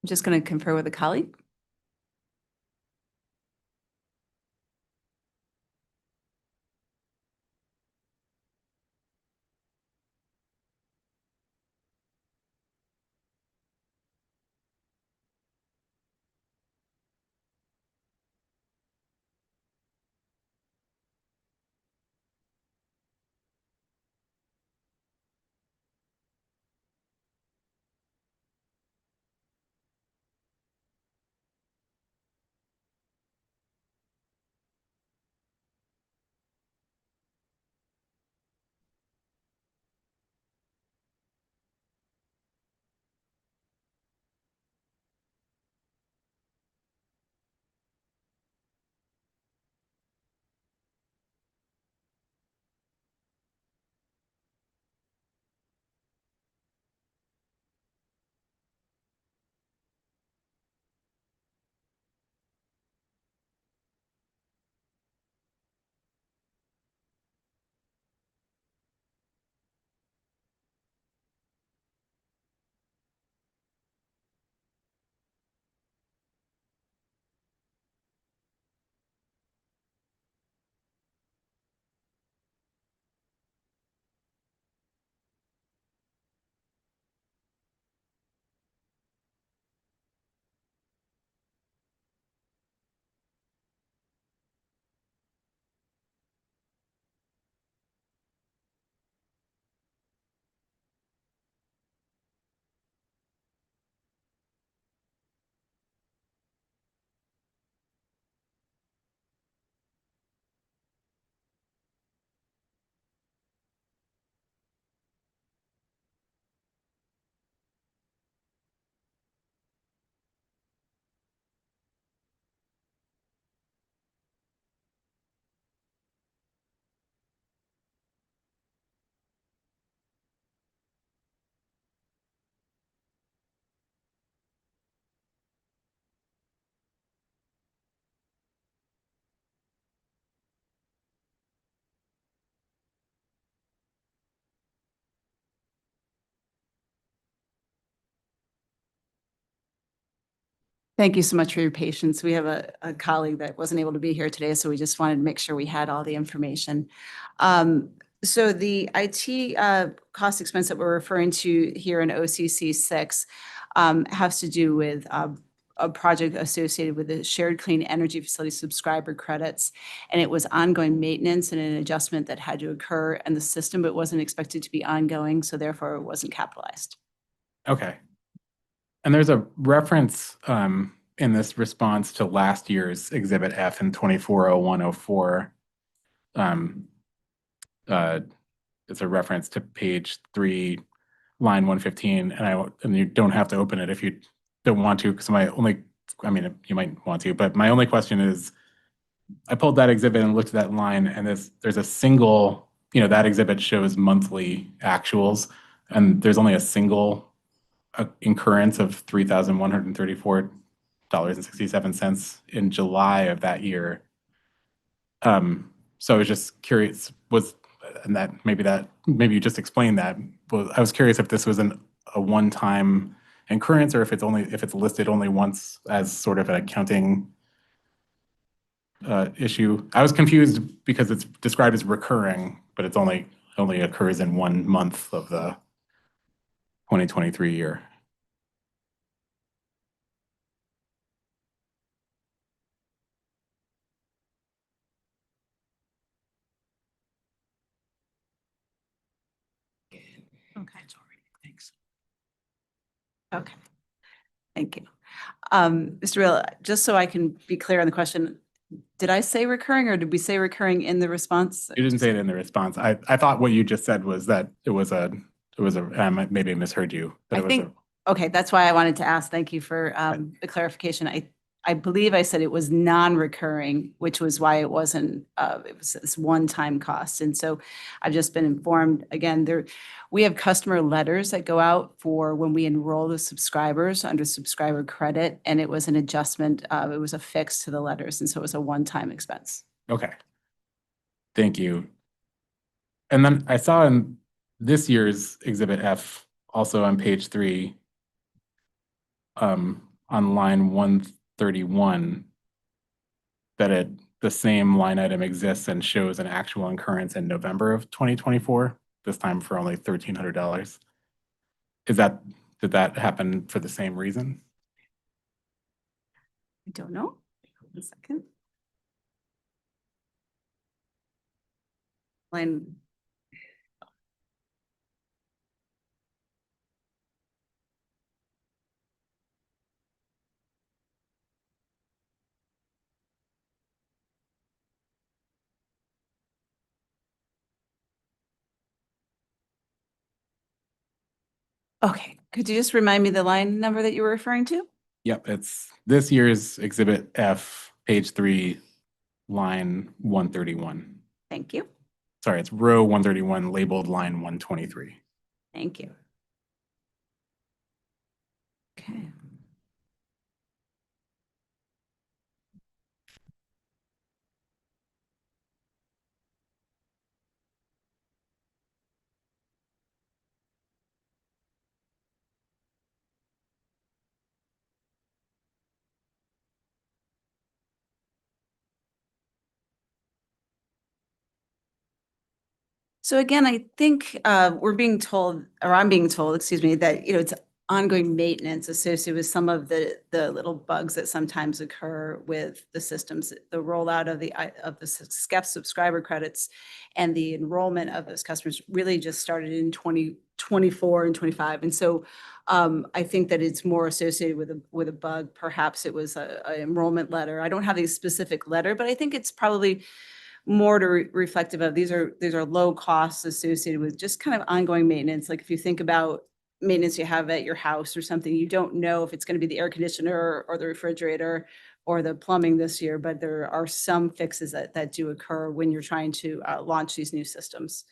I'm just going to confer with a colleague. Thank you so much for your patience. We have a colleague that wasn't able to be here today, so we just wanted to make sure we had all the information. So the IT cost expense that we're referring to here in OCC 6 has to do with a project associated with the Shared Clean Energy Facility subscriber credits. And it was ongoing maintenance and an adjustment that had to occur in the system, but wasn't expected to be ongoing, so therefore it wasn't capitalized. Okay. And there's a reference in this response to last year's Exhibit F in 240104. It's a reference to page 3, line 115, and you don't have to open it if you don't want to, because you might want to, but my only question is, I pulled that exhibit and looked at that line, and there's a single, that exhibit shows monthly actuals, and there's only a single incurrence of $3,134.67 in July of that year. So I was just curious, maybe you just explained that. I was curious if this was a one-time incurrence, or if it's listed only once as sort of an accounting issue. I was confused because it's described as recurring, but it's only occurs in 1 month of the 2023 year. Okay. Thanks. Okay. Thank you. Mr. Real, just so I can be clear on the question, did I say recurring, or did we say recurring in the response? You didn't say it in the response. I thought what you just said was that it was a maybe I misheard you. Okay, that's why I wanted to ask. Thank you for the clarification. I believe I said it was non-recurring, which was why it wasn't, it was this one-time cost. And so I've just been informed, again, we have customer letters that go out for when we enroll the subscribers under subscriber credit, and it was an adjustment, it was a fix to the letters, and so it was a one-time expense. Okay. Thank you. And then I saw in this year's Exhibit F, also on page 3, on line 131, that the same line item exists and shows an actual incurrence in November of 2024, this time for only $1,300. Did that happen for the same reason? I don't know. 1 second. Line. Okay, could you just remind me the line number that you were referring to? Yep, it's this year's Exhibit F, page 3, line 131. Thank you. Sorry, it's row 131, labeled line 123. Thank you. Okay. So again, I think we're being told, or I'm being told, excuse me, that, it's ongoing maintenance associated with some of the little bugs that sometimes occur with the systems, the rollout of the SCEF subscriber credits and the enrollment of those customers really just started in 2024 and 25. And so I think that it's more associated with a bug. Perhaps it was a enrollment letter. I don't have a specific letter, but I think it's probably more to reflective of these are low costs associated with just kind of ongoing maintenance. Like if you think about maintenance you have at your house or something, you don't know if it's going to be the air conditioner or the refrigerator or the plumbing this year, but there are some fixes that do occur when you're trying to launch these new systems.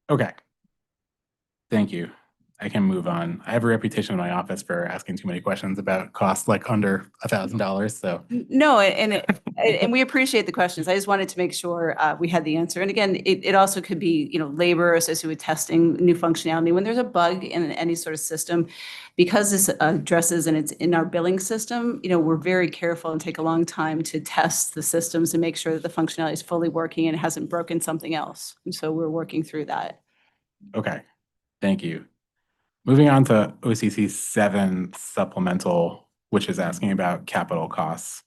Okay. Thank you. I can move on. I have a reputation in my office for asking too many questions about costs like under $1,000, so. No, and we appreciate the questions. I just wanted to make sure we had the answer. And again, it also could be, labor associated with testing new functionality. When there's a bug in any sort of system, because this addresses and it's in our billing system, we're very careful and take a long time to test the systems and make sure that the functionality is fully working and hasn't broken something else. And so we're working through that. Okay, thank you. Moving on to OCC 7 supplemental, which is asking about capital costs.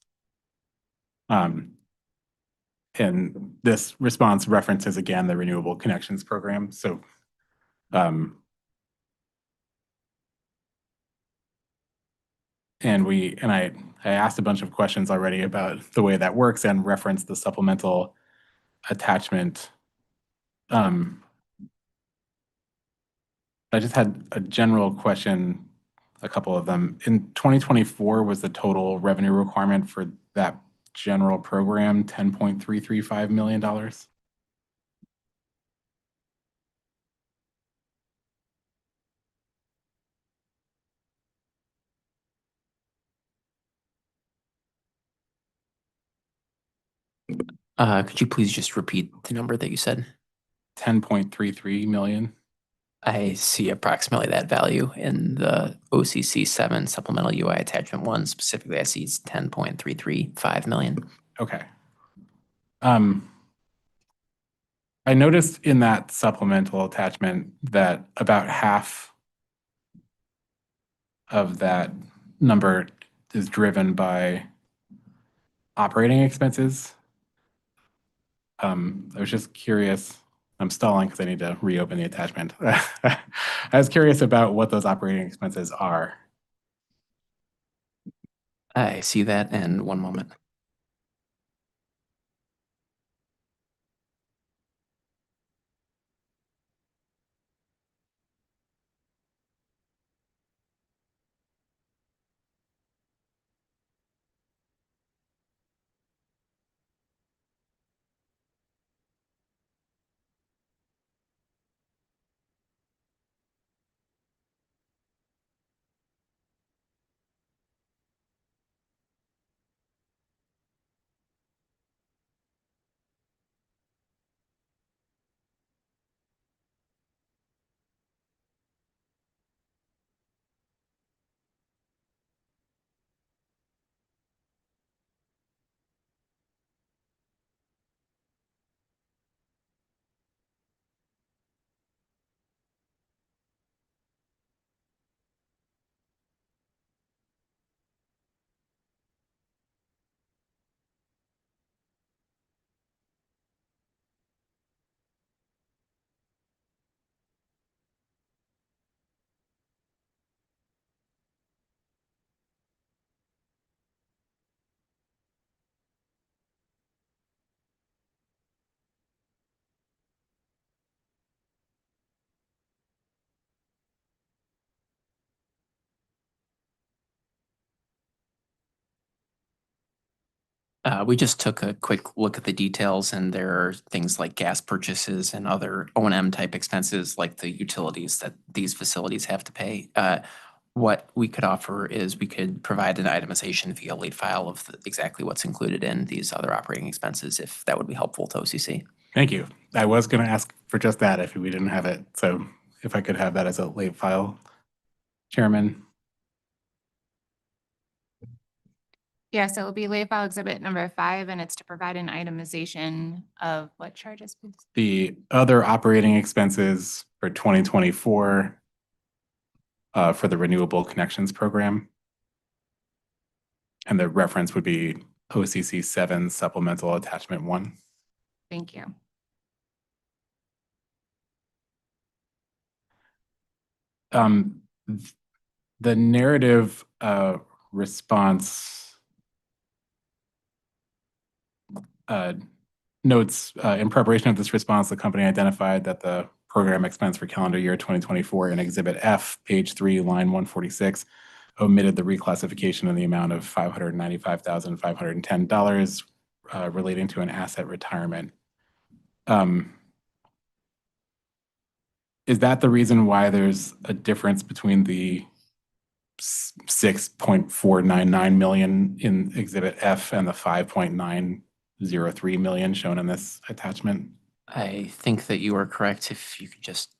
And this response references again the Renewable Connections Program. So I asked a bunch of questions already about the way that works and referenced the supplemental attachment. I just had a general question, a couple of them. In 2024, was the total revenue requirement for that general program $10.335 million? Could you please just repeat the number that you said? 10.33 million. I see approximately that value in the OCC 7 supplemental UI attachment 1. Specifically, I see it's 10.335 million. Okay. I noticed in that supplemental attachment that about half of that number is driven by operating expenses. I was just curious. I'm stalling because I need to reopen the attachment. I was curious about what those operating expenses are. I see that, and one moment. We just took a quick look at the details, and there are things like gas purchases and other O&M type expenses like the utilities that these facilities have to pay. What we could offer is we could provide an itemization via late file of exactly what's included in these other operating expenses, if that would be helpful to OCC. Thank you. I was going to ask for just that if we didn't have it. So if I could have that as a late file, Chairman. Yeah, so it'll be late file exhibit number 5, and it's to provide an itemization of what charges, please? The other operating expenses for 2024 for the Renewable Connections Program. And the reference would be OCC 7 Supplemental Attachment 1. Thank you. The narrative response notes in preparation of this response, the company identified that the program expense for calendar year 2024 in Exhibit F, page 3, line 146, omitted the reclassification in the amount of $595,510 relating to an asset retirement. is that the reason why there's a difference between the 6.499 million in Exhibit F and the 5.903 million shown in this attachment? I think that you are correct. If you could just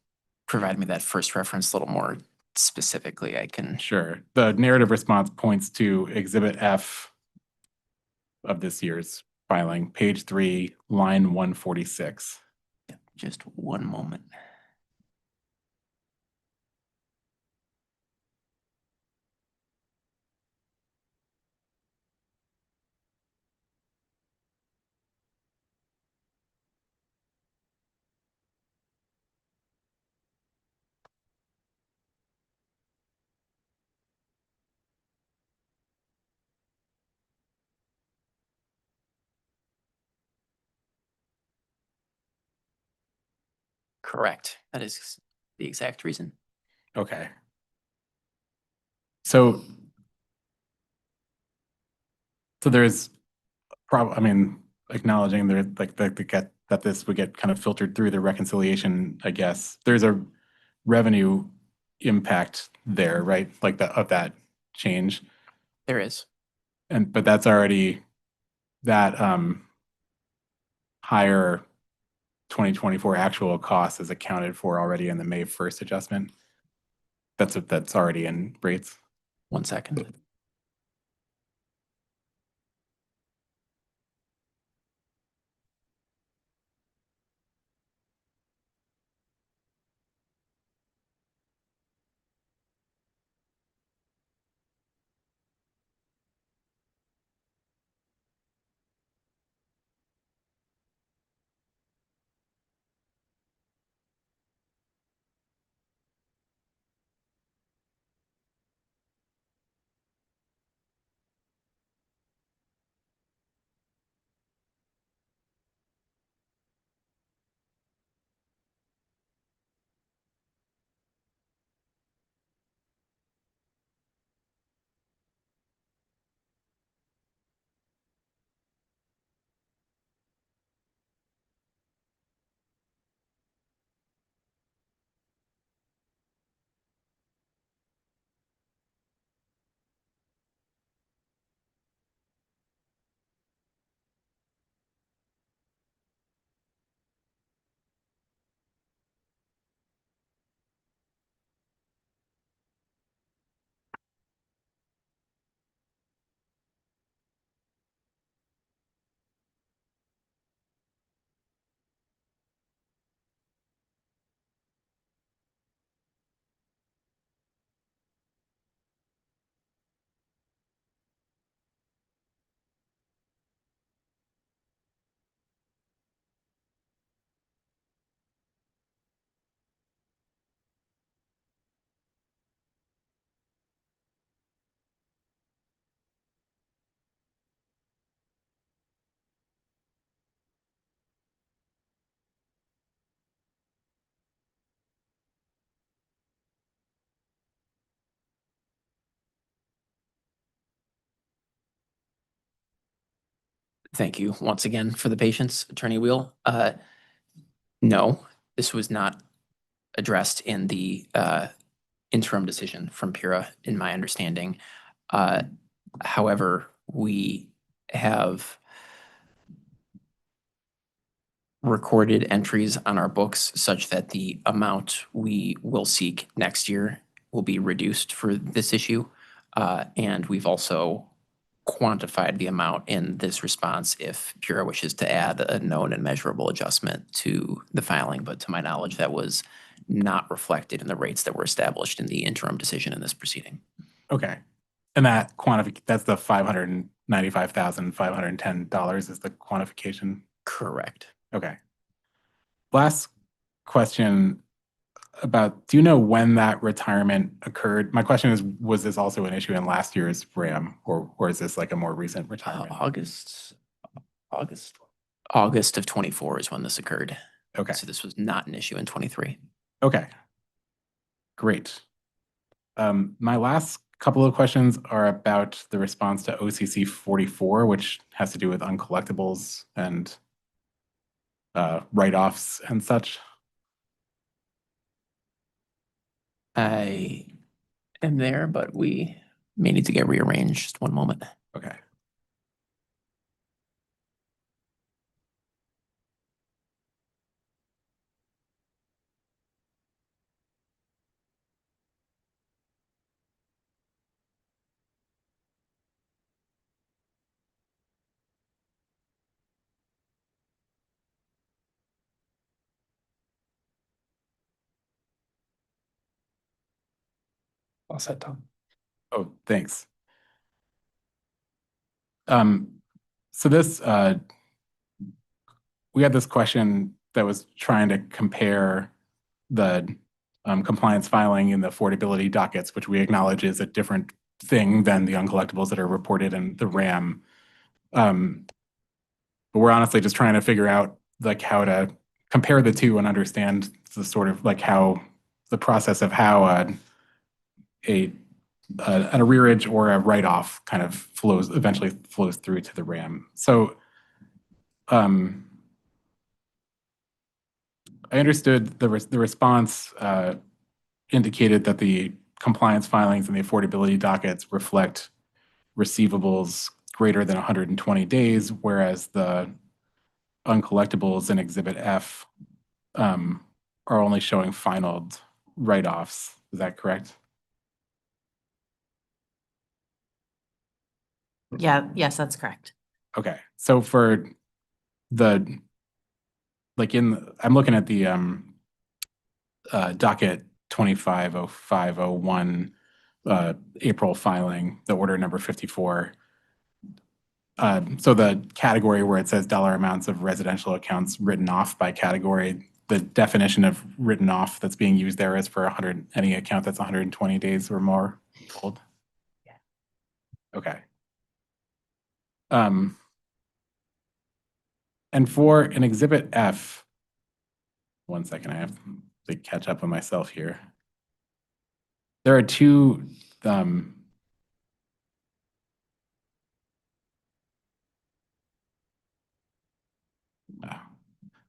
provide me that first reference a little more specifically, I can. Sure. The narrative response points to Exhibit F of this year's filing, page 3, line 146. Just one moment. Correct. That is the exact reason. Okay. So there's acknowledging there, like, that this would get kind of filtered through the reconciliation, I guess. There's a revenue impact there, right? Like of that change. There is. But that's already that higher 2024 actual cost is accounted for already in the May 1st adjustment. That's already in rates. 1 second. Thank you once again for the patience, Attorney Wheel. No, this was not addressed in the interim decision from PURA, in my understanding. However, we have recorded entries on our books such that the amount we will seek next year will be reduced for this issue. And we've also quantified the amount in this response if PURA wishes to add a known and measurable adjustment to the filing. But to my knowledge, that was not reflected in the rates that were established in the interim decision in this proceeding. Okay. And that that's the $595,510 is the quantification? Correct. Okay. Last question about, do you know when that retirement occurred? My question is, was this also an issue in last year's RAM, or is this like a more recent retirement? August of 24 is when this occurred. Okay. So this was not an issue in 23. Okay. Great. My last couple of questions are about the response to OCC 44, which has to do with uncollectibles and write-offs and such. I am there, but we may need to get rearranged. Just one moment. Okay. All set, Tom. Oh, thanks. So this, we had this question that was trying to compare the compliance filing and the affordability dockets, which we acknowledge is a different thing than the uncollectibles that are reported in the RAM. But we're honestly just trying to figure out like how to compare the two and understand the sort of like how the process of how an arrearage or a write-off kind of eventually flows through to the RAM. So I understood the response indicated that the compliance filings and the affordability dockets reflect receivables greater than 120 days, whereas the uncollectibles in Exhibit F are only showing finalized write-offs. Is that correct? Yeah, yes, that's correct. Okay, so for the, like I'm looking at the docket 250501 April filing, the order number 54. So the category where it says dollar amounts of residential accounts written off by category, the definition of written off that's being used there is for any account that's 120 days or more old. Yeah. Okay. And for an Exhibit F, one second, I have to catch up on myself here. There are two the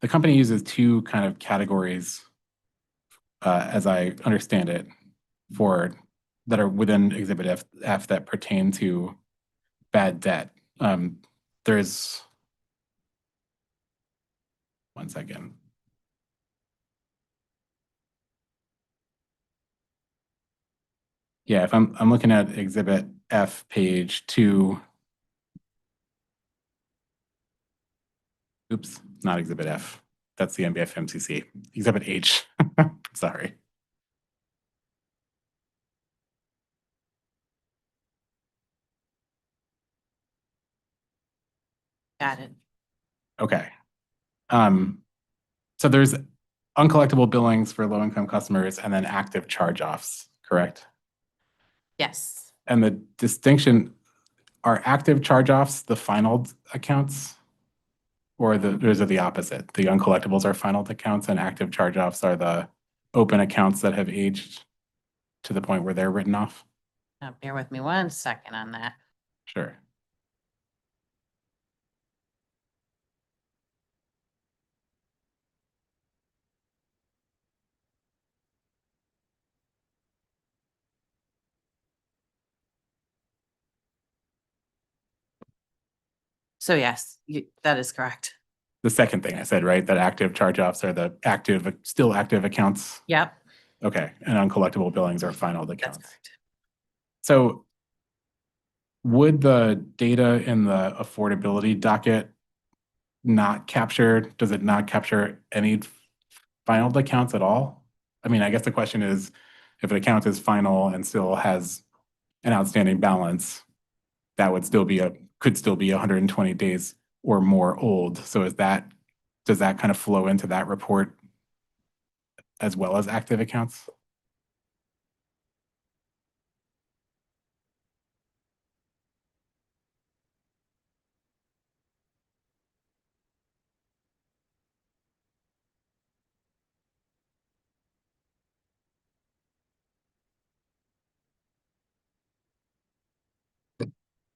company uses two kind of categories, as I understand it, for that are within Exhibit F that pertain to bad debt. There's one second. Yeah, if I'm looking at Exhibit F, page 2. Oops, not Exhibit F. That's the NBF MCC. Exhibit H. Sorry. Got it. Okay. So there's uncollectible billings for low-income customers and then active charge-offs, correct? Yes. And the distinction, are active charge-offs the final accounts? Or those are the opposite? The uncollectibles are final accounts and active charge-offs are the open accounts that have aged to the point where they're written off? Now, bear with me one second on that. Sure. So yes, that is correct. The second thing I said, right? That active charge-offs are the still active accounts? Yep. Okay, and uncollectible billings are final accounts. That's correct. So would the data in the affordability docket does it not capture any final accounts at all? I mean, I guess the question is, if an account is final and still has an outstanding balance, that would could still be 120 days or more old. So does that kind of flow into that report as well as active accounts?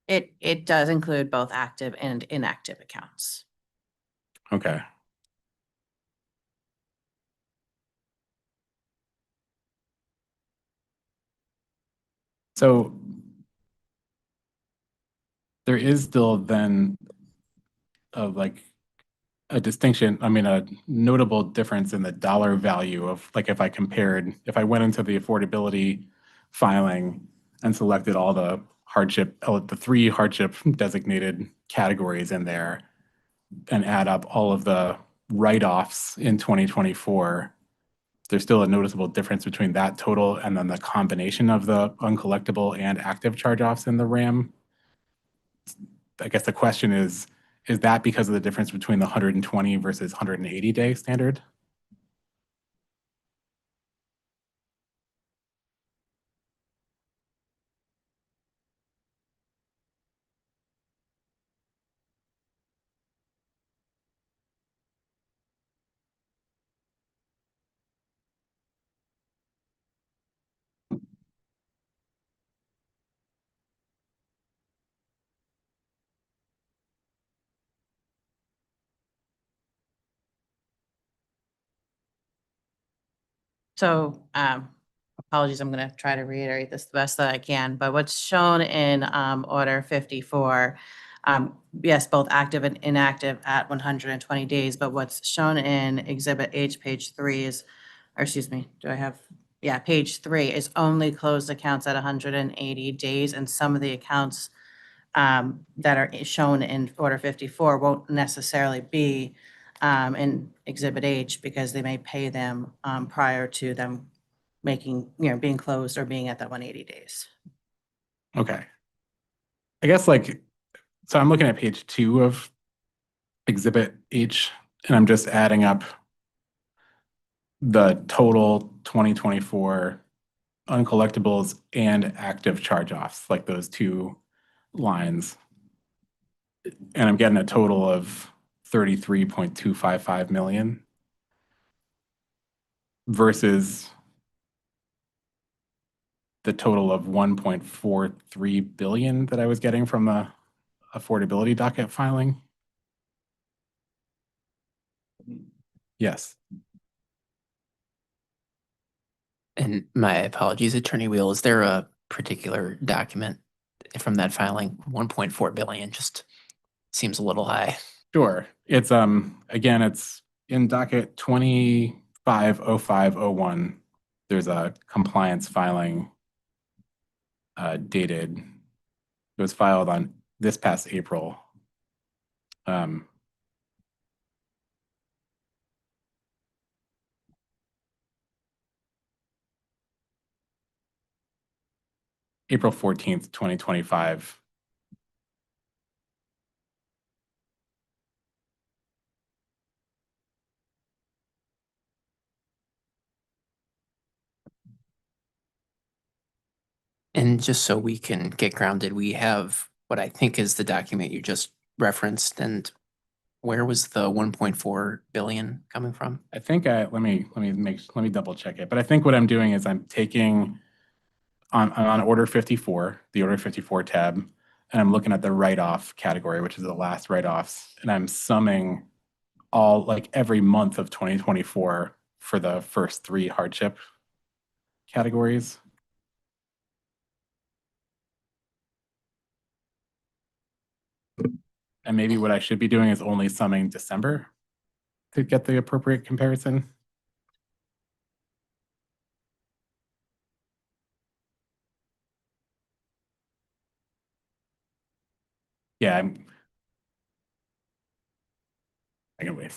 It does include both active and inactive accounts. Okay. So there is still then like a distinction, I mean, a notable difference in the dollar value of, like, if I went into the affordability filing and selected all the the 3 hardship designated categories in there and add up all of the write-offs in 2024, there's still a noticeable difference between that total and then the combination of the uncollectible and active charge-offs in the RAM. I guess the question is that because of the difference between the 120 versus 180 day standard? So, apologies, I'm gonna try to reiterate this the best that I can, but what's shown in, order 54, yes, both active and inactive at 120 days, but what's shown in Exhibit H, page 3 is, or excuse me, page 3 is only closed accounts at 180 days, and some of the accounts, that are shown in order 54 won't necessarily be, in Exhibit H because they may pay them, prior to them being closed or being at that 180 days. Okay. I guess so I'm looking at page 2 of Exhibit H, and I'm just adding up the total 2024 uncollectibles and active charge-offs, like those 2 lines. And I'm getting a total of 33.255 million versus the total of 1.43 billion that I was getting from the affordability docket filing. Yes. And my apologies, Attorney Wheel, is there a particular document from that filing? 1.4 billion just seems a little high. Sure. It's again, it's in docket 250501. There's a compliance filing dated. It was filed on this past April. April 14th, 2025. And just so we can get grounded, we have what I think is the document you just referenced. And where was the 1.4 billion coming from? I think let me double check it. But I think what I'm doing is I'm taking on order 54, the order 54 tab, and I'm looking at the write-off category, which is the last write-offs, and I'm summing all, like, every month of 2024 for the first 3 hardship categories. And maybe what I should be doing is only summing December to get the appropriate comparison. Yeah, I can wait.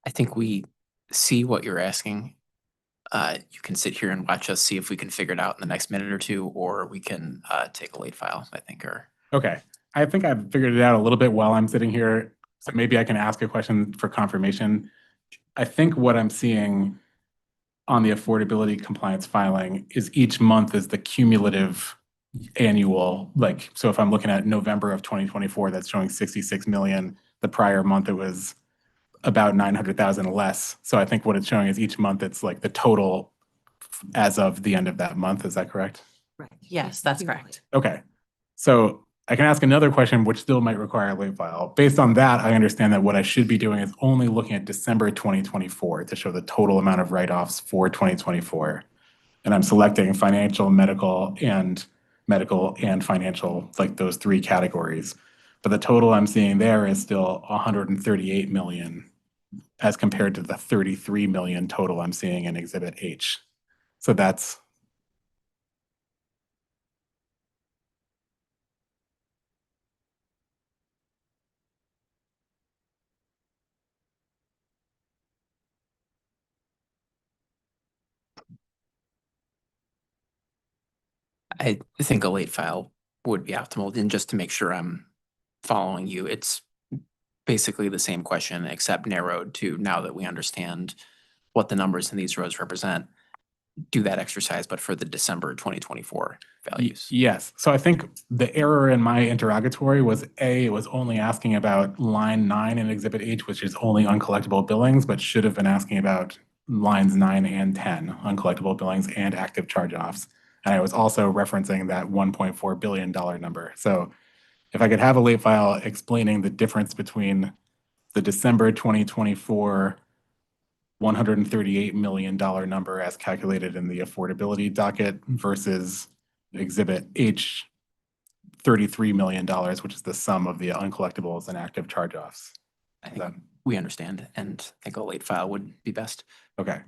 I think we see what you're asking. You can sit here and watch us see if we can figure it out in the next minute or 2, or we can take a late file, I think, or. Okay, I think I've figured it out a little bit while I'm sitting here, so maybe I can ask a question for confirmation. I think what I'm seeing on the affordability compliance filing is each month is the cumulative annual, so if I'm looking at November of 2024, that's showing 66 million. the prior month it was about 900,000 less. So I think what it's showing is each month it's like the total as of the end of that month. Is that correct? Yes, that's correct. Okay. So I can ask another question, which still might require a late file. Based on that, I understand that what I should be doing is only looking at December 2024 to show the total amount of write-offs for 2024. And I'm selecting financial, medical and financial, like those three categories. But the total I'm seeing there is still 138 million as compared to the 33 million total I'm seeing in Exhibit H. So that's I think a late file would be optimal, and just to make sure I'm following you, it's basically the same question except narrowed to now that we understand what the numbers in these rows represent. Do that exercise, but for the December 2024 values. Yes. So I think the error in my interrogatory was it was only asking about line 9 in Exhibit H, which is only uncollectible billings, but should have been asking about lines 9 and 10, uncollectible billings and active charge-offs. And I was also referencing that $1.4 billion number. So if I could have a late file explaining the difference between the December 2024 $138 million number as calculated in the affordability docket versus Exhibit H, $33 million, which is the sum of the uncollectibles and active charge-offs. I think we understand, and I think a late file would be best. Okay.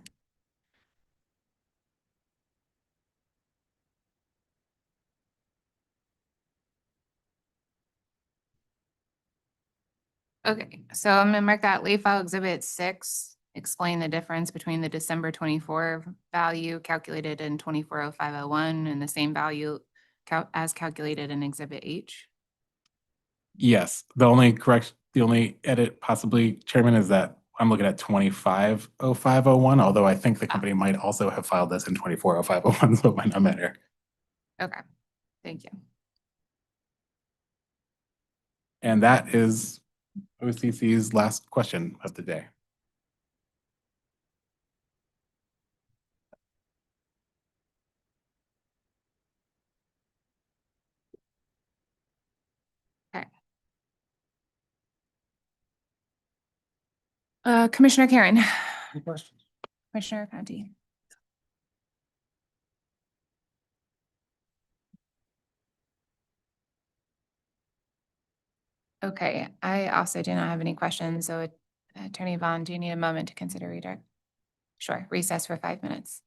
Okay, so I'm gonna mark that late file exhibit 6, explain the difference between the December 24 value calculated in 240501 and the same value as calculated in exhibit H. Yes, the only edit possibly, Chairman, is that I'm looking at 250501, although I think the company might also have filed this in 240501, so it might not matter. Okay, thank you. And that is OCC's last question of the day. Okay. Commissioner Karen. Any questions? Commissioner Conti. Okay, I also do not have any questions, so Attorney Vaughn, do you need a moment to consider redirect? Sure, recess for 5 minutes.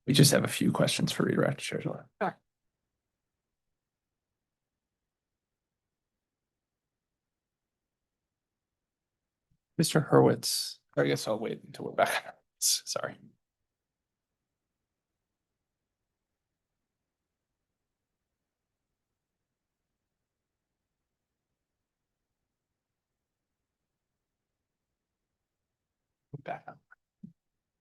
We just have a few questions for redirect, Chair. Sure. Mr. Hurwitz, I guess I'll wait until we're back. Sorry. Back up.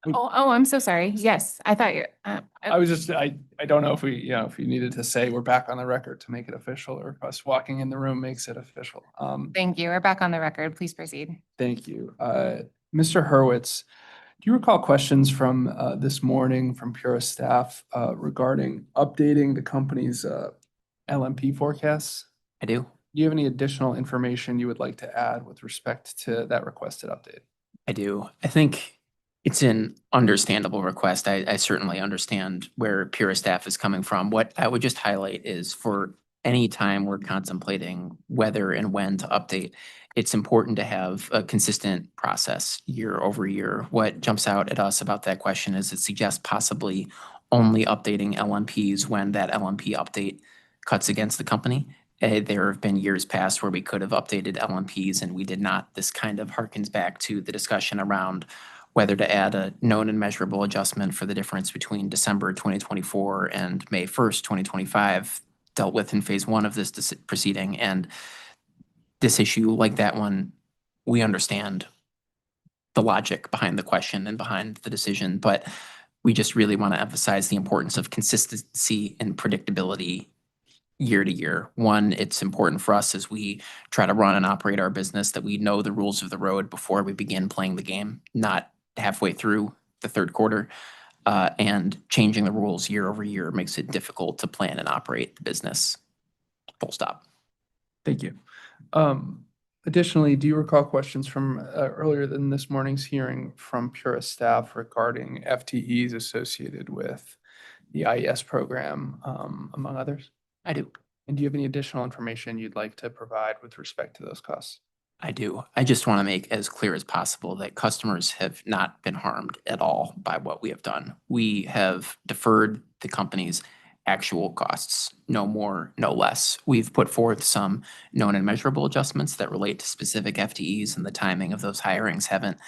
Oh, I'm so sorry. Yes, I thought you, I was just, I don't know if we, if you needed to say we're back on the record to make it official, or if us walking in the room makes it official. thank you. We're back on the record. Please proceed. Thank you. Mr. Hurwitz, do you recall questions from this morning from Pura staff regarding updating the company's LMP forecasts? I do. Do you have any additional information you would like to add with respect to that requested update? I do. I think it's an understandable request. I certainly understand where Pura staff is coming from. What I would just highlight is for any time we're contemplating whether and when to update, it's important to have a consistent process year over year. What jumps out at us about that question is it suggests possibly only updating LMPs when that LMP update cuts against the company. There have been years past where we could have updated LMPs and we did not. This kind of harkens back to the discussion around whether to add a known and measurable adjustment for the difference between December 2024 and May 1st, 2025, dealt with in phase one of this proceeding. And this issue, like that one, we understand the logic behind the question and behind the decision, but we just really want to emphasize the importance of consistency and predictability year to year. One, it's important for us as we try to run and operate our business that we know the rules of the road before we begin playing the game, not halfway through the third quarter. And changing the rules year over year makes it difficult to plan and operate the business. Full stop. Thank you. Additionally, do you recall questions from earlier than this morning's hearing from Pura staff regarding FTEs associated with the IES program, among others? I do. And do you have any additional information you'd like to provide with respect to those costs? I do. I just want to make as clear as possible that customers have not been harmed at all by what we have done. We have deferred the company's actual costs, no more, no less. We've put forth some known and measurable adjustments that relate to specific FTEs, and the timing of those hirings haven't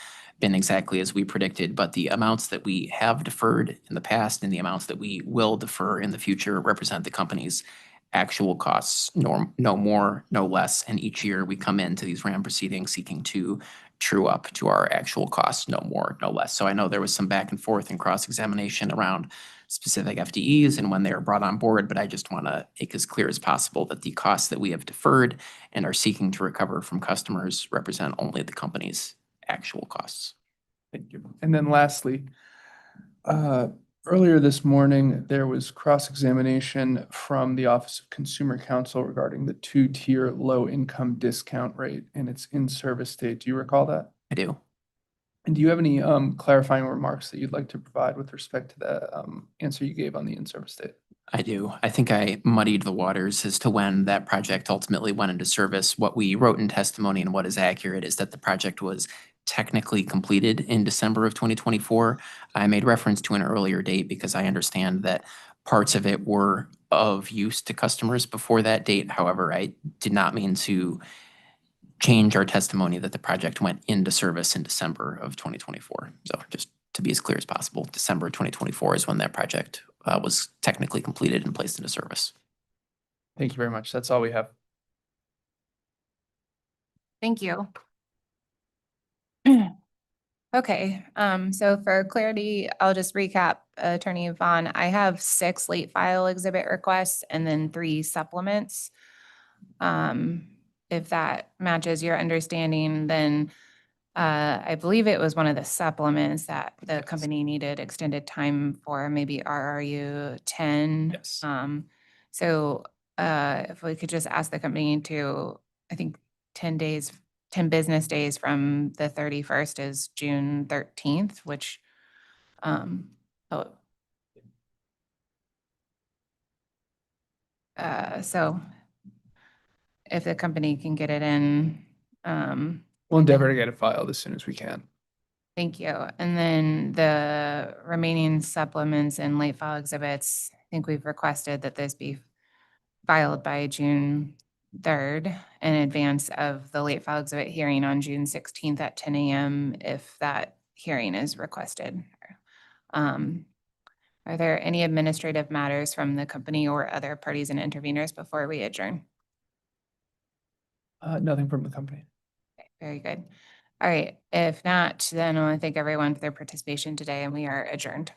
been exactly as we predicted, but the amounts that we have deferred in the past and the amounts that we will defer in the future represent the company's actual costs, no more, no less. And each year we come into these RAM proceedings seeking to true up to our actual costs, no more, no less. So I know there was some back and forth and cross-examination around specific FTEs and when they were brought on board, but I just want to make as clear as possible that the costs that we have deferred and are seeking to recover from customers represent only the company's actual costs. Thank you. And then lastly, earlier this morning, there was cross-examination from the Office of Consumer Counsel regarding the two-tier low-income discount rate and its in-service date. Do you recall that? I do. And do you have any clarifying remarks that you'd like to provide with respect to the answer you gave on the in-service date? I do. I think I muddied the waters as to when that project ultimately went into service. What we wrote in testimony and what is accurate is that the project was technically completed in December of 2024. I made reference to an earlier date because I understand that parts of it were of use to customers before that date. However, I did not mean to change our testimony that the project went into service in December of 2024. So just to be as clear as possible, December 2024 is when that project was technically completed and placed into service. Thank you very much. That's all we have. Thank you. Okay, so for clarity, I'll just recap, Attorney Vaughn. I have 6 late file exhibit requests and then 3 supplements. If that matches your understanding, then I believe it was one of the supplements that the company needed extended time for, maybe RRU 10. Yes. So if we could just ask the company to, I think 10 business days from the 31st is June 13th, which, so if the company can get it in, We'll endeavor to get it filed as soon as we can. Thank you. And then the remaining supplements and late file exhibits, I think we've requested that this be filed by June 3rd in advance of the late file exhibit hearing on June 16th at 10 a.m. if that hearing is requested. Are there any administrative matters from the company or other parties and interveners before we adjourn? Nothing from the company. Okay, very good. All right, if not, then I want to thank everyone for their participation today and we are adjourned.